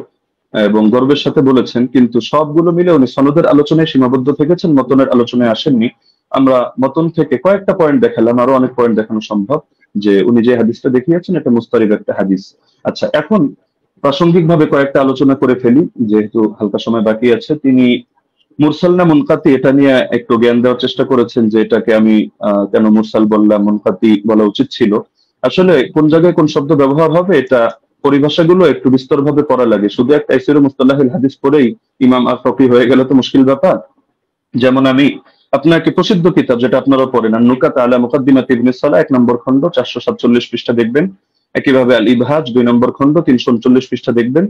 এবং গর্বের সাথে বলেছেন, কিন্তু সবগুলো মিলে উনি সনদের আলোচনায় সীমাবদ্ধ থেকেছেন, মতনের আলোচনায় আসেননি। আমরা মতন থেকে কয়েকটা পয়েন্ট দেখালাম, আরো অনেক পয়েন্ট দেখানো সম্ভব। যে উনি যে হাদিসটা দেখিয়েছেন এটা মুস্তারিদ একটা হাদিস। আচ্ছা, এখন প্রাসঙ্গিকভাবে কয়েকটা আলোচনা করে ফেলি যেহেতু হালকা সময় বাকি আছে। তিনি মুরসাল না মুনকাতি এটা নিয়ে একটু জ্ঞান দেওয়ার চেষ্টা করেছেন, যে এটাকে আমি কেন মুরসাল বললাম, মুনকাতি বলা উচিত ছিল। আসলে কোন জায়গায় কোন শব্দ ব্যবহার হবে এটা পরিভাষাগুলো একটু বিস্তরভাবে পড়া লাগে। শুধু একটা তাফসীর মুস্তালাহুল হাদিস পড়েই ইমাম আর ফকি হয়ে গেলে তো মুশকিল ব্যাপার। যেমন আমি আপনাকে প্রসিদ্ধ কিতাব যেটা আপনারা পড়েন নুকাত আলা মুকাদ্দিমাত ইবনে সালাহ 1 নম্বর খণ্ড 447 পৃষ্ঠা দেখবেন। একইভাবে আল ইবহাজ 2 নম্বর খণ্ড 339 পৃষ্ঠা দেখবেন।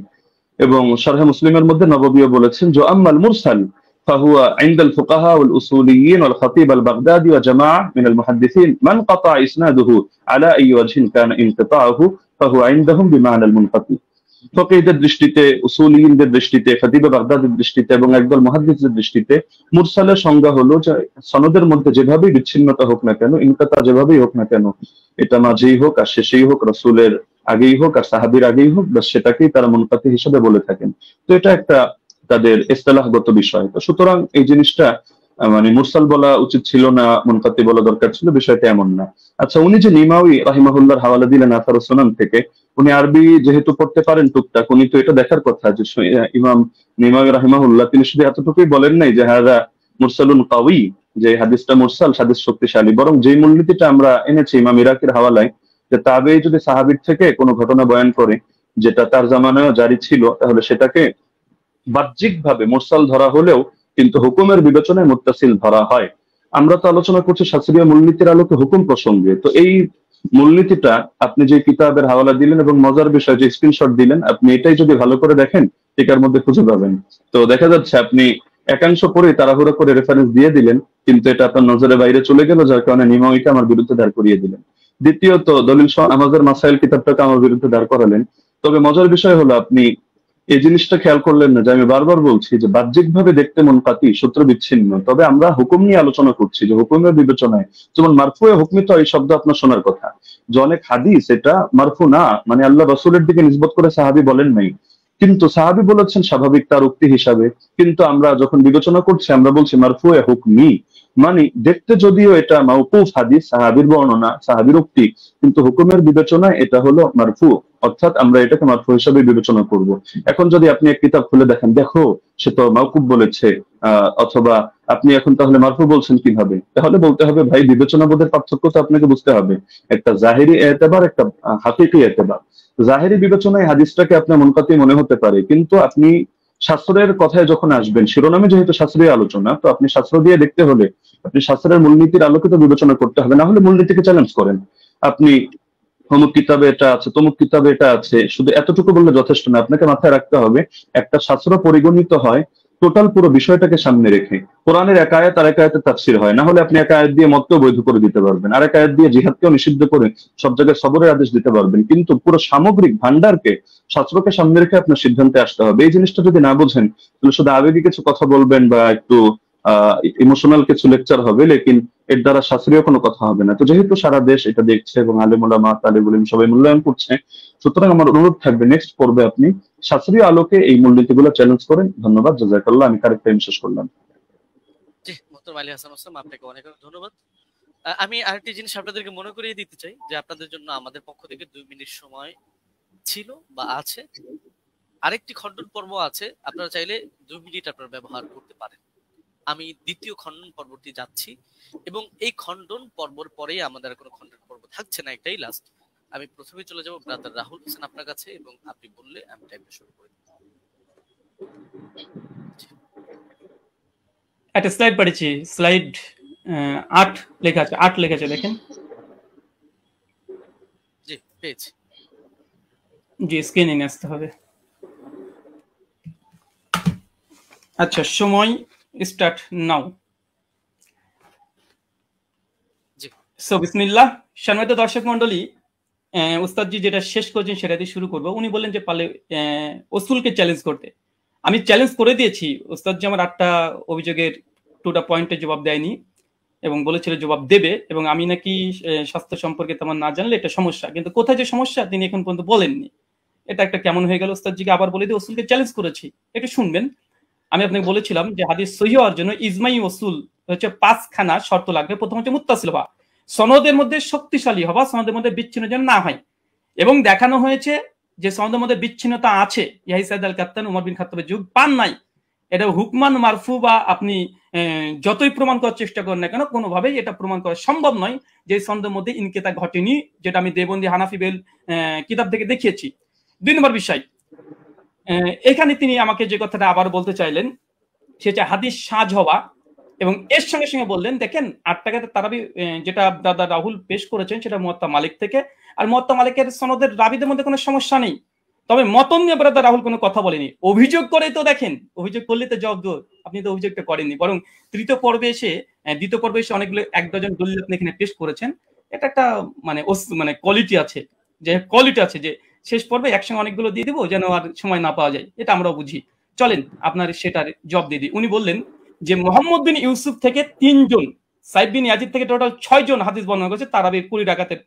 এবং শারহে মুসলিমের মধ্যে নববীও বলেছেন যে আম্মাল মুরসাল فهو عند الفقهاء والأصوليين والخطيب البغدادي وجماعة من المحدثين من قطع إسناده على أي وجه كان انقطاعه فهو عندهم بمعنى المنقطع। ফকিহদের দৃষ্টিতে, উসুলিয়িনদের দৃষ্টিতে, খতিব বাগদাদের দৃষ্টিতে এবং একদল মুহাদ্দিসদের দৃষ্টিতে মুরসালের সংজ্ঞা হলো যে সনদের মধ্যে যেভাবেই বিচ্ছিন্নতা হোক না কেন, ইনকাতা যেভাবেই হোক না কেন, এটা মাঝেই হোক আর শেষেই হোক, রাসূলের আগেই হোক আর সাহাবীর আগেই হোক, বাস সেটাকেই তারা মুনকাতি হিসেবে বলে থাকেন। তো এটা একটা তাদের ইসতিলাহগত বিষয়। তো সুতরাং এই জিনিসটা মানে মুরসাল বলা উচিত ছিল না, মুনকাতি বলা দরকার ছিল, বিষয়টা এমন না। আচ্ছা, উনি যে নিমাউই রাহিমাহুল্লাহর হাওয়ালা দিলেন আথারুস সুনান থেকে, উনি আরবি যেহেতু পড়তে পারেন টুকটাক, উনি তো এটা দেখার কথা যে ইমাম নিমাউই রাহিমাহুল্লাহ তিনি শুধু এতটুকুই বলেন নাই যে হাযা মুরসালুন কাওয়ি, যে হাদিসটা মুরসাল, হাদিস শক্তিশালী, বরং যে মূলনীতিটা আমরা এনেছি ইমাম ইরাকির হাওয়ালায়, যে তাবেঈ যদি সাহাবীর থেকে কোনো ঘটনা বয়ান করে যেটা তার জামানায়ও জারি ছিল, তাহলে সেটাকে বাহ্যিকভাবে মুরসাল ধরা হলেও কিন্তু হুকুমের বিবেচনায় মুত্তাসিল ধরা হয়। আমরা তো আলোচনা করছি শাস্ত্রীয় মূলনীতির আলোকে হুকুম প্রসঙ্গে। তো এই মূলনীতিটা আপনি যে কিতাবের হাওয়ালা দিলেন এবং মজার বিষয় যে স্ক্রিনশট দিলেন, আপনি এটাই যদি ভালো করে দেখেন টিকার মধ্যে খুঁজে পাবেন। তো দেখা যাচ্ছে আপনি একাংশ পরে তাড়াহুড়ো করে রেফারেন্স দিয়ে দিলেন, কিন্তু এটা আপনার নজরের বাইরে চলে গেল, যার কারণে নিমাউইকে আমার বিরুদ্ধে দাঁড় করিয়ে দিলেন। দ্বিতীয়ত দলিল সহ আমাদের মাসাইল কিতাবটাকে আমার বিরুদ্ধে দাঁড় করালেন। তবে মজার বিষয় হলো আপনি এই জিনিসটা খেয়াল করলেন না যে আমি বারবার বলছি যে বাহ্যিকভাবে দেখতে মুনকাতি, সূত্র বিচ্ছিন্ন, তবে আমরা হুকুম নিয়ে আলোচনা করছি যে হুকুমের বিবেচনায় যেমন মারফুয়ে হুকমি, তো এই শব্দ আপনার শোনার কথা যে অনেক হাদিস এটা মারফু না, মানে আল্লাহ রাসূলের দিকে নিসবত করে সাহাবী বলেন নাই, কিন্তু সাহাবী বলেছেন স্বাভাবিক তার উক্তি হিসাবে। কিন্তু আমরা যখন বিবেচনা করছি আমরা বলছি মারফুয়ে হুকমি, মানে দেখতে যদিও এটা মাওকুফ হাদিস, সাহাবীর বর্ণনা, সাহাবীর উক্তি, কিন্তু হুকুমের বিবেচনায় এটা হলো মারফু, অর্থাৎ আমরা এটাকে মারফু হিসাবে বিবেচনা করব। এখন যদি আপনি এক কিতাব খুলে দেখেন, দেখো সে তো মাওকুফ বলেছে, অথবা আপনি এখন তাহলে মারফু বলছেন কিভাবে, তাহলে বলতে হবে ভাই বিবেচনা বোধের পার্থক্য তো আপনাকে বুঝতে হবে। একটা জাহিরি এতেবার, একটা হাকিকি এতেবার। জাহিরি বিবেচনায় হাদিসটাকে আপনার মুনকাতি মনে হতে পারে, কিন্তু আপনি শাস্ত্রের কথায় যখন আসবেন, শিরোনামে যেহেতু শাস্ত্রীয় আলোচনা, তো আপনি শাস্ত্র দিয়ে দেখতে হলে আপনি শাস্ত্রের মূলনীতির আলোকিত বিবেচনা করতে হবে, না হলে মূলনীতিকে চ্যালেঞ্জ করেন। আপনি অমুক কিতাবে এটা আছে, তমুক কিতাবে এটা আছে, শুধু এতটুকু বললে যথেষ্ট না, আপনাকে মাথায় রাখতে হবে একটা শাস্ত্র পরিগণিত হয় টোটাল পুরো বিষয়টাকে সামনে রেখে। কোরআনের এক আয়াত আর এক আয়াতের তাফসীর হয়, না হলে আপনি এক আয়াত দিয়ে মতকেও বৈধ করে দিতে পারবেন, আর এক আয়াত দিয়ে জিহাদকেও নিষিদ্ধ করে সব জায়গায় সবরের আদেশ দিতে পারবেন, কিন্তু পুরো সামগ্রিক ভান্ডারকে, শাস্ত্রকে সামনে রেখে আপনার সিদ্ধান্তে আসতে হবে। এই জিনিসটা যদি না বোঝেন তাহলে শুধু আবেগী কিছু কথা বলবেন বা একটু ইমোশনাল কিছু লেকচার হবে, লেকিন এর দ্বারা শাস্ত্রীয় কোনো কথা হবে না। তো যেহেতু সারা দেশ এটা দেখছে এবং আলেম ওলামা তালিবুল ইলম সবাই মূল্যায়ন করছে, সুতরাং আমার অনুরোধ থাকবে নেক্সট পর্বে আপনি শাস্ত্রীয় আলোকে এই মূলনীতিগুলো চ্যালেঞ্জ করেন। ধন্যবাদ, জাযাকাল্লাহ। আমি কারেক্ট টাইম শেষ করলাম। জি, মোহতরম আলী হাসান ওসমান, আপনাকে অনেক অনেক ধন্যবাদ। আমি আরেকটি জিনিস আপনাদেরকে মনে করিয়ে দিতে চাই যে আপনাদের জন্য আমাদের পক্ষ থেকে 2 মিনিট সময় ছিল বা আছে। আরেকটি খণ্ডন পর্ব আছে, আপনারা চাইলে 2 মিনিট আপনারা ব্যবহার করতে পারেন। আমি দ্বিতীয় খণ্ডন পর্বটি যাচ্ছি এবং এই খণ্ডন পর্বর পরেই আমাদের কোনো খণ্ডন পর্ব থাকছে না, একটাই লাস্ট। আমি প্রথমে চলে যাব ব্রাদার রাহুল হোসেন আপনার কাছে, এবং আপনি বললে আমি টাইমটা শুরু করে দেব। একটা স্লাইড পড়েছি, স্লাইড 8 লেখা আছে, 8 লেখা আছে, দেখেন। জি, পেয়েছি। জি, স্ক্রিনে নিয়ে আসতে হবে। আচ্ছা, সময় স্টার্ট নাও। জি সো বিসমিল্লাহ। সম্মানিত দর্শক মন্ডলী, উস্তাদজি যেটা শেষ করেছেন সেটা দিয়ে শুরু করবো। উনি বললেন যে পারলে ওসুলকে চ্যালেঞ্জ করতে। আমি চ্যালেঞ্জ করে দিয়েছি। উস্তাদজি আমার 8টা অভিযোগের 2টা পয়েন্টে জবাব দেয়নি এবং বলেছিল জবাব দেবে, এবং আমি নাকি স্বাস্থ্য সম্পর্কে তেমন না জানলে এটা সমস্যা, কিন্তু কোথায় যে সমস্যা তিনি এখন পর্যন্ত বলেননি। এটা একটা কেমন হয়ে গেল। উস্তাদজিকে আবার বলে দিয়ে ওসুলকে চ্যালেঞ্জ করেছি, একটু শুনবেন। আমি আপনাকে বলেছিলাম যে হাদিস সহিহ হওয়ার জন্য ইজমাই ওসুল হচ্ছে 5খানা শর্ত লাগবে। প্রথম হচ্ছে মুত্তাসিল হওয়া, সনদের মধ্যে শক্তিশালী হওয়া, সনদের মধ্যে বিচ্ছিন্ন যেন না হয়, এবং দেখানো হয়েছে যে সনদের মধ্যে বিচ্ছিন্নতা আছে। ইয়াহি সাইদ আল কাত্তান উমর বিন খাত্তাবের যুগ পান নাই। এটা হুকমান মারফু বা আপনি যতই প্রমাণ করার চেষ্টা করেন না কেন, কোনোভাবেই এটা প্রমাণ করা সম্ভব নয় যে সনদের মধ্যে ইনকেতা ঘটেনি, যেটা আমি দেবন্দি হানাফি বেল কিতাব থেকে দেখিয়েছি। 2 নম্বর বিষয়, এখানে তিনি আমাকে যে কথাটা আবার বলতে চাইলেন সেটা হাদিস সাজ হওয়া, এবং এর সঙ্গে সঙ্গে বললেন দেখেন 8 টাকাতে তারাবি যেটা দাদা রাহুল পেশ করেছেন সেটা মুয়াত্তা মালিক থেকে, আর মুয়াত্তা মালিকের সনদের রাবিদের মধ্যে কোনো সমস্যা নেই। তবে মতন নিয়ে ব্রাদার রাহুল কোনো কথা বলেনি। অভিযোগ করে তো দেখেন, অভিযোগ করলে তো জবাব দেব, আপনি তো অভিযোগটা করেননি, বরং দ্বিতীয় পর্বে এসে অনেকগুলো 1 ডজন দলিল আপনি এখানে পেশ করেছেন। এটা একটা মানে কোয়ালিটি আছে, যে শেষ পর্বে একসঙ্গে অনেকগুলো দিয়ে দিব যেন আর সময় না পাওয়া যায়, এটা আমরাও বুঝি। চলেন আপনার সেটার জবাব দিয়ে দিই। উনি বললেন যে মোহাম্মদ বিন ইউসুফ থেকে 3 জন, সাইদ বিন ইয়াজিদ থেকে টোটাল 6 জন হাদিস বর্ণনা করেছে তারাবি 20 রাকাতের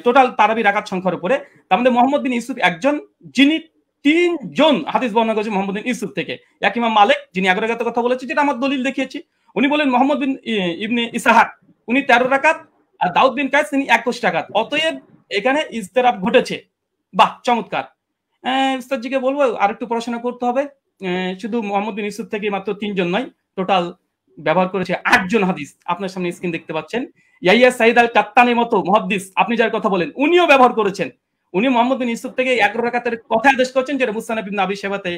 টোটাল তারাবি রাকাত সংখ্যার উপরে। তার মধ্যে মোহাম্মদ বিন ইউসুফ একজন, যিনি 3 জন হাদিস বর্ণনা করেছে মোহাম্মদ বিন ইউসুফ থেকে। এক ইমাম মালিক যিনি 11 রাকাতের কথা বলেছে, যেটা আমার দলিল দেখিয়েছি। উনি বলেন মোহাম্মদ বিন ইবনে ইসহাক উনি 13 রাকাত, আর দাউদ বিন কায়েস তিনি 21 রাকাত। অতএব এখানে ইজতিরাব ঘটেছে। বাহ, চমৎকার। উস্তাদজিকে বলবো আর একটু পড়াশোনা করতে হবে। শুধু মোহাম্মদ বিন ইউসুফ থেকে মাত্র 3 জন নয়, টোটাল ব্যবহার করেছে 8 জন হাদিস। আপনার সামনে স্ক্রিন দেখতে পাচ্ছেন। ইয়াহিয়া সাইদ আল কাত্তানের মতো মুহাদ্দিস আপনি যার কথা বলেন উনিও ব্যবহার করেছেন। উনি মোহাম্মদ বিন ইউসুফ থেকে 11 রাকাতের কথা আদেশ করেছেন, যেটা মুসনাদ ইবনে আবি শাইবাতে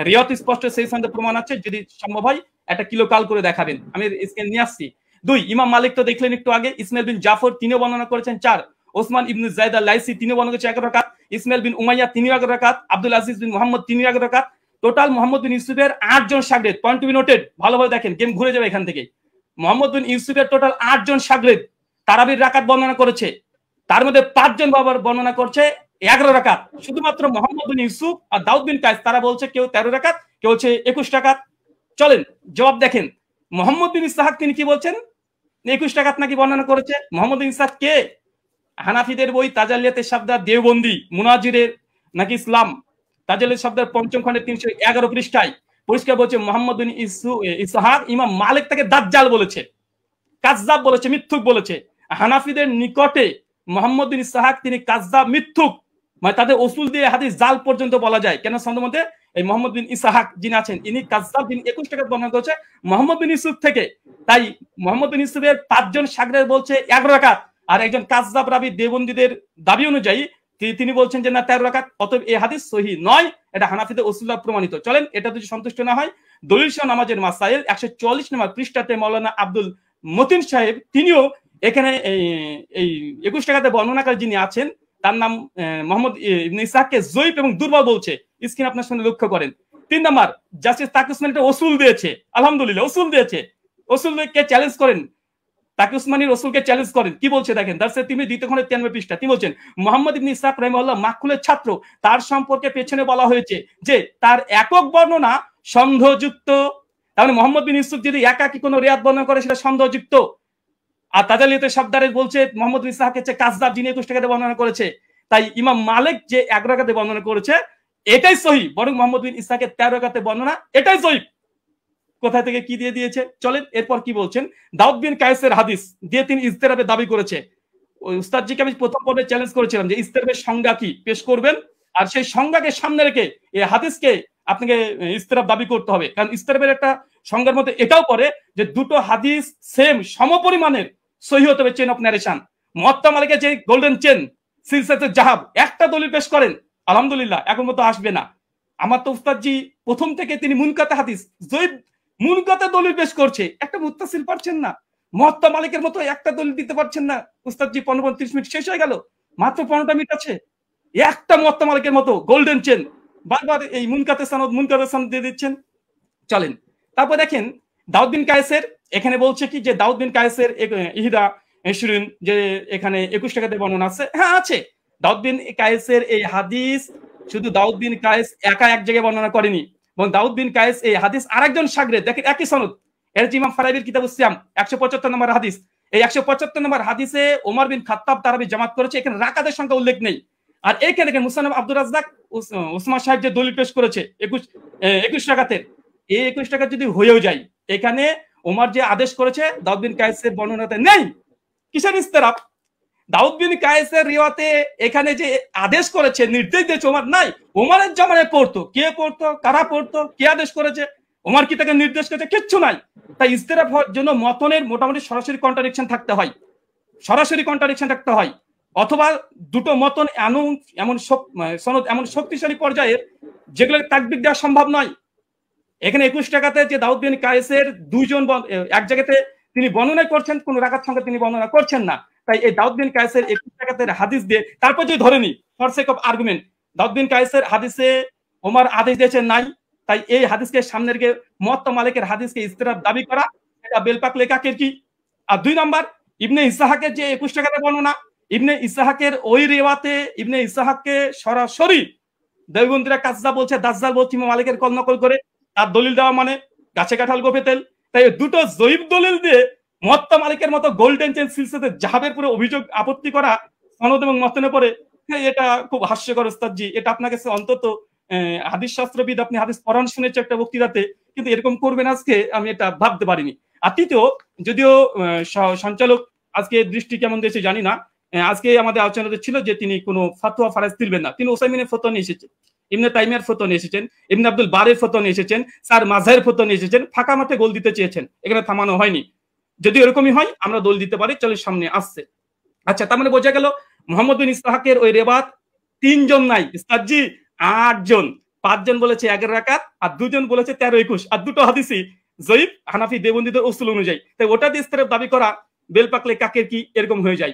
রিয়াত স্পষ্ট সেই সনদে প্রমাণ আছে। যদি সম্ভব হয় একটা কিলো কাল করে দেখাবেন, আমি স্ক্রিন নিয়ে আসছি। 2 ইমাম মালিক তো দেখলেন একটু আগে, ইসমাইল বিন জাফর তিনিও বর্ণনা করেছেন 4, ওসমান ইবনে যায়েদ আল লাইসি তিনিও বর্ণনা করেছেন 11 রাকাত, ইসমাইল বিন উমাইয়া তিনিও 11 রাকাত, আব্দুল আজিজ বিন মুহাম্মদ তিনিও 11 রাকাত। টোটাল মোহাম্মদ বিন ইউসুফের 8 জন শাগরেদ। পয়েন্ট টু বি নোটেড, ভালোভাবে দেখেন, গেম ঘুরে যাবে এখান থেকে। মোহাম্মদ বিন ইউসুফের টোটাল 8 জন শাগরেদ তারাবির রাকাত বর্ণনা করেছে, তার মধ্যে 5 জন বাবার বর্ণনা করছে 11 রাকাত। শুধুমাত্র মোহাম্মদ বিন ইউসুফ আর দাউদ বিন কায়েস তারা বলছে কেউ 13 রাকাত, কেউ হচ্ছে 21 রাকাত। চলেন জবাব দেখেন। মোহাম্মদ বিন ইসহাক তিনি কি বলছেন, 21 রাকাত নাকি বর্ণনা করেছে। মোহাম্মদ বিন ইসহাক কে? হানাফিদের বই তাজালিয়াতের শাবদা দেওবন্দি মুনাজিরের নাকি ইসলাম তাজালিয়াত শাবদার 5ম খণ্ডের 311 পৃষ্ঠায় পরিষ্কার বলছে মোহাম্মদ বিন ইসহাক ইমাম মালিক তাকে দাজ্জাল বলেছে, কাযযাব বলেছে, মিথ্যুক বলেছে। হানাফিদের নিকটে মোহাম্মদ বিন ইসহাক তিনি কাযযাব, মিথ্যুক, মানে তাদের উসুল দিয়ে হাদিস জাল পর্যন্ত বলা যায়। কেন সনদের মধ্যে এই মোহাম্মদ বিন ইসহাক যিনি আছেন ইনি কাযযাব, যিনি 21 রাকাত বর্ণনা করেছে মোহাম্মদ বিন ইউসুফ থেকে। তাই মোহাম্মদ বিন ইউসুফের 5 জন শাগরেদ বলছে 11 রাকাত, আর একজন কাযযাব রাবি দেওবন্দীদের দাবি অনুযায়ী তিনি বলছেন যে না 13 রাকাত। অতএব এই হাদিস সহিহ নয়, এটা হানাফিদের উসুল্লাহ প্রমাণিত। চলেন এটা যদি সন্তুষ্ট না হয়, দলিল সহ নামাজের মাসাইল 144 নম্বর পৃষ্ঠাতে মাওলানা আব্দুল মতিন সাহেব তিনিও এখানে এই 21 রাকাতে বর্ণনাকারী যিনি আছেন তার নাম মোহাম্মদ ইবনে ইসহাককে জয়ীফ এবং দুর্বল বলছে। স্ক্রিন আপনার সামনে লক্ষ্য করেন। 3 নম্বর, জাস্টিস তাকি উসমানী একটা উসুল দিয়েছে, আলহামদুলিল্লাহ উসুল দিয়েছে। উসুলকে চ্যালেঞ্জ করেন, তাকি উসমানী রসুলকে চ্যালেঞ্জ করেন। কি বলছে দেখেন, দারসে তিনি 2 খণ্ডের 93 পৃষ্ঠা তিনি বলছেন মোহাম্মদ ইবনে ইসহাক রাহিমাহুল্লাহ মাকহুলের ছাত্র, তার সম্পর্কে পেছনে বলা হয়েছে যে তার একক বর্ণনা সন্দেহযুক্ত। তাহলে মোহাম্মদ বিন ইউসুফ যদি একাকি কোনো রিয়াত বর্ণনা করে সেটা সন্দেহযুক্ত। আর তাজালিয়াতের শাবদারে বলছে মোহাম্মদ বিন ইসহাক হচ্ছে কাযযাব, যিনি 21 রাকাতে বর্ণনা করেছে। তাই ইমাম মালিক যে 11 রাকাতে বর্ণনা করেছে এটাই সহিহ, বরং মোহাম্মদ বিন ইসহাকের 13 রাকাতে বর্ণনা এটাই জয়ীফ। কোথা থেকে কি দিয়ে দিয়েছে চলেন এরপর কি বলছেন। দাউদ বিন কায়েসের হাদিস দিয়ে তিনি ইজতিরাবের দাবি করেছে। ওই উস্তাদজিকে আমি প্রথম পর্বে চ্যালেঞ্জ করেছিলাম যে ইজতিরাবের সংজ্ঞা কি পেশ করবেন, আর সেই সংজ্ঞাকে সামনে রেখে এই হাদিসকে আপনাকে ইজতিরাব দাবি করতে হবে। কারণ ইজতিরাবের একটা সংজ্ঞার মধ্যে এটাও পড়ে যে দুটো হাদিস সেম সমপরিমাণের সহিহ হতে হবে, চেন অফ ন্যারেশন। মুয়াত্তা মালিকের যে গোল্ডেন চেন সিলসিলাতুল জাহাব, একটা দলিল পেশ করেন আলহামদুলিল্লাহ, এখন মতো আসবে না। আমার তো উস্তাদজি প্রথম থেকে তিনি মুনকাতে হাদিস জয়ীফ মুনকাতে দলিল পেশ করছে, একটা মুত্তাসিল পারছেন না। মুয়াত্তা মালিকের মতো একটা দলিল দিতে পারছেন না। উস্তাদজি 15-30 মিনিট শেষ হয়ে গেল, মাত্র 15টা মিনিট আছে। একটা মুয়াত্তা মালিকের মতো গোল্ডেন চেন বারবার এই মুনকাতে সনদ দিয়ে দিচ্ছেন। চলেন তারপর দেখেন দাউদ বিন কায়েসের এখানে বলছে কি যে দাউদ বিন কায়েসের ইহদা ইশরিন যে এখানে 21 টাকাতে বর্ণনা আছে, হ্যাঁ আছে। দাউদ বিন কায়েসের এই হাদিস শুধু দাউদ বিন কায়েস একা এক জায়গায় বর্ণনা করেনি, এবং দাউদ বিন কায়েস এই হাদিস আরেকজন শাগরেদ, দেখেন একই সনদ, এর ইমাম ফারাবির কিতাবুস সিয়াম 175 নম্বর হাদিস। এই 175 নম্বর হাদিসে ওমর বিন খাত্তাব তারাবি জামাত করেছে, এখানে রাকাতের সংখ্যা উল্লেখ নেই। আর এইখানে দেখেন মুসান্নাফ আব্দুর রাজ্জাক উসমান সাহেব যে দলিল পেশ করেছে 21 রাকাতের, এই 21 টাকা যদি হয়েও যায়, এখানে ওমর যে আদেশ করেছে দাউদ বিন কায়েসের বর্ণনাতে নেই। কিসের ইস্তেরাব? দাউদ বিন কায়েসের রিওয়াতে এখানে যে আদেশ করেছে, নির্দেশ দিয়েছে ওমর নাই। ওমরের জামানায় পড়তো, কে পড়তো, কারা পড়তো, কে আদেশ করেছে, ওমর কি তাকে নির্দেশ করেছে? কিচ্ছু নাই। তাই ইস্তেরাব হওয়ার জন্য মতনের মোটামুটি সরাসরি কন্ট্রাডিকশন থাকতে হয়, সরাসরি কন্ট্রাডিকশন থাকতে হয়, অথবা দুটো মতন এমন সনদ এমন শক্তিশালী পর্যায়ের যেগুলো তাকবির দেওয়া সম্ভব নয়। এখানে 21 টাকাতে যে দাউদ বিন কায়েসের দুইজন এক জায়গাতে তিনি বর্ণনা করছেন, কোন রাকাত সংখ্যা তিনি বর্ণনা করছেন না। তাই এই দাউদ বিন কায়েসের 21 টাকাতে হাদিস দিয়ে তারপর যদি ধরে নি ফর সেক অফ আর্গুমেন্ট দাউদ বিন কায়েসের হাদিসে ওমর আদেশ দিয়েছেন নাই, তাই এই হাদিসকে সামনে রেখে মুয়াত্তা মালিকের হাদিসকে ইস্তিরাব দাবি করা এটা বেলপাক লেখাকের কি। আর 2 নাম্বার ইবনে ইসহাকের যে 21 টাকাতে বর্ণনা, ইবনে ইসহাকের ওই রিওয়াতে ইবনে ইসহাককে সরাসরি দেওবন্দিরা কাজদা বলছে, দাজ্জাল বলছে ইমাম মালিকের কল নকল করে, তার দলিল দেওয়া মানে গাছে কাঁঠাল গোপে তেল। তাই দুটো জয়ীব দলিল দিয়ে মুয়াত্তা মালিকের মতো গোল্ডেন চেন সিলসিলাতে জাহাবের পুরো অভিযোগ আপত্তি করা সনদ এবং মতনে পড়ে, এটা খুব হাস্যকর ওস্তাদজি। এটা আপনাকে অন্তত হাদিস শাস্ত্রবিদ, আপনি হাদিস পড়ান শুনেছে একটা বক্তৃতাতে, কিন্তু এরকম করবেন আজকে আমি এটা ভাবতে পারিনি। আর তৃতীয়, যদিও সঞ্চালক আজকে দৃষ্টি কেমন দিয়েছে জানি না, আজকে আমাদের আলোচনাতে ছিল যে তিনি কোনো ফাতোয়া ফারাজ দিবেন না, তিনি ওসাইমিনের ফতোয়া নিয়ে এসেছেন, ইবনে তাইমিয়ার ফতোয়া নিয়ে এসেছেন, ইবনে আব্দুল বারের ফতোয়া নিয়ে এসেছেন, স্যার মাযহারের ফতোয়া নিয়ে এসেছেন, ফাঁকা মাঠে গোল দিতে চেয়েছেন, এখানে থামানো হয়নি। যদি এরকমই হয় আমরা দোল দিতে পারি, চলে সামনে আসছে। আচ্ছা, তার মানে বোঝা গেল মুহাম্মদ বিন ইসহাকের ওই রেবাত 3 জন নাই উস্তাদজি, 8 জন। 5 জন বলেছে 11 রাকাত, আর 2 জন বলেছে 13-21, আর দুটো হাদিসই জয়ীফ হানাফি দেওবন্দীদের উসুল অনুযায়ী। তাই ওটা দিয়ে ইস্তেরাব দাবি করা বেলপাকলে কাকের কি এরকম হয়ে যায়।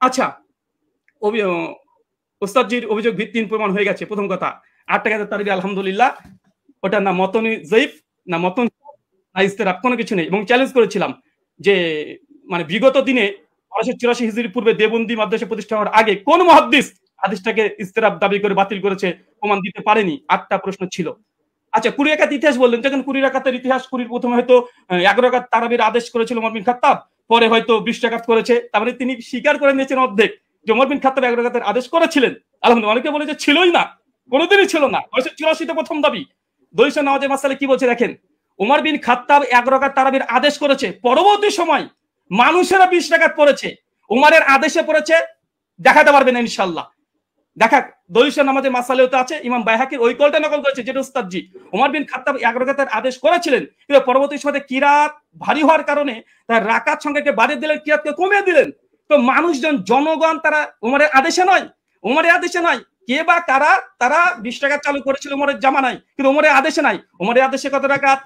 আচ্ছা, ওস্তাদজির অভিযোগ ভিত্তিহীন প্রমাণ হয়ে গেছে। প্রথম কথা 8 টাকাতে তারবি আলহামদুলিল্লাহ, ওটা না মতনি জয়ীফ না মতন না ইস্তেরাব, কোনো কিছু নেই। এবং চ্যালেঞ্জ করেছিলাম যে মানে বিগত দিনে 1284 হিজরির পূর্বে দেওবন্দি মাদ্রাসা প্রতিষ্ঠা হওয়ার আগে কোন মুহাদ্দিস হাদিসটাকে ইস্তেরাব দাবি করে বাতিল করেছে, প্রমাণ দিতে পারেনি। 8টা প্রশ্ন ছিল। আচ্ছা, 20 রাকাত ইতিহাস বললেন, যখন 20 রাকাতের ইতিহাস, 20 প্রথমে হয়তো 11 রাকাত তারাবির আদেশ করেছিল ওমর বিন খাত্তাব, পরে হয়তো 20 রাকাত করেছে, তারপরে তিনি স্বীকার করে নিয়েছেন অর্ধেক যে ওমর বিন খাত্তাব 11 রাকাতের আদেশ করেছিলেন। আলহামদুলিল্লাহ। অনেকে বলে যে ছিলই না, কোনোদিনই ছিল না। 1984 প্রথম দাবি। দলিল নামাজের মাসালে কি বলছে দেখেন, ওমর বিন খাত্তাব 11 রাকাত তারাবির আদেশ করেছে, পরবর্তী সময় মানুষেরা 20 রাকাত পড়েছে, ওমরের আদেশে পড়েছে, দেখাতে পারবেন ইনশাআল্লাহ। দেখা দলিল নামাজের মাসালেও তো আছে, ইমাম বাইহাকির ওই কলটা নকল করেছে, যেটা উস্তাদজি ওমর বিন খাত্তাব 11 রাকাতের আদেশ করেছিলেন, কিন্তু পরবর্তী সময়ে কিরাত ভারী হওয়ার কারণে তার রাকাত সংখ্যাকে বাড়িয়ে দিলেন, কিরাতকে কমিয়ে দিলেন। তো মানুষজন, জনগণ তারা ওমরের আদেশে নয়, ওমরের আদেশে নয়, কে বা কারা তারা 20 রাকাত চালু করেছিল ওমরের জামানায়, কিন্তু ওমরের আদেশে নাই। ওমরের আদেশে কত রাকাত?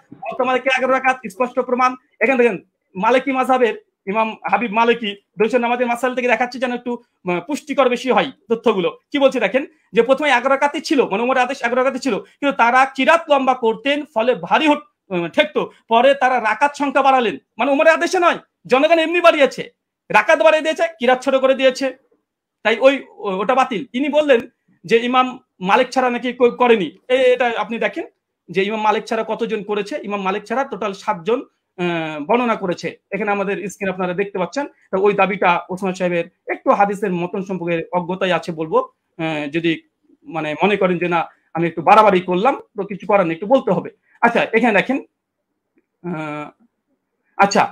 মালিকের 11 রাকাত, স্পষ্ট প্রমাণ। এখানে দেখেন মালিকি মাযহাবের ইমাম হাবিব মালিকি দলিল নামাজের মাসাল থেকে দেখাচ্ছি যেন একটু পুষ্টিকর বেশি হয় তথ্যগুলো। কি বলছে দেখেন, যে প্রথমে 11 রাকাতই ছিল, মানে ওমরের আদেশ 11 রাকাতই ছিল, কিন্তু তারা কিরাত লম্বা করতেন, ফলে ভারী ঠেকতো। পরে তারা রাকাত সংখ্যা বাড়ালেন, মানে ওমরের আদেশে নয়, জনগণ এমনি বাড়িয়েছে, রাকাত বাড়িয়ে দিয়েছে, কিরাত ছোট করে দিয়েছে, তাই ওটা বাতিল। তিনি বললেন যে ইমাম মালিক ছাড়া নাকি করেনি। এটা আপনি দেখেন যে ইমাম মালিক ছাড়া কতজন করেছে। ইমাম মালিক ছাড়া টোটাল 7 জন বর্ণনা করেছে। এখানে আমাদের স্ক্রিন আপনারা দেখতে পাচ্ছেন। তো ওই দাবিটা ওসমান সাহেবের একটু হাদিসের মতন সম্পর্কে অজ্ঞতাই আছে বলবো, যদি মানে মনে করেন যে না আমি একটু বাড়াবাড়ি করলাম, তো কিছু করার নেই, একটু বলতে হবে। আচ্ছা, এখানে দেখেন, আচ্ছা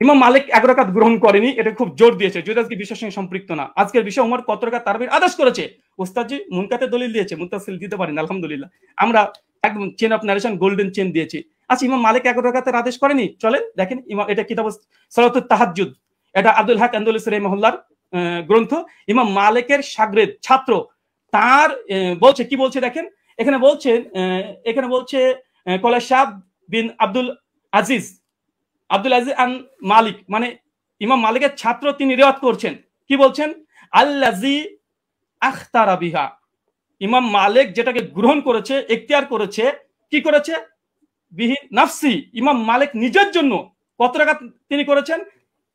ইমাম মালিক 11 রাকাত গ্রহণ করেনি, এটা খুব জোর দিয়েছে, যদি আজকে বিষয়ের সঙ্গে সম্পৃক্ত না। আজকের বিষয় ওমর কত রাকাত তারাবির আদেশ করেছে, ওস্তাদজি মুনকাতে দলিল দিয়েছে, মুত্তাসিল দিতে পারেন আলহামদুলিল্লাহ, আমরা একদম chain of narration golden chain দিয়েছি। আচ্ছা, ইমাম মালিক 11 রাকাতের আদেশ করেনি, চলেন দেখেন, এটা কিতাব সালাতুত তাহাজ্জুদ, এটা আব্দুল হক আন্দলুসি রাহিমাহুল্লাহর গ্রন্থ। ইমাম মালিকের শাগরেদ ছাত্র তার বলছে, কি বলছে দেখেন, এখানে বলছে কলা শাহ বিন আব্দুল আজিজ আন মালিক, মানে ইমাম মালিকের ছাত্র, তিনি রিওয়ায়াত করছেন, কি বলছেন, আল্লাযী আখতারা বিহা, ইমাম মালিক যেটাকে গ্রহণ করেছে, ইখতিয়ার করেছে, কি করেছে, বিহি নাফসি, ইমাম মালিক নিজের জন্য কত রাকাত তিনি করেছেন।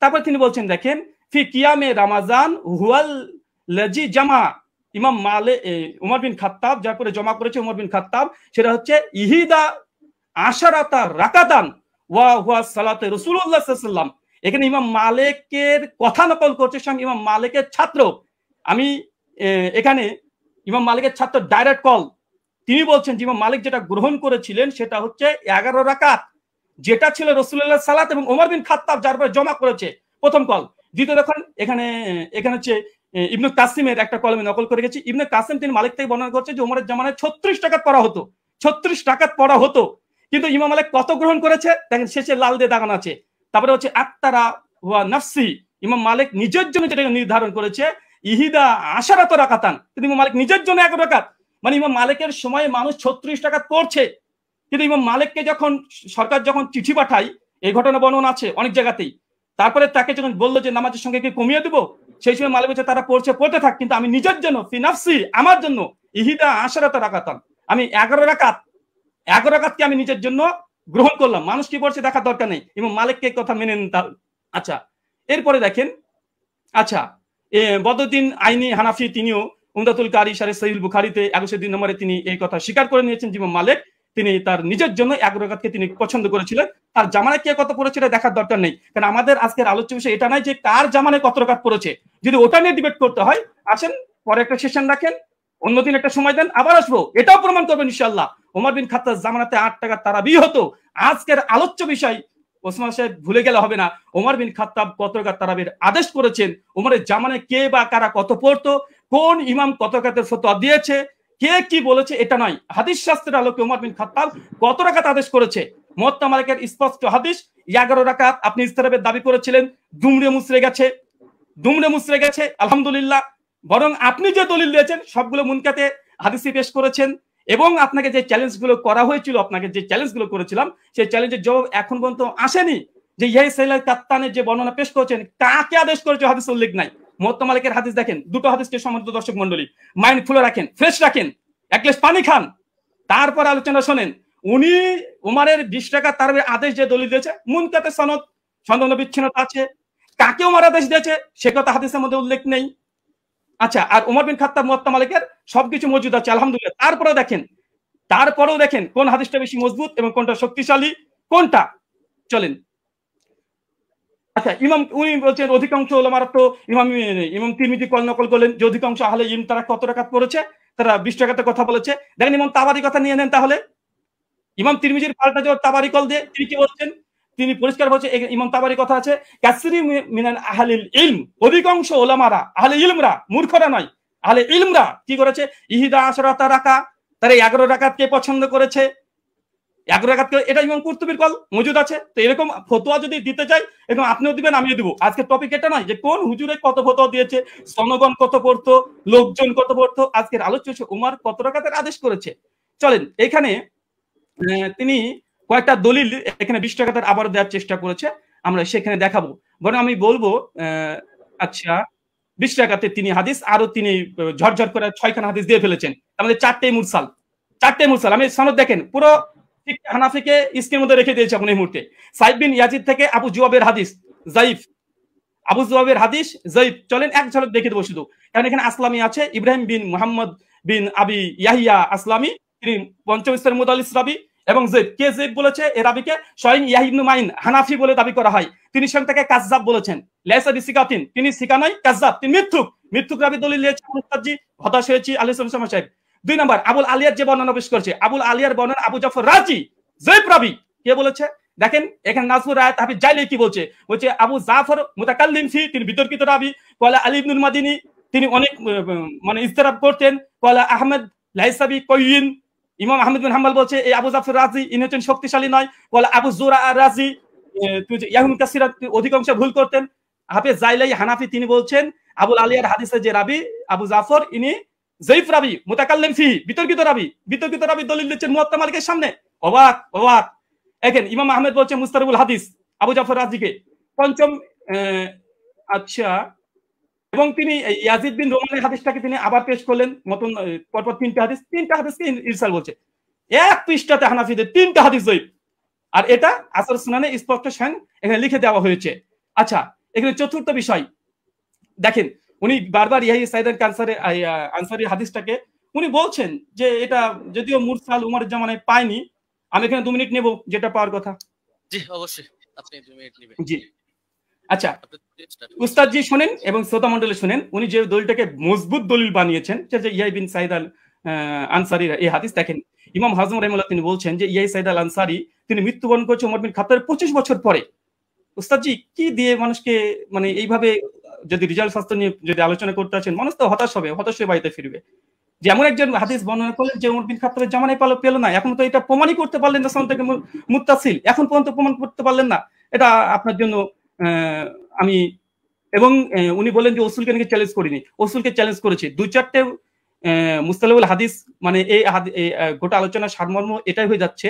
তারপর তিনি বলছেন দেখেন ফি কিয়ামে রামাজান হুয়াল লাজি জামা, ইমাম মালিক উমর বিন খাত্তাব যার পরে জমা করেছে উমর বিন খাত্তাব, সেটা হচ্ছে ইহিদা আশারাতা রাকাতান ওয়া হুয়া সালাতে রাসূলুল্লাহ সাল্লাল্লাহু আলাইহি ওয়াসাল্লাম। এখানে ইমাম মালিকের কথা নকল করছে স্বয়ং ইমাম মালিকের ছাত্র। আমি এখানে ইমাম মালিকের ছাত্র ডাইরেক্ট কল, তিনি বলছেন যে ইমাম মালিক যেটা গ্রহণ করেছিলেন সেটা হচ্ছে 11 রাকাত, যেটা ছিল রাসূলুল্লাহ সালাত এবং ওমর বিন খাত্তাব যার পরে জমা করেছে, প্রথম কল। দ্বিতীয় দেখুন এখানে হচ্ছে ইবনে কাসিমের একটা কলমে নকল করে গেছি। ইবনে কাসিম তিনি মালিক থেকে বর্ণনা করছে যে ওমরের জামানায় 36 রাকাত পড়া হতো, 36 রাকাত পড়া হতো, কিন্তু ইমাম মালিক কত গ্রহণ করেছে দেখেন শেষে লাল দিয়ে দাগানো আছে। তারপরে হচ্ছে আত্তারা ওয়া নাফসি, ইমাম মালিক নিজের জন্য যেটা নির্ধারণ করেছে ইহিদা আশারাত রাকাতান, কিন্তু ইমাম মালিক নিজের জন্য 11 রাকাত। মানে ইমাম মালিকের সময় মানুষ 36 রাকাত পড়ছে, কিন্তু ইমাম মালিককে যখন সরকার যখন চিঠি পাঠায়, এই ঘটনা বর্ণনা আছে অনেক জায়গাতেই, তারপরে তাকে যখন বললো যে নামাজের সঙ্গে কি কমিয়ে দেবো, সেই সময় মালিক বলছে তারা পড়তে থাক, কিন্তু আমি নিজের জন্য ফি নাফসি, আমার জন্য ইহিদা আশারাত রাকাতান, আমি 11 রাকাতকে আমি নিজের জন্য গ্রহণ করলাম। মানুষ কি পড়ছে দেখার দরকার নেই, ইমাম মালিককে কথা মেনে নিন। আচ্ছা, এরপরে দেখেন, আচ্ছা বদরুদ্দিন আইনি হানাফি তিনিও উমদাতুল কারি শারহ সহিহ বুখারীতে 102 নম্বরে তিনি এই কথা স্বীকার করে নিয়েছেন যে ইমাম মালিক তিনি তার নিজের জন্য 11 রাকাতকে তিনি পছন্দ করেছিলেন, তার জামানায় কে কত পড়েছে এটা দেখার দরকার নেই। কারণ আমাদের আজকের আলোচ্য বিষয় এটা নাই যে কার জামানায় কত রাকাত পড়েছে, যদি ওটা নিয়ে ডিবেট করতে হয় আসেন পরে একটা সেশন রাখেন, অন্যদিন একটা সময় দেন, আবার আসবো, এটাও প্রমাণ করবেন ইনশাআল্লাহ ওমর বিন খাত্তাব জামানাতে 8 রাকাত তারাবি হতো। আজকের আলোচ্য বিষয় ওসমান সাহেব ভুলে গেলে হবে না, ওমর বিন খাত্তাব কত রাকাত তারাবির আদেশ করেছেন, ওমরের জামানায় কে বা কারা কত পড়তো, কোন ইমাম কত রাকাতের ফতোয়া দিয়েছে, কে কি বলেছে এটা নয়, হাদিস শাস্ত্রের আলোকে ওমর বিন খাত্তাব কত রাকাত আদেশ করেছে। মুওয়াত্তা মালিকের স্পষ্ট হাদিস 11 রাকাত। আপনি ইস্তেরাবের দাবি করেছিলেন, দুমড়ে মুচড়ে গেছে আলহামদুলিল্লাহ, বরং আপনি যে দলিল দিয়েছেন সবগুলো মুনকাতে হাদিসে পেশ করেছেন, এবং আপনাকে যে চ্যালেঞ্জগুলো করা হয়েছিল, আপনাকে যে চ্যালেঞ্জগুলো করেছিলাম সেই চ্যালেঞ্জের জবাব এখন পর্যন্ত আসেনি। যে ইয়াহিয়া সাইলাল কাত্তানের যে বর্ণনা পেশ করেছেন, কাকে আদেশ করেছে হাদিস উল্লেখ নাই। মুওয়াত্তা মালিকের হাদিস দেখেন, দুটো হাদিসকে সম্মানিত দর্শক মণ্ডলী মাইন্ড ফুলে রাখেন, ফ্রেশ রাখেন, এক গ্লাস পানি খান, তারপর আলোচনা শোনেন। উনি উমারের 20 রাকাত তারাবির আদেশ যে দলিল দিয়েছে, মুনকাতে সনদ বিচ্ছিন্নতা আছে, কাকে উমার আদেশ দিয়েছে সে কথা হাদিসের মধ্যে উল্লেখ নেই। আচ্ছা, আর উমর বিন খাত্তাব মুওয়াত্তা মালিকের সবকিছু মজুদ আছে আলহামদুলিল্লাহ। তারপরেও দেখেন কোন হাদিসটা বেশি মজবুত এবং কোনটা শক্তিশালী, কোনটা চলেন। আচ্ছা, উনি বলছেন অধিকাংশ ওলামারা তো ইমাম তিরমিজি কল নকল করলেন যে অধিকাংশ আহলে ইলম তারা কত রাকাত পড়েছে, তারা 20 রাকাতের কথা বলেছে। দেখেন ইমাম তাবারি কথা নিয়ে নেন, তাহলে ইমাম তিরমিজির পাল্টা যে তাবারি কল দিয়ে তিনি কি বলছেন, তিনি পরিষ্কার বলছে ইমাম তাবারি কথা আছে কাসরি মিনাল আহলিল ইলম, অধিকাংশ ওলামারা আহলে ইলমরা, মূর্খরা নয়, আহলে ইলমরা কি করেছে ইহিদা আশরাতা রাকাত, তারা 11 রাকাতকে পছন্দ করেছে। 11 রাকাতকে, এটা ইমাম কুরতুবীর কল মজুদ আছে। তো এরকম ফতোয়া যদি দিতে চাই এবং আপনিও দিবেন আমিও দিব। আজকের টপিক এটা নয় যে কোন হুজুরে কত ফতোয়া দিয়েছে, জনগণ কত পড়তো, লোকজন কত পড়তো। আজকের আলোচ্য হচ্ছে উমর কত রাকাতের আদেশ করেছে। চলেন, এখানে তিনি কয়েকটা দলিল এখানে 20 রাকাতের আবার দেওয়ার চেষ্টা করেছে, আমরা সেখানে দেখাবো। বরং আমি বলবো আচ্ছা 20 রাকাতে তিনি হাদিস আরো তিনি ঝরঝর করে 6খানা হাদিস দিয়ে ফেলেছেন, আমাদের 4টেই মুরসাল। আমি সনদ দেখেন, পুরো হানাফিকে স্ক্রিনের মধ্যে রেখে দিয়েছে আপনি এই মুহূর্তে। সাইদ বিন ইয়াজিদ থেকে আবু জুয়াবের হাদিস যায়িফ, চলেন এক ঝলক দেখে দেবো শুধু, কারণ এখানে আসলামি আছে, ইব্রাহিম বিন মুহাম্মদ বিন আবি ইয়াহিয়া আসলামি, তিনি পঞ্চম স্তরের মুদাল্লিস রাবি। এবং জেদ বলেছে এ রাবিকে স্বয়ং ইয়াহ্যা ইবনে মাইন হানাফি বলে দাবি করা হয়, তিনি স্বয়ং তাকে কাযযাব বলেছেন। লাইসা বিসিকাতিন, তিনি সিকা নয়, কাযযাব, তিনি মিথ্যুক রাবি দলিল দিয়েছে। মুস্তাজি হতাশ হয়েছি আলী সাল্লাল্লাহু সাহেব। 2 নম্বর আবুল আলিয়ার যে বর্ণনা পেশ করেছে, আবুল আলিয়ার বর্ণনা আবু জাফর রাজি জয়ীফ রাবি, কে বলেছে দেখেন এখানে নাজমুর রায়াত হাফিজ জাইলি কি বলছে, আবু জাফর মুতাকাল্লিম ফি, তিনি বিতর্কিত রাবি। কলা আলী ইবনুল মাদিনী, তিনি অনেক মানে ইস্তেরাব করতেন। কলা আহমেদ লাইসাবি কয়িন, ইমাম আহমেদ বিন হাম্বল বলছে এই আবু জাফর রাজি ইনি হচ্ছেন শক্তিশালী নয়। কলা আবু জুরা রাজি ইয়াহুন কাসিরা অধিকাংশ ভুল করতেন। হাফেজ জাইলাই হানাফি তিনি বলছেন আবুল আলিয়ার হাদিসের যে রাবি আবু জাফর ইনি জয়ীফ রাবি, মুতাকাল্লিম ফি, বিতর্কিত রাবি দলিল দিচ্ছেন মুওয়াত্তা মালিকের সামনে। অবাক। দেখেন ইমাম আহমেদ বলছে মুস্তারিবুল হাদিস আবু জাফর রাজিকে। পঞ্চম আচ্ছা, এবং তিনি ইয়াজিদ বিন রোমানের হাদিসটাকে তিনি আবার পেশ করলেন, মতন পরপর 3টে হাদিসকে ইরসাল বলছে। এক পৃষ্ঠাতে হানাফিদের 3টা হাদিস জয়ীফ, আর এটা আসর সুনানে স্পষ্ট এখানে লিখে দেওয়া হয়েছে। আচ্ছা, এখানে চতুর্থ বিষয় দেখেন, উনি বারবার ইয়াহিয়া সাইদ আনসারী হাদিসটাকে উনি বলছেন যে এটা যদিও মুরসাল উমরের জামানায় পায়নি। আমি এখানে 2 মিনিট নেব, যেটা পাওয়ার কথা। জি অবশ্যই, আপনি 2 মিনিট নেবেন। জি আচ্ছা, উস্তাদ জি শুনেন এবং শ্রোতা মণ্ডলী শুনেন, উনি যে দলিলটাকে মজবুত দলিল বানিয়েছেন যে ইয়াহিয়া বিন সাইদ আল আনসারীর এই হাদিস দেখেন, ইমাম হাজম রাহিমাহুল্লাহ তিনি বলছেন যে ইয়াহিয়া সাইদ আল আনসারী তিনি মৃত্যুবরণ করেছে ওমর বিন খাত্তাবের 25 বছর পরে। উস্তাদ জি কি দিয়ে মানুষকে মানে এইভাবে যদি রিজাল্ট শাস্ত্র নিয়ে যদি আলোচনা করতে আছেন, মানুষ তো হতাশ হবে, হতাশ হয়ে বাড়িতে ফিরবে। যেমন একজন হাদিস বর্ণনা করলেন যে ওমর বিন খাত্তাবের জামানায় পেল না, এখন তো এটা প্রমাণই করতে পারলেন না সনদে মুত্তাসিল, এখন পর্যন্ত প্রমাণ করতে পারলেন না, এটা আপনার জন্য আমি এবং উনি বলেন যে ওসুলকে নাকি চ্যালেঞ্জ করিনি, ওসুলকে চ্যালেঞ্জ করেছি। 2-4টে মুস্তালাহুল হাদিস মানে এই গোটা আলোচনার সারমর্ম এটাই হয়ে যাচ্ছে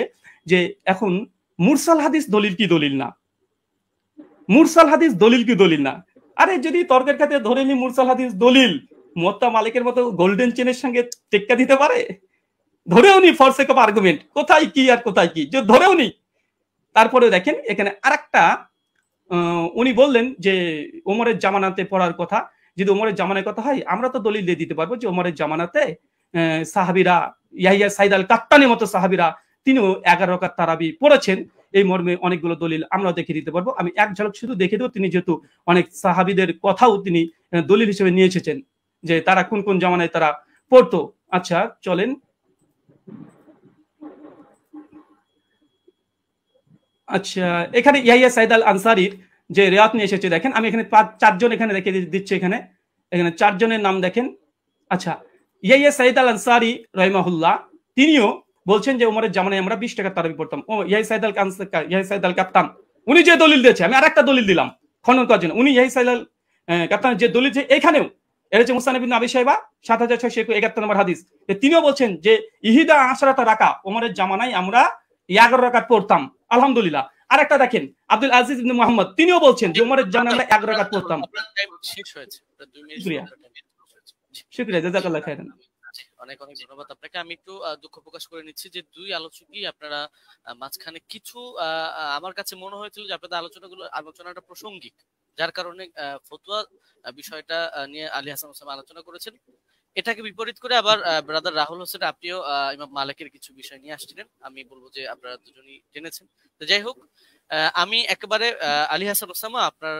যে এখন মুরসাল হাদিস দলিল কি দলিল না, মুরসাল হাদিস দলিল কি দলিল না। আরে যদি তর্কের খাতে ধরে নি মুরসাল হাদিস দলিল, মুয়াত্তা মালিকের মতো গোল্ডেন চেনের সঙ্গে টেক্কা দিতে পারে? ধরেও নি ফর সেক অফ আর্গুমেন্ট, কোথায় কি আর কোথায় কি যে ধরেও নি। তারপরে দেখেন এখানে আরেকটা উনি বললেন যে ওমরের জামানাতে পড়ার কথা, যদি ওমরের জামানার কথা হয় আমরা তো দলিল দিয়ে দিতে পারবো যে ওমরের জামানাতে সাহাবীরা ইয়াহিয়া সাইদ আল কাত্তানির মতো সাহাবীরা তিনিও 11 রাকাত তারাবি পড়েছেন, এই মর্মে অনেকগুলো দলিল আমরা দেখে দিতে পারবো। আমি এক ঝলক শুধু দেখে দেব, তিনি যেহেতু অনেক সাহাবীদের কথাও তিনি দলিল হিসেবে নিয়ে এসেছেন যে তারা কোন কোন জামানায় তারা পড়তো। আচ্ছা চলেন, আচ্ছা এখানে ইয়াহিয়া সাইদ আল আনসারীর যে রিওয়ায়াত নিয়ে এসেছে দেখেন, আমি এখানে 4 জন এখানে রেখে দিচ্ছি, এখানে 4 জনের নাম দেখেন। আচ্ছা, ইয়াহিয়া সাইদ আল আনসারী রাহিমাহুল্লাহ তিনিও বলছেন যে ওমরের জামানায় আমরা 20 টাকা তারাবি পড়তাম। ও ইয়াহিয়া সাইদ আল কাত্তান উনি যে দলিল দিয়েছে, আমি আরেকটা দলিল দিলাম খনন করার জন্য। উনি ইয়াহিয়া সাইদ আল কাত্তান যে দলিল যে এখানেও এর হচ্ছে মুসনাদ ইবনে আবি শাইবা 7671 নম্বর হাদিস, তিনিও বলছেন যে ইহিদা আশরাতা রাকা ওমরের জামানায় আমরা 11 রাকাত পড়তাম আলহামদুলিল্লাহ। আরেকটা দেখেন আব্দুল আজিজ ইবনে মুহাম্মদ তিনিও বলছেন যে ওমরের জামানায় আমরা 11 রাকাত পড়তাম। শেষ হয়েছে, 2 মিনিট। শুকরিয়া, জাযাকাল্লাহ খাইরান। অনেক অনেক ধন্যবাদ আপনাকে। আমি একটু দুঃখ প্রকাশ করে নিচ্ছি যে 2 আলোচকই আপনারা মাঝখানে কিছু আমার কাছে মনে হয়েছিল যে আপনাদের আলোচনাটা প্রাসঙ্গিক, যার কারণে ফতোয়া বিষয়টা নিয়ে আলী হাসান ওসামা আলোচনা করেছেন। এটাকে বিপরীত করে আবার ব্রাদার রাহুল হোসেন আপনিও ইমাম মালিকের কিছু বিষয় নিয়ে আসছিলেন। আমি বলবো যে আপনারা দুজনই জেনেছেন। তো যাই হোক, আমি একেবারে আলী হাসান ওসামা আপনার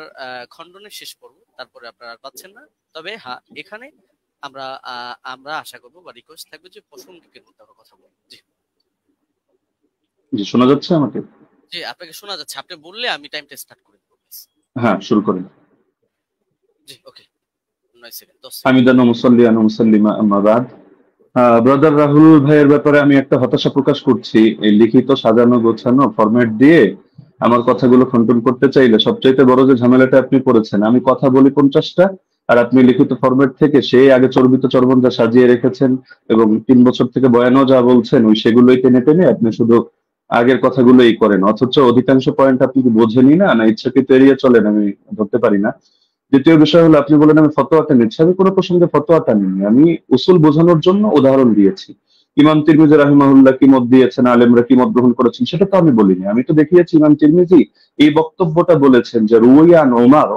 খণ্ডনের শেষ পর্ব, তারপরে আপনারা আর পাচ্ছেন না। তবে হ্যাঁ, এখানে আমরা আশা করবো বা রিকোয়েস্ট থাকবে যে প্রসঙ্গিকের মধ্যে আমরা কথা বলবো। জি শোনা যাচ্ছে আমাকে? জি আপনাকে শোনা যাচ্ছে, আপনি বললে আমি টাইমটা স্টার্ট করে দেব। হ্যাঁ শুরু করেন। জি ওকে, 9 সেকেন্ড 10 হামিদান ওয়া মুসাল্লিয়ান ওয়া মুসাল্লিমা আম্মা বাদ। ব্রাদার রাহুল ভাইয়ের ব্যাপারে আমি একটা হতাশা প্রকাশ করছি। এই লিখিত সাজানো গোছানো ফরম্যাট দিয়ে আমার কথাগুলো খণ্ডন করতে চাইলে সবচাইতে বড় যে ঝামেলাটা আপনি করেছেন, আমি কথা বলি 50টা আর আপনি লিখিত ফরম্যাট থেকে সেই আগে চর্বিত চর্বণ যা সাজিয়ে রেখেছেন এবং 3 বছর থেকে বয়ানও যা বলছেন ওই সেগুলোই টেনে টেনে আপনি শুধু আগের কথাগুলোই করেন, অথচ অধিকাংশ পয়েন্ট আপনি কি বোঝেনই না ইচ্ছাকৃত এড়িয়ে চলেন, আমি ধরতে পারি না। দ্বিতীয় বিষয় হলো আপনি বলেন আমি ফতোয়াটা নিচ্ছি, আমি কোনো প্রসঙ্গে ফতোয়াটা নিইনি, আমি উসুল বোঝানোর জন্য উদাহরণ দিয়েছি। ইমাম তিরমিজি রাহিমাহুল্লাহ কি মত দিয়েছেন, আলেমরা কি মত গ্রহণ করেছেন সেটা তো আমি বলিনি। আমি তো দেখিয়েছি ইমাম তিরমিজি এই বক্তব্যটা বলেছেন যে রুয়ান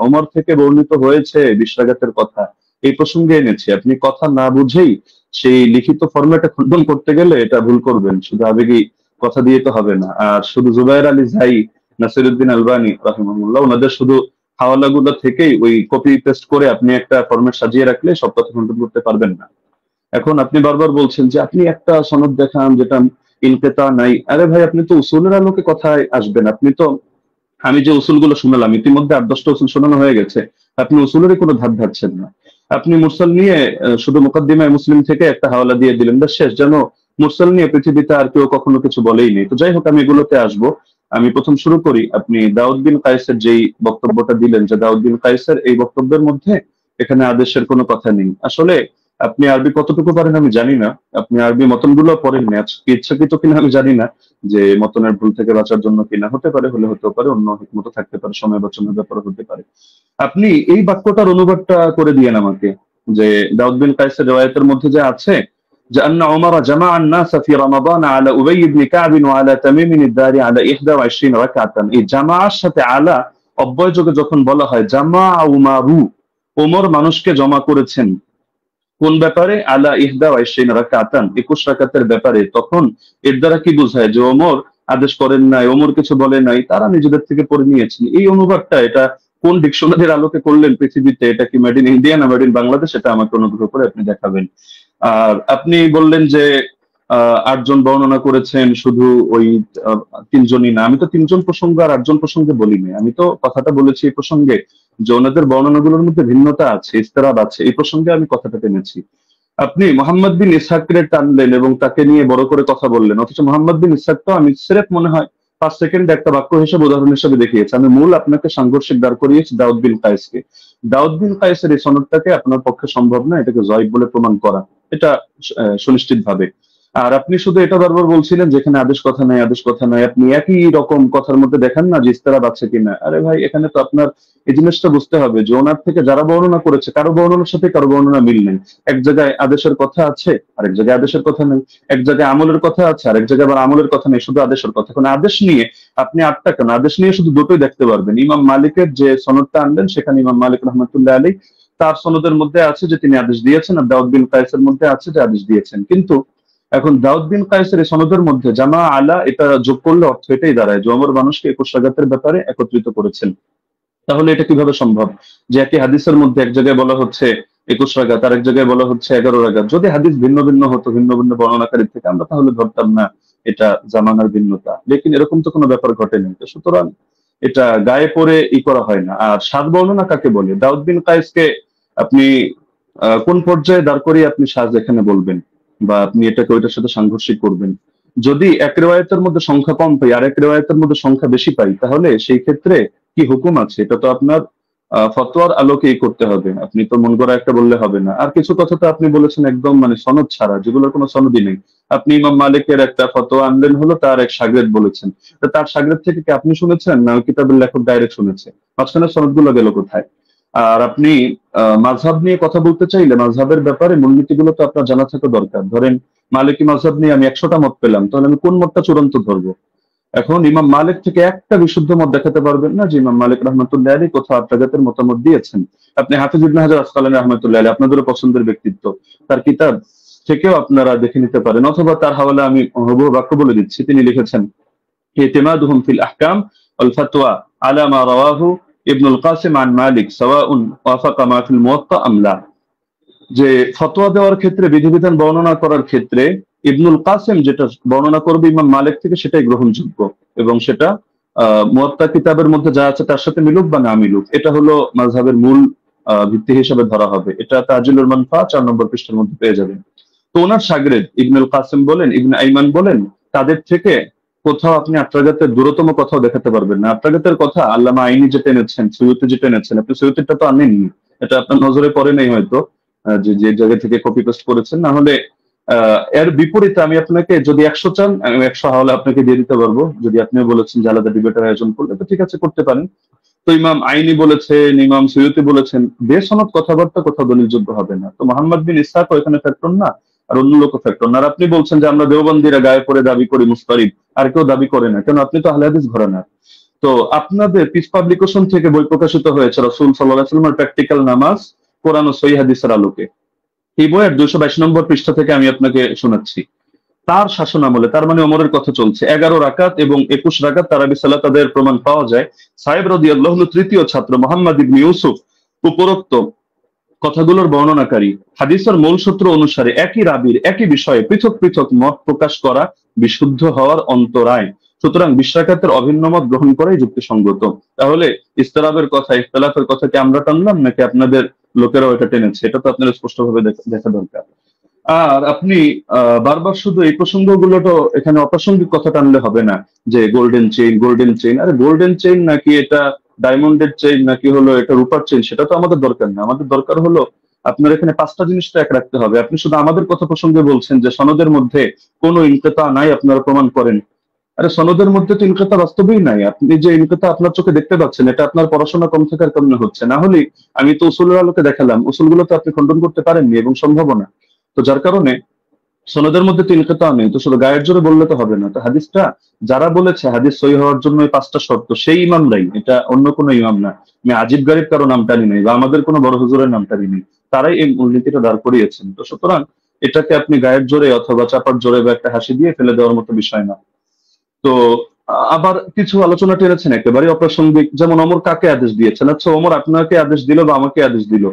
ওমর থেকে বর্ণিত হয়েছে 20 রাকাতের কথা, এই প্রসঙ্গে এনেছি। আপনি কথা না বুঝেই সেই লিখিত ফরম্যাটে খণ্ডন করতে গেলে এটা ভুল করবেন, শুধু আবেগী কথা দিয়ে তো হবে না। আর শুধু জুবায়ের আলী জাই, নাসিরউদ্দিন আলবানী রাহিমাহুল্লাহ ওনাদের শুধু হাওয়ালাগুলো থেকেই ওই কপি পেস্ট করে আপনি একটা ফরম্যাট সাজিয়ে রাখলে সব কথা খণ্ডন করতে পারবেন না। এখন আপনি বারবার বলছেন যে আপনি একটা সনদ দেখান যেটা ইনকেতা নাই। আরে ভাই আপনি তো উসুলের আলোকে কথায় আসবেন, আপনি তো আমি যে উসুলগুলো শুনলাম ইতিমধ্যে 8-10টা উসুল শোনানো হয়ে গেছে, আপনি উসুলেরই কোনো ধার ধারছেন না। আপনি মুরসাল নিয়ে শুধু মুকাদ্দিমায়ে মুসলিম থেকে একটা হাওয়ালা দিয়ে দিলেন, বাস শেষ, যেন মুরসাল নিয়ে পৃথিবীতে আর কেউ কখনো কিছু বলেই নেই। তো যাই হোক আমি এগুলোতে আসবো। আমি প্রথম শুরু করি, আপনি দাউদ বিন কায়েসের যেই বক্তব্যটা দিলেন যে দাউদ বিন কায়েসের এই বক্তব্যের মধ্যে এখানে আদেশের কোনো কথা নেই। আসলে আপনি আরবি কতটুকু পারেন আমি জানি না, আপনি আরবি মতনগুলো পড়েন না, ইচ্ছাকৃত কিনা আমি জানি না, যে মতনের ভুল থেকে বাঁচার জন্য কিনা, হতে পারে, হলে হতে পারে, অন্য হিকমত থাকতে পারে, সময় বাঁচানোর ব্যাপারে হতে পারে। আপনি এই বাক্যটার অনুবাদটা করে দিয়েন আমাকে, যে দাউদ বিন কায়েসের রিওয়ায়াতের মধ্যে যে আছে যে আন্না উমর জামা الناس في رمضان على ابي بن كعب وعلى تميم الداري على 21 রাকাতান। এই জামাআর সাথে আলা অব্যয়যোগে যখন বলা হয় জামা উমারু, ওমর মানুষকে জমা করেছেন কোন ব্যাপারে? আলা 21 রাকাতান, 21 রাকাতের ব্যাপারে। তখন এর দ্বারা কি বোঝায় যে ওমর আদেশ করেন নাই, ওমর কিছু বলে নাই, তারা নিজেদের থেকে পড়ে নিয়েছেন। এই অনুবাদটা এটা কোন ডিকশনারির আলোকে করলেন পৃথিবীতে? এটা কি মেড ইন ইন্ডিয়া না মেড ইন বাংলাদেশ? এটা আমাকে অনুগ্রহ করে আপনি দেখাবেন। আর আপনি বললেন যে 8 জন বর্ণনা করেছেন, শুধু ওই 3 জনই না। আমি তো 3 জন প্রসঙ্গ আর 8 জন প্রসঙ্গে বলিনি। আমি তো কথাটা বলেছি এই প্রসঙ্গে যে ওনাদের বর্ণনাগুলোর মধ্যে ভিন্নতা আছে, ইস্তেরাব আছে, এই প্রসঙ্গে আমি কথাটা টেনেছি। আপনি মোহাম্মদ বিন ইসহাককে টানলেন এবং তাকে নিয়ে বড় করে কথা বললেন, অথচ মোহাম্মদ বিন ইসহাক তো আমি সিরেফ মনে হয় 5 সেকেন্ড একটা বাক্য হিসেবে উদাহরণ হিসেবে দেখিয়েছি। আমি মূল আপনাকে সাংঘর্ষিক দাঁড় করিয়েছি দাউদ বিন কায়েসকে। দাউদ বিন কায়েসের এই সনদটাকে আপনার পক্ষে সম্ভব না এটাকে জয়ীফ বলে প্রমাণ করা, এটা সুনিশ্চিত ভাবে। আর আপনি শুধু এটা বারবার বলছিলেন যেখানে আদেশ কথা নাই, আদেশ কথা নাই। আপনি একই রকম কথার মধ্যে দেখান না যে ইস্তেরাব আছে কিনা। আরে ভাই, এখানে তো আপনার এই জিনিসটা বুঝতে হবে যে ওনার থেকে যারা বর্ণনা করেছে কারো বর্ণনার সাথে কারো বর্ণনা মিল নেই। এক জায়গায় আদেশের কথা আছে, আরেক জায়গায় আদেশের কথা নেই। এক জায়গায় আমলের কথা আছে, আরেক জায়গায় আবার আমলের কথা নেই, শুধু আদেশের কথা। এখন আদেশ নিয়ে আপনি 8টা কেন, আদেশ নিয়ে শুধু দুটোই দেখতে পারবেন। ইমাম মালিকের যে সনদটা আনলেন সেখানে ইমাম মালিক রহমতুল্লাহ আলাইহি তার সনদের মধ্যে আছে যে তিনি আদেশ দিয়েছেন, আর দাউদ বিন কায়েসের মধ্যে আছে যে আদেশ দিয়েছেন। কিন্তু এখন দাউদ বিন কায়েসের এই সনদের মধ্যে জামা আলা এটা যোগ করলে অর্থ এটাই দাঁড়ায় যে ওমর মানুষকে 21 রাকাতের ব্যাপারে একত্রিত করেছেন। তাহলে এটা কিভাবে সম্ভব যে একই হাদিসের মধ্যে এক জায়গায় বলা হচ্ছে 21 রাকাত, আরেক জায়গায় বলা হচ্ছে 11 রাকাত? যদি হাদিস ভিন্ন ভিন্ন হতো, ভিন্ন ভিন্ন বর্ণনাকারী থেকে, আমরা তাহলে ধরতাম না এটা জামানার ভিন্নতা। লেকিন এরকম তো কোনো ব্যাপার ঘটেনি। সুতরাং এটা গায়ে পড়ে করা হয় না। আর সাত বর্ণনা কাকে বলে? দাউদ বিন কায়েসকে আপনি কোন পর্যায়ে দাঁড় করিয়ে আপনি সাজ এখানে বলবেন, বা আপনি এটাকে ওইটার সাথে সাংঘর্ষিক করবেন? যদি এক রেওয়ায়েতের মধ্যে সংখ্যা কম পাই আর এক রেওয়ায়েতের মধ্যে সংখ্যা বেশি পাই, তাহলে সেই ক্ষেত্রে কি হুকুম আছে? এটা তো আপনার ফতোয়ার আলোকেই করতে হবে। আপনি তো মন গড়া একটা বললে হবে না। আর কিছু কথা তো আপনি বলেছেন একদম মানে সনদ ছাড়া, যেগুলোর কোনো সনদই নেই। আপনি ইমাম মালিকের একটা ফতোয়া আনলেন, হলো তার এক শাগরেদ বলেছেন, তার শাগরেদ থেকে কি আপনি শুনেছেন না কিতাবের লেখক ডাইরেক্ট শুনেছে? মাঝখানে সনদগুলো গেল কোথায়? আর আপনি মাযহাব নিয়ে কথা বলতে চাইলে মাযহাবের ব্যাপারে মূলনীতিগুলো তো আপনার জানা থাকা দরকার। ধরেন মালিকি মাযহাব নিয়ে আমি 100টা মত পেলাম, তাহলে আমি কোন মতটা চূড়ান্ত ধরবো? এখন ইমাম মালিক থেকে একটা বিশুদ্ধ মত দেখাতে পারবেন না যে ইমাম মালিক রহমতুল্লাহ আলাইহি কোথাও আত্রাগাতের মতামত দিয়েছেন। আপনি হাফিজ ইবনে হাজার আসকালানী রহমতুল্লাহ আলাইহি, আপনাদেরও পছন্দের ব্যক্তিত্ব, তার কিতাব থেকেও আপনারা দেখে নিতে পারেন, অথবা তার হাওয়ালা আমি হুবহু বাক্য বলে দিচ্ছি। তিনি লিখেছেন ইতিমাদুহুম ফিল আহকাম ওয়াল ফাতওয়া আলা মা রাওয়াহু ইবনুল কাসিম আন মালিক সাওয়াউন ওয়াফাকা মা ফিল মুওয়াত্তা আম লা। যে ফতোয়া দেওয়ার ক্ষেত্রে, বিধিবিধান বর্ণনা করার ক্ষেত্রে ইবনুল কাসিম যেটা বর্ণনা করবে ইমাম মালিক থেকে সেটাই গ্রহণযোগ্য, এবং সেটা মুওয়াত্তা কিতাবের মধ্যে যা আছে তার সাথে মিলুক বা না মিলুক, এটা হলো মাযহাবের মূল ভিত্তি হিসেবে ধরা হবে। এটা তাজিলুল মানফা 4 নম্বর পৃষ্ঠার মধ্যে পেয়ে যাবেন। তো ওনার শাগরেদ ইবনুল কাসিম বলেন, ইবনে আইমান বলেন, তাদের থেকে কোথাও আপনি আত্রাগাতের দূরতম কথাও দেখাতে পারবেন না। আত্রাগাতের কথা আল্লামা আইনি যেটা এনেছেন, সৈয়দী যেটা এনেছেন, আপনি সৈয়দীটা তো আনেননি, এটা আপনার নজরে পড়ে নাই হয়তো, যে জায়গা থেকে কপি পেস্ট করেছেন। না হলে এর বিপরীতে আমি আপনাকে, যদি 100 চান আমি 100 হাওলা আপনাকে দিয়ে দিতে পারবো। যদি আপনি বলেছেন যে আলাদা ডিবেটের আয়োজন করলে, তো ঠিক আছে, করতে পারেন। তো ইমাম আইনি বলেছেন, ইমাম সৈয়দী বলেছেন, বেসনদ কথাবার্তা কোথাও দলিলযোগ্য হবে না। তো মোহাম্মদ বিন ইসহাক এখানে ফ্যাক্টর না, আর অন্য লোক ফ্যাক্টর না। আর আপনি বলছেন যে আমরা দেওবন্দিরা গায়ে পড়ে দাবি করি মুস্তারিদ, আর কেউ দাবি করে না কেন? আপনি তো আহলে হাদিস ঘরানার। তো আপনাদের পিস পাবলিকেশন থেকে বই প্রকাশিত হয়েছে রাসূল সাল্লাল্লাহু আলাইহি ওয়াসাল্লামের প্র্যাকটিক্যাল নামাজ কোরআন ও সহিহ হাদিসের আলোকে। এই বইয়ের 222 নম্বর পৃষ্ঠা থেকে আমি আপনাকে শোনাচ্ছি। তার শাসন আমলে, তার মানে ওমরের কথা চলছে, 11 রাকাত এবং 21 রাকাত তারাবি সালাত আদায়ের প্রমাণ পাওয়া যায়। সাহেব রাদিয়াল্লাহু আনহু তৃতীয় ছাত্র মুহাম্মদ ইবনে ইউসুফ উপরোক্ত কথাগুলোর বর্ণনাকারী। হাদিসের মূল সূত্র অনুসারে একই রাবীর একই বিষয়ে পৃথক পৃথক মত প্রকাশ করা বিশুদ্ধ হওয়ার অন্তরায়। সুতরাং 20 রাকাতের অভিন্ন মত গ্রহণ করাই যুক্তিসঙ্গত। তাহলে ইস্তেরাবের কথা, ইখতিলাফের কথা কি আমরা টানলাম নাকি আপনাদের লোকেরাও এটা টেনেছে? এটা তো আপনাদের স্পষ্টভাবে দেখা দরকার। আর আপনি বারবার শুধু এই প্রসঙ্গগুলো তো এখানে অপ্রাসঙ্গিক কথা টানলে হবে না, যে গোল্ডেন চেইন, গোল্ডেন চেইন। আরে গোল্ডেন চেইন নাকি এটা ডায়মন্ডের চেইন নাকি হলো এটা রূপার চেইন, সেটা তো আমাদের দরকার না। আমাদের দরকার হলো আপনার এখানে 5টা জিনিস তো এক রাখতে হবে। আপনি শুধু আমাদের কথা প্রসঙ্গে বলছেন যে সনদের মধ্যে কোনো ইনকিতা নাই, আপনারা প্রমাণ করেন। আরে সনদের মধ্যে তো ইনকিতা বাস্তবেই নাই। আপনি যে ইনকিতা আপনার চোখে দেখতে পাচ্ছেন, এটা আপনার পড়াশোনা কম থাকার কারণে হচ্ছে। না হলে আমি তো উসুলের আলোকে দেখালাম, উসুলগুলো তো আপনি খণ্ডন করতে পারেননি এবং সম্ভাবনা। তো যার কারণে সনদের মধ্যে 3 কিতা নেই, তো শুধু গায়ের জোরে বললে তো হবে না। তো হাদিসটা যারা বলেছে হাদিস সহিহ হওয়ার জন্য এই 5টা শর্ত, সেই ইমামরাই, এটা অন্য কোনো ইমাম না। আমি আজিব গারিব কারো নাম টানি নাই বা আমাদের কোনো বড় হুজুরের নাম টানি নাই, তারাই এই মূলনীতিটা দাঁড় করিয়েছেন। তো সুতরাং এটাকে আপনি গায়ের জোরে অথবা চাপার জোরে বা একটা হাসি দিয়ে ফেলে দেওয়ার মতো বিষয় না। তো আবার কিছু আলোচনা টেনেছেন একেবারে অপ্রাসঙ্গিক, যেমন ওমর কাকে আদেশ দিয়েছেন। আচ্ছা, ওমর আপনাকে আদেশ দিল বা আমাকে আদেশ দিল,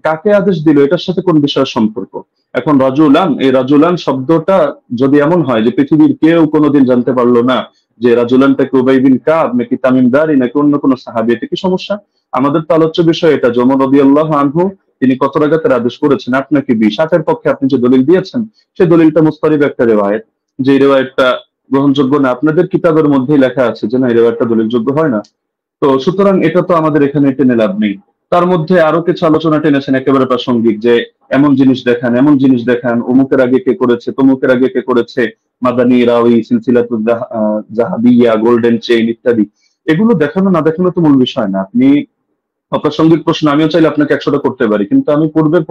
কাকে আদেশ দিল এটার সাথে কোন বিষয়ের সম্পর্ক? এখন রাজুলান, এই রাজুলান শব্দটা যদি এমন হয় যে পৃথিবীর কেউ কোনোদিন জানতে পারলো না যে রাজুলানটাকে উবাই বিন কাব নাকি তামিম দারি নাকি অন্য কোনো সাহাবী, এটা কি সমস্যা? আমাদের তো আলোচ্য বিষয় এটা যে ওমর রাদিয়াল্লাহু আনহু তিনি কত রাকাতের আদেশ করেছেন, আপনাকে 20। 8-এর পক্ষে আপনি যে দলিল দিয়েছেন সেই দলিলটা মুস্তারিব একটা রিওয়ায়াত, যে রিওয়ায়াতটা গ্রহণযোগ্য না। আপনাদের কিতাবের মধ্যেই লেখা আছে যে না, এই রিওয়ায়াতটা দলিলযোগ্য হয় না। তো সুতরাং এটা তো আমাদের এখানে টেনে লাভ নেই। তার মধ্যে আরো কিছু আলোচনা টেনেছেন একেবারে প্রাসঙ্গিক, যে এমন জিনিস দেখান, এমন জিনিস দেখান, অমুকের আগে কে করেছে, তমুকের আগে কে করেছে, মাদানী, রাওয়ি, সিলসিলাতুল জাহাবিয়া, গোল্ডেন চেইন ইত্যাদি। এগুলো দেখানো না দেখানো তো মূল বিষয় না। আপনি অপ্রাসঙ্গিক প্রশ্ন আমিও চাইলে আপনাকে 100টা করতে পারি, কিন্তু আমি পূর্বের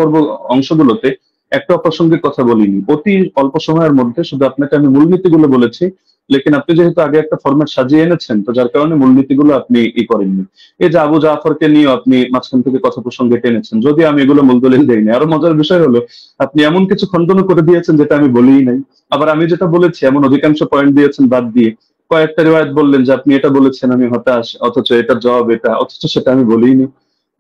অংশগুলোতে একটা অপ্রাসঙ্গিক কথা বলিনি। অতি অল্প সময়ের মধ্যে শুধু আপনাকে আমি মূলনীতিগুলো বলেছি, লেকিন আপনি যেহেতু আগে একটা ফরম্যাট সাজিয়ে এনেছেন, তো যার কারণে মূলনীতিগুলো আপনি করেননি। এই যে আবু জাফরকে নিয়ে আপনি মাঝখান থেকে কথা প্রসঙ্গে টেনেছেন, যদি আমি এগুলো মূল দলিল দেইনি। আরো মজার বিষয় হলো আপনি এমন কিছু খণ্ডন করে দিয়েছেন যেটা আমি বলিই নাই, আবার আমি যেটা বলেছি এমন অধিকাংশ পয়েন্ট দিয়েছেন বাদ দিয়ে। কয়েকটা রিওয়ায়াত বললেন যে আপনি এটা বলেছেন, আমি হতাশ, অথচ এটার জবাব এটা, অথচ সেটা আমি বলিনি।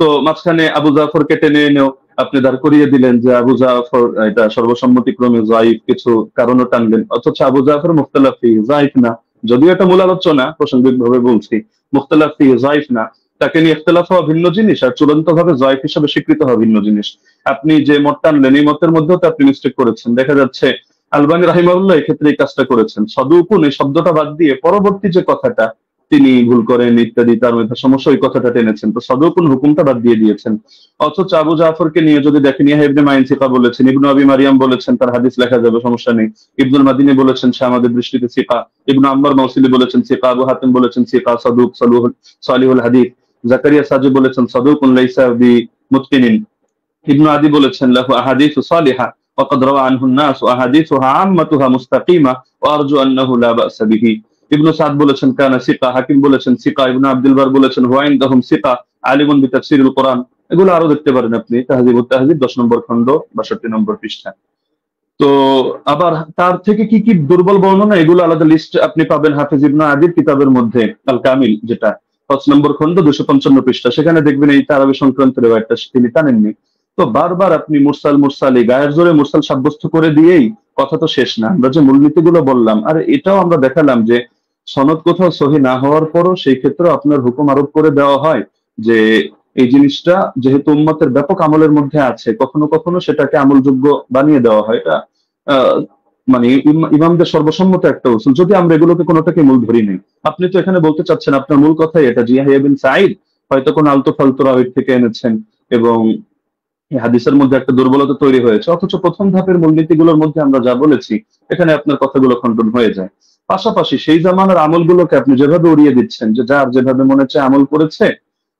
তো মাঝখানে আবু জাফরকে টেনে এনেও আপনি দাঁড় করিয়ে দিলেন যে আবু জাফর এটা সর্বসম্মতিক্রমে যায়িফ, কিছু কারণও টানলেন, অথচ আবু জাফর মুখতালাফ ফিহি যায়িফ না। যদিও এটা মূল আলোচনা, প্রাসঙ্গিক ভাবে বলছি, মুখতালাফ ফিহি যায়িফ না। তাকে নিয়ে ইখতিলাফ হওয়া ভিন্ন জিনিস, আর চূড়ান্ত ভাবে যায়িফ হিসেবে স্বীকৃত হওয়া ভিন্ন জিনিস। আপনি যে মত টানলেন এই মতের মধ্যেও তো আপনি মিস্টেক করেছেন। দেখা যাচ্ছে আলবানী রাহিমাহুল্লাহ এক্ষেত্রে এই কাজটা করেছেন, সদুকুন এই শব্দটা বাদ দিয়ে পরবর্তী যে কথাটা তিনি ভুল করেন ইত্যাদি, তার মধ্যে সমস্যা, ওই কথাটা টেনেছেন। তো সদুকুন হুকুমটা বাদ দিয়ে দিয়েছেন। অথচ আবু জাফরকে নিয়ে যদি দেখেন, ইয়াহয়া ইবনে মাইন সিকা বলেছেন, ইবনু আবি মারিয়াম বলেছেন তার হাদিস লেখা যাবে, সমস্যা নেই। ইবনুল মাদিনী বলেছেন সে আমাদের দৃষ্টিতে সিকা। ইবনু আম্মার মাউসিলি বলেছেন সিকা। আবু হাতিম বলেছেন সিকা, সাদুক, সালিহুল হাদিস। জাকারিয়া সাজি বলেছেন সাদুকুন লাইসা বি মুতকিনিন। ইবনু আদি বলেছেন লাহু আহাদিসু সালিহা وقد روى عنه الناس واحاديثها عامتها مستقيمه وارجو انه لا باس به। ইবনু সাদ বলেছেন কানা সিকা। হাকিম বলেছেন সিকা। ইবনু আব্দুল বার বলেছেন হুয়া ইনদাহুম সিকা আলিমুন বিতাফসিরিল কোরআন। এগুলো আরো দেখতে পারেন আপনি তাহযিবুত তাহযিব 10 নম্বর খণ্ড 62 নম্বর পৃষ্ঠা। তো আবার তার থেকে কি কি দুর্বল বর্ণনা, এগুলো আলাদা লিস্ট আপনি পাবেন হাফেজ ইবনে আদির কিতাবের মধ্যে, আল কামিল, যেটা 5 নম্বর খণ্ড 255 পৃষ্ঠা। সেখানে দেখবেন এই তারাবি সংক্রান্ত রিওয়ায়াতটা তিনি টানেননি। তো বারবার আপনি মুরসাল মুরসাল, এই গায়ের জোরে মুরসাল সাব্যস্ত করে দিয়েই কথা তো শেষ না। আমরা যে মূলনীতিগুলো বললাম, আর এটাও আমরা দেখালাম যে সনদ কোথাও সহি না হওয়ার পরও সেই ক্ষেত্রে আপনার হুকুম আরোপ করে দেওয়া হয় যে এই জিনিসটা যেহেতু উম্মতের ব্যাপক আমলের মধ্যে আছে, কখনো কখনো সেটাকে আমলযোগ্য বানিয়ে দেওয়া হয়। এটা মানে ইমামদের সর্বসম্মত একটা উসুল, যদি আমরা এগুলোকে কোনোটাকে মূল ধরি নেই। আপনি তো এখানে বলতে চাচ্ছেন, আপনার মূল কথাই এটা যে ইয়াহইয়া বিন সাঈদ হয়তো কোন আলতু ফালতু রাওয়ী থেকে এনেছেন এবং হাদিসের মধ্যে একটা দুর্বলতা তৈরি হয়েছে, অথচ প্রথম ধাপের মূলনীতিগুলোর মধ্যে আমরা যা বলেছি এখানে আপনার কথাগুলো খণ্ডন হয়ে যায়। পাশাপাশি সেই জামানার আমলগুলোকে আপনি যেভাবে উড়িয়ে দিচ্ছেন, যে যার যেভাবে মনে চায় আমল করেছে,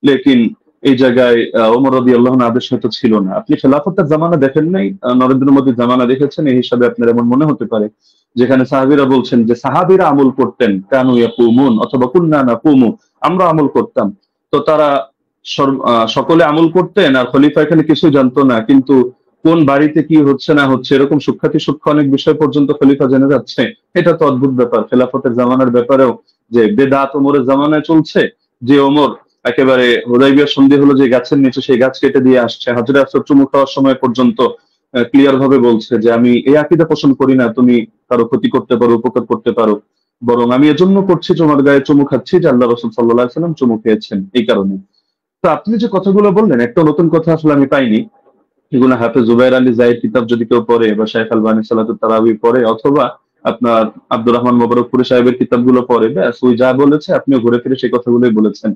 লেকিন এই জায়গায় ওমর রাদিয়াল্লাহু আনহু আদেশ হয়তো ছিল না। আপনি খেলাফতের জামানা দেখেন নাই, নরেন্দ্র মোদীর জামানা দেখেছেন, এই হিসাবে আপনার এমন মনে হতে পারে যেখানে সাহাবীরা বলছেন যে সাহাবীরা আমল করতেন, কানু ইয়াকুমুন অথবা কুননা নাকুমু, আমরা আমল করতাম। তো তারা সকলে আমল করতেন আর খলিফা এখানে কিছুই জানতো না, কিন্তু কোন বাড়িতে কি হচ্ছে না হচ্ছে এরকম সূক্ষ্মাতি সূক্ষ্ম অনেক বিষয় পর্যন্ত খলিফা জেনে যাচ্ছে। এটা তো অদ্ভুত ব্যাপার। খেলাফতের জামানার ব্যাপারেও যে বেদাত ওমরের জামানায় চলছে, যে ওমর একেবারে হুদাইবিয়ার সন্ধি হলো যে গাছের নিচে সেই গাছ কেটে দিয়ে আসছে, হাজরে আসওয়াদ চুমু খাওয়ার সময় পর্যন্ত ক্লিয়ার ভাবে বলছে যে আমি এই আকীদা পোষণ করি না তুমি কারো ক্ষতি করতে পারো, উপকার করতে পারো, বরং আমি এজন্য করছি তোমার গায়ে চুমু খাচ্ছি যে আল্লাহ রাসূল সাল্লাল্লাহু আলাইহি ওয়াসাল্লাম চুমু খেয়েছেন এই কারণে। তো আপনি যে কথাগুলো বললেন, একটা নতুন কথা আসলে আমি পাইনি। এগুলো হাফেজ জুবাইর আলী জাহিদ কিতাব যদি কেউ পড়ে, বা শাইখ আলবানী সালাতুত তারাবি পড়ে, অথবা আপনার আব্দুর রহমান মোবারকপুরি সাহেবের কিতাবগুলো পড়ে, ব্যাস ওই যা বলেছে আপনিও ঘুরে ফিরে সেই কথাগুলোই বলেছেন।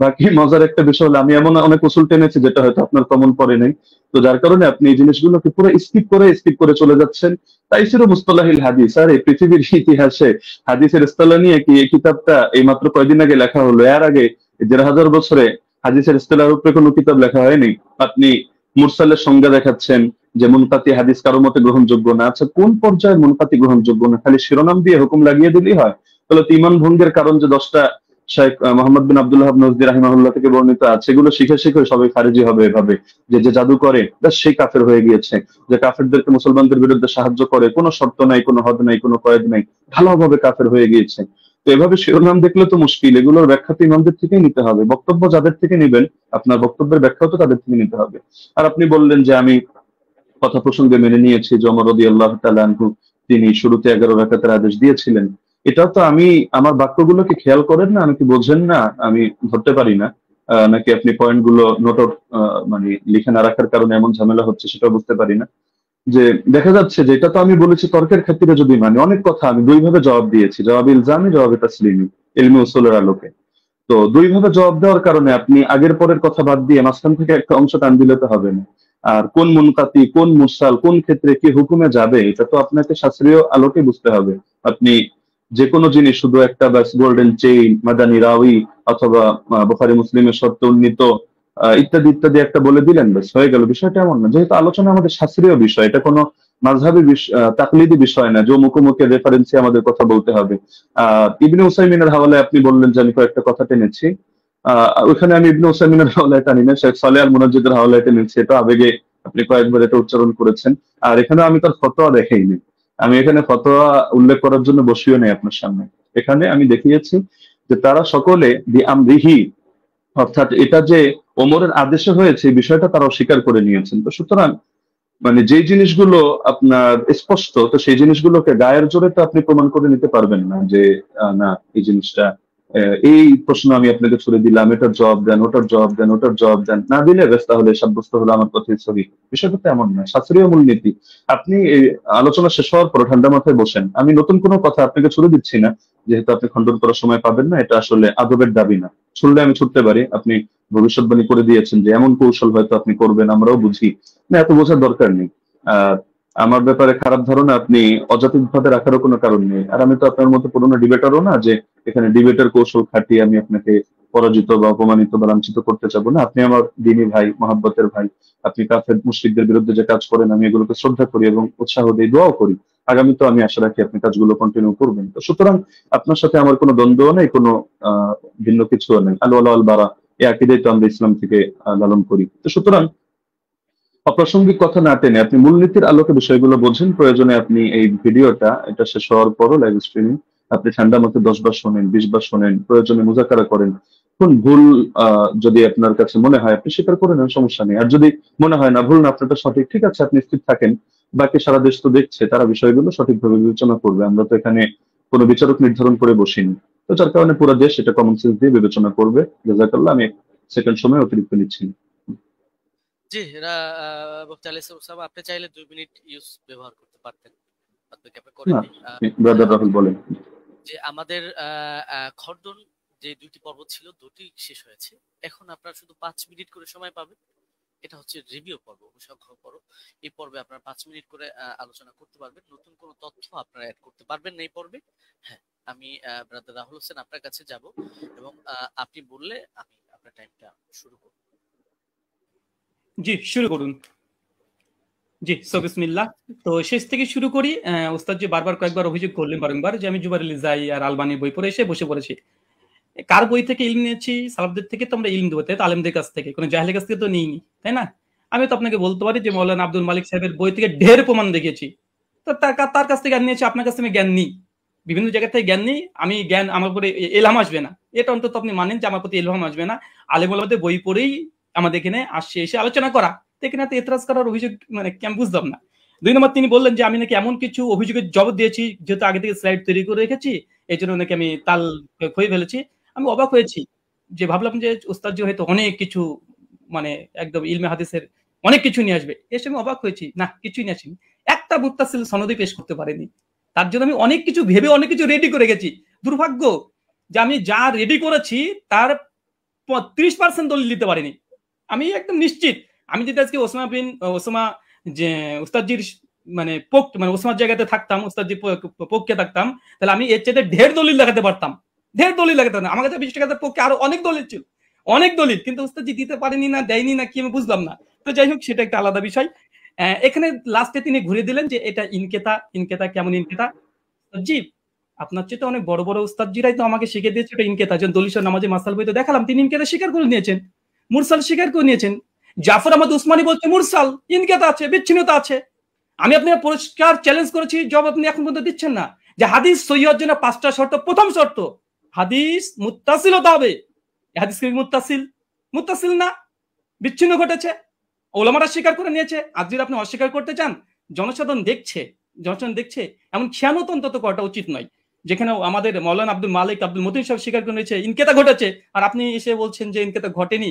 বাকি মজার একটা বিষয় হলো আমি এমন অনেক উসুল টেনেছি যেটা হয়তো আপনার কমন পড়ে নাই, তো যার কারণে আপনি এই জিনিসগুলোকে পুরো স্কিপ করে চলে যাচ্ছেন। তাইসিরু মুসতালাহিল হাদিস, আর এই পৃথিবীর ইতিহাসে হাদিসের ইসতিলাহ নিয়ে কি এই কিতাবটা এই মাত্র কয়েকদিন আগে লেখা হলো? এর আগে 1,500 বছরে হাদিসের ইসতিলাহের উপরে কোনো কিতাব লেখা হয়নি। আপনি মুরসালের সংজ্ঞা দেখাচ্ছেন, যে মুনকাতি হাদিস কারো মতে গ্রহণযোগ্য না। আচ্ছা, কোন পর্যায়ে মুনকাতি গ্রহণযোগ্য না? খালি শিরোনাম দিয়ে হুকুম লাগিয়ে দিলেই হয়? তাহলে তো ইমান ভঙ্গের কারণ যে 10টা শেখ মোহাম্মদ বিন আব্দুল্লাহ নজদি রাহিমাহুল্লাহ থেকে বর্ণিত আছে, এগুলো শিখে শিখে সবাই খারিজি হবে এভাবে, যে যে জাদু করে সেই কাফের হয়ে গিয়েছে, যে কাফেরদেরকে মুসলমানদের বিরুদ্ধে সাহায্য করে, কোনো শর্ত নাই, কোনো হদ নাই, কোনো কয়েদ নাই, ভালোভাবে কাফের হয়ে গিয়েছে। তো এভাবে শিরোনাম দেখলে তো মুশকিল। এগুলোর ব্যাখ্যা তো ইমামদের থেকেই নিতে হবে। বক্তব্য যাদের থেকে নেবেন, আপনার বক্তব্যের ব্যাখ্যাও তো তাদের থেকে নিতে হবে। আর আপনি বললেন যে আমি কথা প্রসঙ্গে মেনে নিয়েছি যে ওমর রাদিয়াল্লাহু তাআলা আনহু তিনি শুরুতে 11 রাকাতের আদেশ দিয়েছিলেন। এটাও তো আমি আমার বাক্যগুলোকে খেয়াল করেন না, আমি কি বোঝেন না, আমি ধরতে পারি না, নাকি আপনি পয়েন্টগুলো নোট মানে লিখে না রাখার কারণে এমন ঝামেলা হচ্ছে সেটাও বুঝতে পারি না। যে দেখা যাচ্ছে যে এটা তো আমি বলেছি তর্কের ক্ষেত্রে যদি মানে অনেক কথা আমি দুই ভাবে জবাব দিয়েছি, জবাব ইলজামি, জবাব তাসলিমি, ইলমি উসুলের আলোকে। তো দুই ভাবে জবাব দেওয়ার কারণে আপনি আগের পরের কথা বাদ দিয়ে মাঝখান থেকে একটা অংশ টান দিলে তো হবে না। আর কোন মুনকাতি, কোন মুরসাল, কোন ক্ষেত্রে কি হুকুমে যাবে, এটা তো আপনাকে শাস্ত্রীয় আলোকে বুঝতে হবে। আপনি যে কোনো জিনিস শুধু একটা বাস গোল্ডেন চেইন, মাদানী রাউই, অথবা বুখারী মুসলিমের শর্ত উন্নীত ইত্যাদি ইত্যাদি একটা বলে দিলেন, ব্যাস হয়ে গেল। বিষয়টা এমন না। যেহেতু আলোচনা আমাদের শাস্ত্রীয় বিষয়, এটা কোনো মাযহাবী তাকলিদি বিষয় না যে মুখোমুখি রেফারেন্সে আমাদের কথা বলতে হবে। ইবনে উসাইমিনের হাওয়ালায় আপনি বললেন যে আমি কয়েকটা কথা টেনেছি, ওইখানে আমি ইবনে উসাইমিনের হাওলায় টানি না, শেখ সালেহ আল মুনাজ্জিদের হাওলায় টেনেছি। এটা আবেগে আপনি কয়েকবার এটা উচ্চারণ করেছেন। আর এখানে আমি তার ফতোয়া দেখাইনি, আমি এখানে ফতোয়া উল্লেখ করার জন্য বসিও নেই আপনার সামনে। এখানে আমি দেখিয়েছি যে তারা সকলে বিআমরিহি, অর্থাৎ এটা যে ওমরের আদেশে হয়েছে এই বিষয়টা তারা অস্বীকার করে নিয়েছেন। তো সুতরাং মানে যে জিনিসগুলো আপনার স্পষ্ট, তো সেই জিনিসগুলোকে গায়ের জোরে তো আপনি প্রমাণ করে নিতে পারবেন না যে না এই জিনিসটা এই প্রশ্ন আমি আপনাকে ছুড়ে দিলাম, এটার জবাব দেন, ওটার জবাব দেন, ওটার জবাব দেন, না দিলে ব্যস্ত হলে সাব্যস্ত হলো আমার কথাই সহি। বিষয়টা তো এমন না, শাস্ত্রীয় মূলনীতি। আপনি এই আলোচনা শেষ হওয়ার পর ঠান্ডা মাথায় বসেন, আমি নতুন কোনো কথা আপনাকে ছুড়ে দিচ্ছি না, যেহেতু আপনি খণ্ডন করার সময় পাবেন না, এটা আসলে আদবের দাবি না। ছুড়লে আমি ছুটতে পারি, আপনি ভবিষ্যৎবাণী করে দিয়েছেন যে এমন কৌশল হয়তো আপনি করবেন, আমরাও বুঝি না, এত বোঝার দরকার নেই। আহ আমার ব্যাপারে খারাপ ধারণা আপনি অযৌক্তিকভাবে রাখারও কোনো কারণ নেই। আর আমি তো আপনার মতো পুরোনো ডিবেটারও না যে এখানে ডিবেটের কৌশল খাটিয়ে আমি আপনাকে পরাজিত বা অপমানিত বা লাঞ্ছিত করতে চাবো না। আপনি আমার দিনী ভাই, মহাব্বতের ভাই। আপনি কাফের মুশরিকদের বিরুদ্ধে যে কাজ করেন আমি এগুলোকে শ্রদ্ধা করি এবং উৎসাহ দিই, দোয়াও করি। আগামী তো আমি আশা রাখি আপনি কাজগুলো কন্টিনিউ করবেন। তো সুতরাং আপনার সাথে আমার কোনো দ্বন্দ্ব নেই, কোনো ভিন্ন কিছুও নেই। আল ওয়ালা আল বারা, এই আকীদাই তো আমরা ইসলাম থেকে লালন করি। তো সুতরাং অপ্রাসঙ্গিক কথা না টেনে আপনি মূলনীতির আলোকে বিষয়গুলো বোঝেন। প্রয়োজনে আপনি এই ভিডিওটা এটা শেষ হওয়ার পরও লাইভ স্ট্রিমিং আপনি ঠান্ডা মতো 10 বার শোনেন, 20 বার শোনেন, প্রয়োজনে মুযাকারা করেন। কোন ভুল যদি আপনার কাছে মনে হয় আপনি স্বীকার করে নেন, সমস্যা নেই। আর যদি মনে হয় না ভুল না, আপনারটা সঠিক, ঠিক আছে, আপনি স্থির থাকেন। বাকি সারা দেশ তো দেখছে, তারা বিষয়গুলো সঠিকভাবে বিবেচনা করবে। আমরা তো এখানে কোনো বিচারক নির্ধারণ করে বসিনি। তো যার কারণে পুরো দেশ এটা কমন সেন্স দিয়ে বিবেচনা করবে। জাযাকাল্লাহ। আমি সেকেন্ড সময় অতিরিক্ত নিচ্ছি না। জি, মুফতি আলী ওসামা, আপনি চাইলে 2 মিনিট ইউজ ব্যবহার করতে পারতেন, আপনি করেননি। ব্রাদার রাহুল বলেন। যে আমাদের খণ্ডন যে 2টি পর্ব ছিল, 2টি শেষ হয়েছে। এখন আপনারা শুধু 5 মিনিট করে সময় পাবেন। এটা হচ্ছে রিভিউ পর্ব, অনুসংখ্য পর্ব। এই পর্বে আপনারা 5 মিনিট করে আলোচনা করতে পারবেন। নতুন কোনো তথ্য আপনারা অ্যাড করতে পারবেন না এই পর্বে। হ্যাঁ, আমি ব্রাদার রাহুল হোসেন আপনার কাছে যাব এবং আপনি বললে আমি আপনার টাইমটা শুরু করব। জি, শুরু করুন। জি, সো বিসমিল্লাহ। তো শেষ থেকে শুরু করি। ওস্তাদ জি বারবার কয়েকবার অভিযোগ করলেন বারংবার যে আমি জুবাইর আলী জাই আর আলবানির বই পড়ে এসে বসে পড়েছি। কার বই থেকে ইলম নিয়েছি? সালাফদের থেকে তো আমরা ইলম দেবো, তাই তো? আলেমদের কাছ থেকে, কোনো জাহেলের কাছ থেকে তো নিইনি, তাই না? আমি তো আপনাকে বলতে পারি যে মৌলানা আব্দুল মালিক সাহেবের বই থেকে ঢের প্রমাণ দেখিয়েছি। তো তার কাছ থেকে জ্ঞান নিয়েছি, আপনার কাছ থেকে জ্ঞান নিই। বিভিন্ন জায়গা থেকে জ্ঞান নিই। আমি জ্ঞান আমার উপরে এলহাম আসবে না, এটা অন্তত আপনি মানেন যে আমার প্রতি এলহাম আসবে না। আলেম ওলামাদের বই পড়েই আমাদের এখানে আসছে, এসে আলোচনা করা। তো এখানে এত এতরাজ করার অভিযোগ মানে আমি বুঝলাম না। 2 নম্বর, তিনি বললেন যে আমি নাকি এমন কিছু অভিযোগের জবাব দিয়েছি যেহেতু আগে থেকে স্লাইড তৈরি করে রেখেছি, এই জন্য নাকি আমি তাল খুঁয়ে ফেলেছি। আমি অবাক হয়েছি, যে ভাবলাম যে ওস্তাদ জি হয়তো অনেক কিছু মানে একদম ইলমে হাদিসের অনেক কিছু নিয়ে আসবে। এসে আমি অবাক হয়েছি, না, কিছুই নিয়ে আসেনি। একটা মুত্তাসিল সনদই পেশ করতে পারেনি। তার জন্য আমি অনেক কিছু ভেবে অনেক কিছু রেডি করে গেছি। দুর্ভাগ্য যে আমি যা রেডি করেছি তার 30% দলিল দিতে পারিনি। আমি একদম নিশ্চিত আমি যদি আজকে ওসামা যে উস্তাদজির মানে ওসামার জায়গাতে থাকতাম, উস্তাদজির পক্ষে থাকতাম, তাহলে আমি এর চাইতে ঢের দলিল দেখাতে পারতাম। ঢের দলিল দেখাতে পারতাম। আমার কাছে 20 টাকার পক্ষে আরো অনেক দলিল ছিল, অনেক দলিল, কিন্তু উস্তাদজি দিতে পারেনি, না দেয়নি, না কি আমি বুঝলাম না। তো যাই হোক, সেটা একটা আলাদা বিষয়। এখানে লাস্টে তিনি ঘুরে দিলেন যে এটা ইনকেতা। ইনকেতা কেমন ইনকেতা? জি, আপনার চেয়ে তো অনেক বড় বড় উস্তাদজিরাই তো আমাকে শিখে দিয়েছে এটা ইনকেতা। যেন দলিল নামাজে মাসাল বই তো দেখালাম, তিনি ইনকেতা স্বীকার করে নিয়েছেন, মুরসাল স্বীকার করে নিয়েছেন। জাফর আহমদ উসমানী বলছে মুরসাল, ইনকেতা আছে, বিচ্ছিন্নতা আছে। আমি আপনার পরিষ্কার চ্যালেঞ্জ করেছি, জবাব আপনি এখন পর্যন্ত দিচ্ছেন না। যে হাদিস সহিহ হওয়ার জন্য 5টা শর্ত। প্রথম শর্ত, হাদিস মুত্তাসিল হতে হবে। হাদিস কি মুত্তাসিল? মুত্তাসিল না, বিচ্ছিন্ন ঘটেছে, ওলামারা স্বীকার করে নিয়েছে। আজ যদি আপনি অস্বীকার করতে চান, জনসাধারণ দেখছে, এমন খেয়ানত অন্তত করাটা উচিত নয়। যেখানে আমাদের মৌলানা আব্দুল মালিক আব্দুল মতিন সাহেব স্বীকার করে নিয়েছে ইনকেতা ঘটেছে, আর আপনি এসে বলছেন যে ইনকেতা ঘটেনি,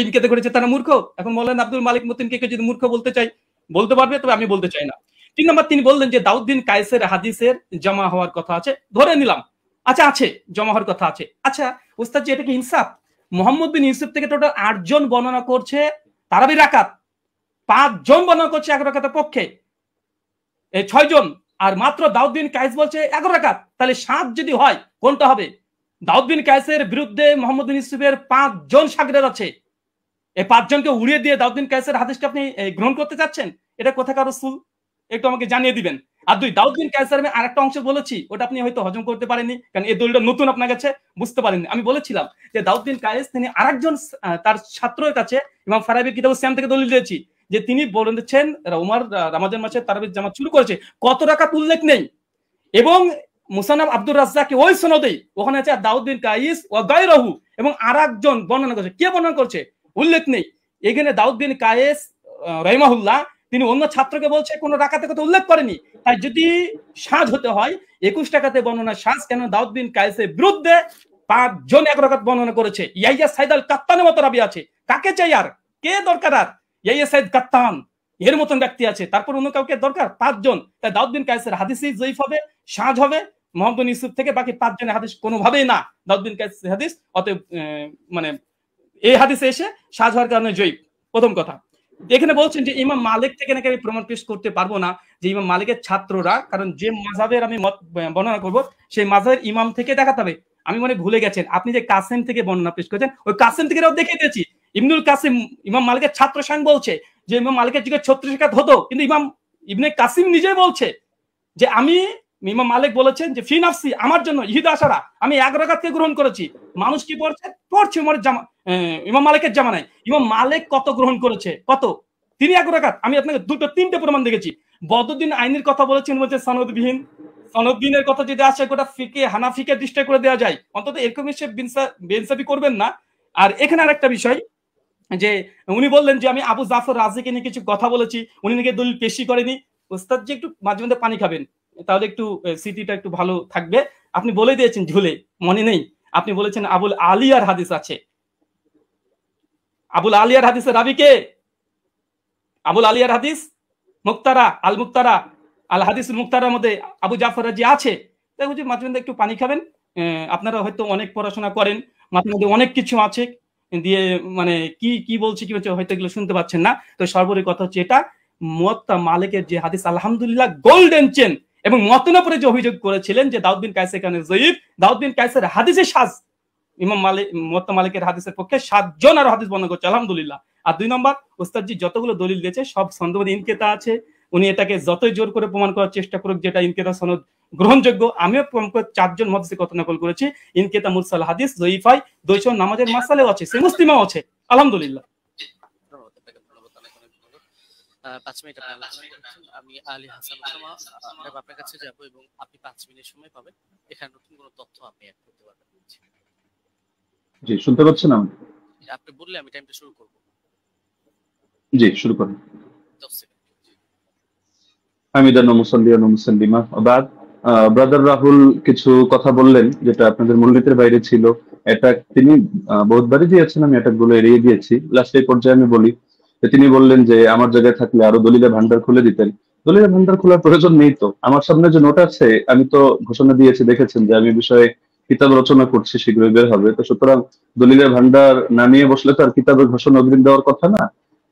ইনকেতা ঘটেছে, তারা মূর্খ। এখন মৌলানা আব্দুল মালিক মতিনকে কেউ যদি মূর্খ বলতে চাই বলতে পারবে, তবে আমি বলতে চাই না। 3 নম্বর, তিনি বললেন যে দাউদ বিন কায়েসের হাদিসের জমা হওয়ার কথা আছে, ধরে নিলাম, আচ্ছা আছে, জমা হওয়ার কথা আছে। আচ্ছা উস্তাদ জি, এটা কি ইনসাফ? মোহাম্মদ বিন ইউসুফ থেকে টোটাল 8 জন বর্ণনা করছে তারাবি রাকাত, 5 জন বর্ণনা করছে 1 রাকাতের পক্ষে, এই 6 জন, আর মাত্র দাউদ বিন কায়েস বলছে 1 রাকাত। তাহলে 7 যদি হয় কোনটা হবে? দাউদ বিন কায়েসের বিরুদ্ধে মোহাম্মদ বিন ইউসুফের 5 জন শাগিরদ আছে। এই 5 জনকে উড়িয়ে দিয়ে দাউদ বিন কায়েসের হাদিসটা আপনি গ্রহণ করতে চাচ্ছেন? এটা কোথাকার রাসূল, একটু আমাকে জানিয়ে দিবেন। আর 2, দাউদ বিন কায়েসের আমি আরেকটা অংশ বলেছি, ওটা আপনি হয়তো হজম করতে পারেননি, কারণ এই দলিলটা নতুন আপনার কাছে, বুঝতে পারেননি। আমি বলেছিলাম যে দাউদ বিন কায়েস তিনি আরেকজন তার ছাত্রের কাছে ইমাম ফারাবির কিতাবুস সিয়াম থেকে দলিল দিয়েছি, যে তিনি বলেছেন ওমর রমজান মাসে তারাবির জামাত শুরু করেছে, কত রাকাত উল্লেখ নেই। এবং মুসান্নাফ আব্দুর রাজ্জাক ওই সনদেই ওখানে আছে দাউদ বিন কায়েস ওয়া গায়রহু, এবং আরেকজন বর্ণনা করছে, কে বর্ণনা করছে উল্লেখ নেই। এখানে দাউদ বিন কায়েস রাহিমাহুল্লাহ তিনি অন্য ছাত্রকে বলছে কোন রাকাতের কথা উল্লেখ করেনি। তাই যদি সাজ হতে হয় 21 টাকাতে বর্ণনা সাজ, কেন দাউদ বিন কায়েসের বিরুদ্ধে 5 জন 1 রাকাত বর্ণনা করেছে। ইয়াইয়া সাইদ আল কাত্তানের মতো রাবি আছে, কাকে চাই আর, কে দরকার আর? ইয়াইয়া সাইদ কাত্তান এর মতন ব্যক্তি আছে, তারপর অন্য কাউকে দরকার? 5 জন। তাই দাউদ বিন কায়েসের হাদিসই জয়ীফ হবে, সাজ হবে মোহাম্মদ বিন ইউসুফ থেকে, বাকি 5 জনের হাদিস কোনোভাবেই না দাউদ বিন কায়েসের হাদিস। অতএব মানে এই হাদিসে এসে সাজ হওয়ার কারণে জয়ীফ। প্রথম কথা। এখানে বলছেন যে ইমাম মালিক থেকে নাকি আমি প্রমাণ পেশ করতে পারবো না যে ইমাম মালিকের ছাত্ররা, কারণ যে মাযহাবের আমি মত বর্ণনা করব সেই মাযহাবের ইমাম থেকে দেখাতে হবে। আমি মনে ভুলে গেছেন, আপনি যে কাসেম থেকে বর্ণনা পেশ করেছেন, ওই কাসেম থেকে দেখে দিয়েছি। ইবনুল কাসিম ইমাম মালিকের ছাত্র স্বয়ং বলছে যে ইমাম মালিকের যুগে 36 রাকাত হতো, কিন্তু ইমাম ইবনে কাসিম নিজেই বলছে যে আমি, ইমাম মালিক বলেছেন যে ফি নাফসি, আমার জন্য ইহিদ আশারা, আমি 1 রাকাতকে গ্রহণ করেছি। মানুষ কি পড়ছে উমরের ইমাম মালিকের জামানায়। ইমাম মালিক কত গ্রহণ করেছে? কত? তিনি 1 রাকাত। আমি আপনাকে 2-3টে প্রমাণ দেখেছি। বদউদ্দিন আইনের কথা বলেছেন, বলছে সনদবিহীন। সনদবিহীনের কথা যদি আসে গোটা ফিকে হানাফিকে ডিস্ট্রাই করে দেওয়া যায়, অন্তত এরকম সে বেইনসাফি করবেন না। আর এখানে আরেকটা বিষয়, যে উনি বললেন যে আমি আবু জাফর রাজিকে নিয়ে কিছু কথা বলেছি, উনি নাকি দলিল পেশি করেনি। ওস্তাদ জি একটু মাঝে মধ্যে পানি খাবেন, তাহলে একটু স্মৃতিটা একটু ভালো থাকবে। আপনি বলে দিয়েছেন ঝুলে, মনে নেই? আপনি বলেছেন আবুল আলিয়ার হাদিস আছে। আবুল আলিয়ার হাদিসের রাবি কে? আবুল আলিয়ার হাদিস মুক্তারা আল মুক্তারা আল হাদিস মুক্তারার মধ্যে আবু জাফর রাজি আছে। তাই বুঝি মাঝে মধ্যে একটু পানি খাবেন। আপনারা হয়তো অনেক পড়াশোনা করেন, মাঝে মধ্যে অনেক কিছু আছে দিয়ে মানে কি বলছি কি হচ্ছে হয়তো এগুলো শুনতে পাচ্ছেন না। তো সর্বোপরি কথা হচ্ছে এটা, মুয়াত্তা মালিকের যে হাদিস আলহামদুলিল্লাহ গোল্ডেন চেন, এবং মতনের উপরে যে অভিযোগ করেছিলেন যে দাউদ বিন কায়েসের কারণে জয়ীফ, দাউদ বিন কায়েসের হাদিসে সাজ, ইমাম মালিক মুয়াত্তা মালিকের হাদিসের পক্ষে 7 জন আর হাদিস বর্ণনা করছে আলহামদুলিল্লাহ। আর 2 নম্বর, ওস্তাদজি যতগুলো দলিল দিয়েছে সব সনদে ইনকেতা আছে। উনি এটাকে যতই জোর করে প্রমাণ করার চেষ্টা করুক যেটা ইনকেতা সনদ গ্রহণযোগ্য, আমিও 4 জন মুহাদ্দিসের কথা নকল করেছি। ইনকেতা মুরসাল হাদিস জয়ীফ হয়, 200 নামাজের মাসালেও আছে, সে মুসলিমাও আছে আলহামদুলিল্লাহ। 5 মিনিট আমি আলী হাসান ওসামা আপনার কাছে যাব এবং আপনি 5 মিনিট সময় পাবেন, এখানে নতুন কোনো তথ্য আপনি অ্যাড করতে পারবেন। জি, শুনতে পাচ্ছেন? আপনি বললে আমি টাইমটা শুরু করব। জি, শুরু করুন। 10 সেকেন্ড। হামিদান ওয়া মুসাল্লিয়ান ওয়া মুসাল্লিমা ওয়া বাদ। ব্রাদার রাহুল কিছু কথা বললেন যেটা আপনাদের মূলনীতির বাইরে ছিল। এটা তিনি বহুতবারই দিয়েছেন, আমি এটা গুলো এড়িয়ে দিয়েছি। লাস্ট এই পর্যায়ে আমি বলি যে তিনি বললেন যে আমার জায়গায় থাকলে আরো দলিলের ভান্ডার খুলে দিতেন। দলিলের ভান্ডার খোলার প্রয়োজন নেই তো। আমার সামনে যে নোট আছে, আমি তো ঘোষণা দিয়েছি, দেখেছেন যে আমি বিষয়ে কিতাব রচনা করছি, শীঘ্রই বের হবে। তো সুতরাং দলিলের ভান্ডার নামিয়ে বসলে তো আর কিতাবের ঘোষণা অগ্রিম দেওয়ার কথা না,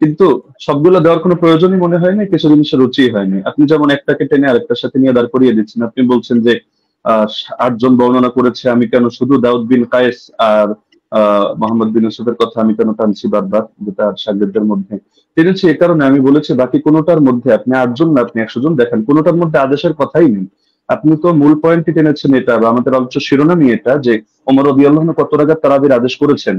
কিন্তু সবগুলো দেওয়ার কোনো প্রয়োজনই মনে হয়নি, কিছু জিনিসের রুচি হয়নি। আপনি যেমন একটাকে টেনে আরেকটার সাথে নিয়ে দাঁড় করিয়ে দিচ্ছেন। আপনি বলছেন যে 8 জন বর্ণনা করেছে, আমি কেন শুধু দাউদ বিন কায়েস আর মোহাম্মদ বিন ইউসুফের কথা আমি কেন টানছি বারবার, যেটা শাগিরদের মধ্যে টেনেছি এ কারণে আমি বলেছি বাকি কোনোটার মধ্যে আপনি 8 জন না আপনি 100 জন দেখেন, কোনোটার মধ্যে আদেশের কথাই নেই। আপনি তো মূল পয়েন্টটি টেনেছেন এটা, বা আমাদের আলোচ্য শিরোনামই এটা যে ওমর রাদিয়াল্লাহু আনহু কত রাকাত তারাবির আদেশ করেছেন।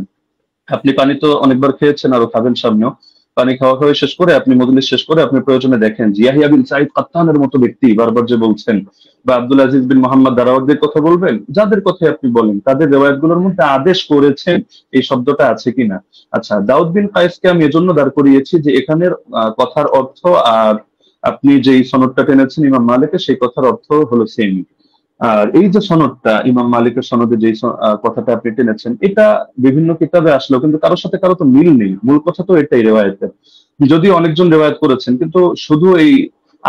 আপনি পানি তো অনেকবার খেয়েছেন, আরো খাবেন সামনেও। পানি খাওয়া খাওয়া শেষ করে আপনি মজলিস শেষ করে আপনি প্রয়োজনে দেখেন যে ইয়াহিয়া বিন সাঈদ কাত্তানের মতো ব্যক্তি বারবার যে বলছেন, বা আব্দুল আজিজ বিন মোহাম্মদ দারাওয়ারদের কথা বলবেন, যাদের কথা আপনি বলেন তাদের রিওয়ায়াতগুলোর মধ্যে আদেশ করেছেন এই শব্দটা আছে কিনা। আচ্ছা, দাউদ বিন কায়েসকে আমি এজন্য দাঁড় করিয়েছি যে এখানের কথার অর্থ আর আপনি যেই সনদটা টেনেছেন ইমাম মালিকের, সেই কথার অর্থ হলো সেম। আর এই যে সনদটা ইমাম মালিকের সনদে যে কথাটা আপনি টেনেছেন, এটা বিভিন্ন কিতাবে আসলেও কিন্তু কারোর সাথে কারো তো মিল নেই। মূল কথা তো এটাই রেওয়ায়েতের, যদিও অনেকজন রেওয়ায়েত করেছেন, কিন্তু শুধু এই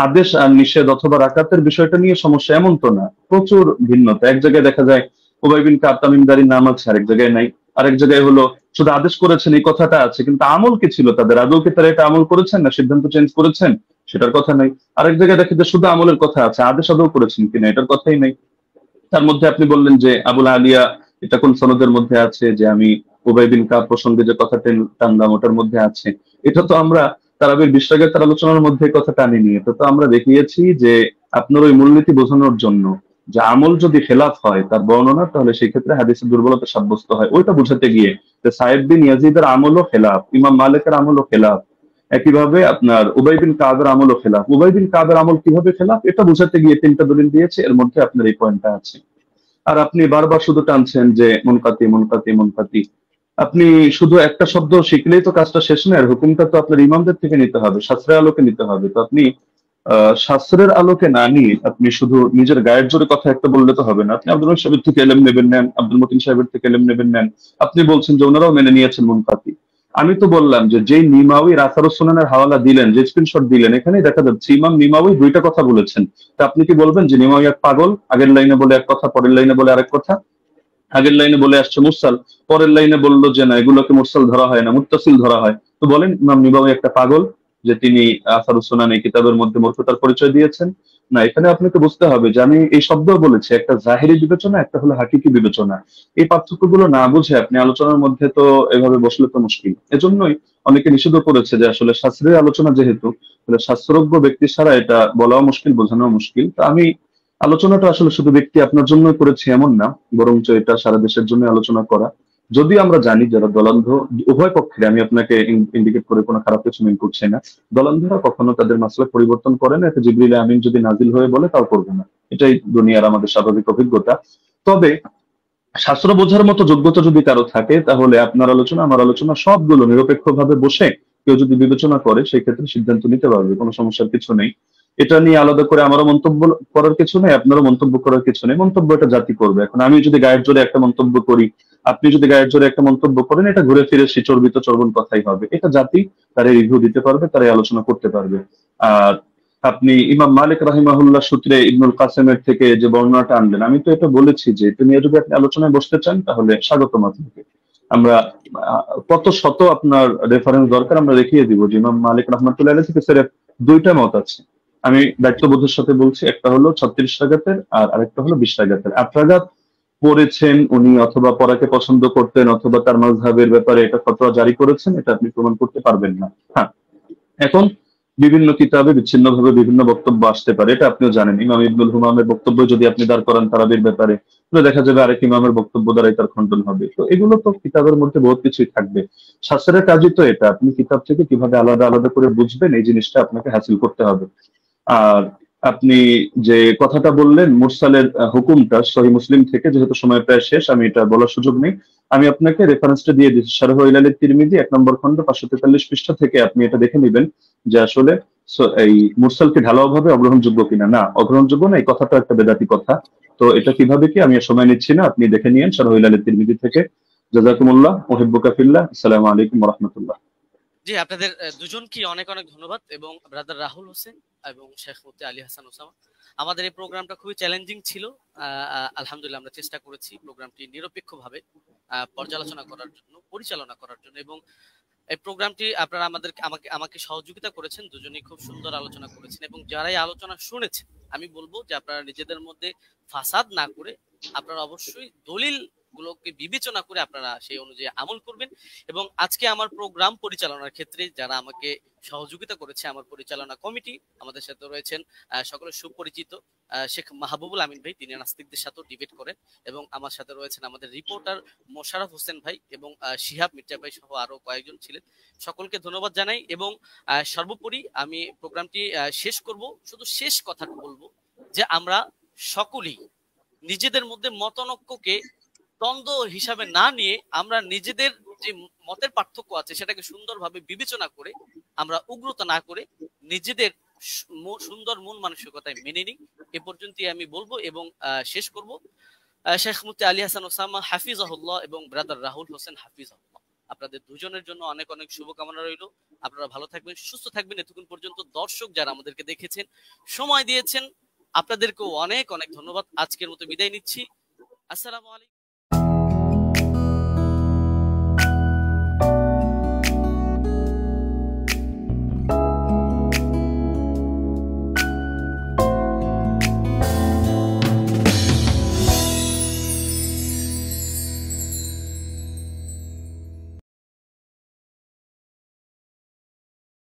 আদেশ আর নিষেধ অথবা রাকাতের বিষয়টা নিয়ে সমস্যা এমন তো না, প্রচুর ভিন্নতা। এক জায়গায় দেখা যায় উবাই বিন কাব তামিমদারির নাম আছে, আরেক জায়গায় নাই। আরেক জায়গায় হলো শুধু আদেশ করেছেন এই কথাটা আছে, কিন্তু আমল কি ছিল তাদের, আদৌ কি তারা এটা আমল করেছেন না সিদ্ধান্ত চেঞ্জ করেছেন সেটার কথা নাই। আরেক জায়গায় দেখে যে শুধু আমলের কথা আছে, আদেশ আদৌ করেছেন কিনা এটার কথাই নাই। তার মধ্যে আপনি বললেন যে আবুল আলিয়া, এটা কোন সনদের মধ্যে আছে যে আমি উবাই বিন কাব প্রসঙ্গে যে কথা টানলাম ওটার মধ্যে আছে। এটা তো আমরা তারাবির 20 রাকাতের আলোচনার মধ্যে কথা টানিনি। এটা তো আমরা দেখিয়েছি যে আপনার ওই মূলনীতি বোঝানোর জন্য যে আমল যদি খেলাফ হয় তার বর্ণনা, তাহলে সেই ক্ষেত্রে হাদিসের দুর্বলতা সাব্যস্ত হয়, ওইটা বোঝাতে গিয়ে যে সাহেব বিন ইয়াজিদের আমলও খেলাফ, ইমাম মালিকের আমলও খেলাফ, একইভাবে আপনার উবাই বিন কাবের আমলও খেলাফ। উবাই বিন কাবের আমল কিভাবে খেলাফ এটা বোঝাতে গিয়ে 3টা দলিল দিয়েছে, এর মধ্যে আপনার এই পয়েন্টটা আছে। আর আপনি বারবার শুধু টানছেন যে মুনকাতি মুনকাতি মুনকাতি। আপনি শুধু একটা শব্দ শিখলেই তো কাজটা শেষ না, আর হুকুমটা তো আপনার ইমামদের থেকে নিতে হবে, শাস্ত্রের আলোকে নিতে হবে। তো আপনি শাস্ত্রের আলোকে না নিয়ে আপনি শুধু নিজের গায়ের জোরে কথা একটা বললে তো হবে না। আপনি আব্দুল রহিম সাহেবের থেকে এলেম নেবেন নেন, আব্দুল মতিন সাহেবের থেকে এলেম নেবেন নেন। আপনি বলছেন যে ওনারাও মেনে নিয়েছেন মুনকাতি। আমি তো বললাম যে যেই নিমাউই রাসারুস সুনানের হাওয়ালা দিলেন, যে স্ক্রিনশট দিলেন, এখানেই দেখা যাচ্ছে ইমাম নিমাউই 2টা কথা বলেছেন। তা আপনি কি বলবেন যে নিমাউই এক পাগল, আগের লাইনে বলে এক কথা পরের লাইনে বলে আরেক কথা? আগের লাইনে বলে আসছে মুরসাল, পরের লাইনে বললো যে না এগুলোকে মুরসাল ধরা হয় না, মুত্তাসিল ধরা হয়। তো বলেন ইমাম নিবাউই একটা পাগল যে তিনি আসারুস সুনান এই কিতাবের মধ্যে মূর্খতার পরিচয় দিয়েছেন? না, এখানে আপনাকে বুঝতে হবে যে আমি এই শব্দ বলেছি, একটা জাহেরি বিবেচনা, একটা হলো হাকিকি বিবেচনা। এই পার্থক্যগুলো না বুঝে আপনি আলোচনার মধ্যে তো এভাবে বসলে তো মুশকিল। এজন্যই অনেকে নিষেধ করেছে যে আসলে শাস্ত্রের আলোচনা যেহেতু, শাস্ত্রজ্ঞ ব্যক্তি ছাড়া এটা বলাও মুশকিল, বোঝানো মুশকিল। তো আমি আলোচনাটা আসলে শুধু ব্যক্তি আপনার জন্য করেছি এমন না, বরঞ্চ এটা সারা দেশের জন্য আলোচনা করা। যদিও আমরা জানি যারা দলান্ধ, উভয় পক্ষে, আমি আপনাকে ইন্ডিকেট করে কোনো খারাপ কিছু মিন করছি না, দলান্ধরা কখনো তাদের মাসলা পরিবর্তন করে না। এটা জিবরিল আমিন যদি নাজিল হয়ে বলে তাও করবে না, এটাই দুনিয়ার আমাদের স্বাভাবিক অভিজ্ঞতা। তবে শাস্ত্র বোঝার মতো যোগ্যতা যদি কারো থাকে, তাহলে আপনার আলোচনা আমার আলোচনা সবগুলো নিরপেক্ষভাবে বসে কেউ যদি বিবেচনা করে সেই ক্ষেত্রে সিদ্ধান্ত নিতে পারবে, কোনো সমস্যার কিছু নেই। এটা নিয়ে আলাদা করে আমারও মন্তব্য করার কিছু নেই, আপনারও মন্তব্য করার কিছু নেই। মন্তব্য এটা জাতি করবে। এখন আমি যদি গায়ের জোরে একটা মন্তব্য করি, আপনি যদি গায়ের জোরে একটা মন্তব্য করেন, এটা ঘুরে ফিরে সেই চর্বিত চর্বণ কথাই হবে। এটা জাতি তারা রিভিউ দিতে পারবে, তারাই আলোচনা করতে পারবে। আর আপনি ইমাম মালিক রাহিমাহুল্লাহ সূত্রে ইবনুল কাসেমের থেকে যে বর্ণনাটা আনলেন, আমি তো এটা বলেছি যে এটা নিয়ে যদি আপনি আলোচনায় বসতে চান তাহলে স্বাগতম আপনাকে। আমরা কত শত আপনার রেফারেন্স দরকার আমরা দেখিয়ে দিব যে ইমাম মালিক রহমাতুল্লাহ আলাইহি থেকে সির্ফ 2টা মত আছে। আমি দায়িত্ববোধের সাথে বলছি, একটা হলো 36 রাকাতের আর আরেকটা হলো 20 রাকাতের। 8 রাকাত পড়েছেন উনি, অথবা পড়াকে পছন্দ করতেন, অথবা তার মাযহাবের ব্যাপারে এটা ফতোয়া জারি করেছেন, এটা আপনি প্রমাণ করতে পারবেন না। হ্যাঁ, এখন বিভিন্ন কিতাবে বিচ্ছিন্নভাবে বিভিন্ন বক্তব্য আসতে পারে, এটা আপনিও জানেন। ইমাম ইবনুল হুমামের বক্তব্য যদি আপনি দাঁড় করান তারাবির ব্যাপারে, তাহলে দেখা যাবে আরেক ইমামের বক্তব্য দ্বারাই তার খণ্ডন হবে। তো এগুলো তো কিতাবের মধ্যে বহুত কিছুই থাকবে। শাস্ত্রের কাজই তো এটা, আপনি কিতাব থেকে কিভাবে আলাদা আলাদা করে বুঝবেন এই জিনিসটা আপনাকে হাসিল করতে হবে। আর আপনি যে কথাটা বললেন মুরসালের হুকুমটা সহিহ মুসলিম থেকে, যেহেতু সময় প্রায় শেষ আমি এটা বলার সুযোগ নেই, আমি আপনাকে রেফারেন্সটা দিয়ে দিচ্ছি। শারহ ইলাল তিরমিজি 1 নম্বর খণ্ড 543 পৃষ্ঠা থেকে আপনি এটা দেখে নেবেন যে আসলে এই মুরসালকে ঢালাওভাবে অগ্রহণযোগ্য কিনা। না, অগ্রহণযোগ্য না, এই কথাটা একটা বেদাতি কথা। তো এটা কিভাবে কি আমি আর সময় নিচ্ছি না, আপনি দেখে নিয়েন শারহ ইলাল তিরমিজি থেকে। জাযাকুমুল্লাহ, উহিব্বুকা ফিল্লাহ। আসসালামু আলাইকুম ওয়া রাহমাতুল্লাহ। জি, আপনাদের দুজনকে অনেক অনেক ধন্যবাদ, এবং ব্রাদার রাহুল হোসেন এবং শেখ মুফতি আলী হাসান ওসামা। আমাদের এই প্রোগ্রামটা খুবই চ্যালেঞ্জিং ছিল। আলহামদুলিল্লাহ আমরা চেষ্টা করেছি প্রোগ্রামটি নিরপেক্ষভাবে পর্যালোচনা করার জন্য, পরিচালনা করার জন্য, এবং এই প্রোগ্রামটি আপনারা আমাকে সহযোগিতা করেছেন। দুজনেই খুব সুন্দর আলোচনা করেছেন, এবং যারাই আলোচনা শুনেছেন আমি বলবো যে আপনারা নিজেদের মধ্যে ফাসাদ না করে আপনারা অবশ্যই দলিল গুলোকে বিবেচনা করে আপনারা সেই অনুযায়ী আমল করবেন। এবং আজকে আমার প্রোগ্রাম পরিচালনার ক্ষেত্রে যারা আমাকে সহযোগিতা করেছে, আমার পরিচালনা কমিটি, আমাদের সাথে রয়েছেন সকলের সুপরিচিত শেখ মাহবুবুল আমিন ভাই, তিনি নাস্তিকদের সাথে ডিবেট করেন, এবং আমার সাথে রয়েছেন আমাদের রিপোর্টার মোশাররফ হোসেন ভাই এবং শিহাব মির্জা ভাই সহ আরো কয়েকজন ছিলেন। সকলকে ধন্যবাদ জানাই। এবং সর্বোপরি আমি প্রোগ্রামটি শেষ করব, শুধু শেষ কথাটা বলবো যে আমরা সকলেই নিজেদের মধ্যে মতানৈক্যকে দ্বন্দ্ব হিসাবে না নিয়ে আমরা নিজেদের যে মতের পার্থক্য আছে সেটাকে সুন্দরভাবে বিবেচনা করে আমরা উগ্রতা না করে নিজেদের সুন্দর মন মানসিকতায় মেনে নিই। এ পর্যন্তই আমি বলবো এবং শেষ করব। শেখ মুফতি আলী হাসান ওসামা হাফিজাহুল্লাহ এবং ব্রাদার রাহুল হোসেন হাফিজাহুল্লাহ, আপনাদের দুজনের জন্য অনেক অনেক শুভকামনা রইল। আপনারা ভালো থাকবেন, সুস্থ থাকবেন। এতক্ষণ পর্যন্ত দর্শক যারা আমাদেরকে দেখেছেন, সময় দিয়েছেন, আপনাদেরকেও অনেক অনেক ধন্যবাদ। আজকের মতো বিদায় নিচ্ছি। আসসালামু আলাইকুম।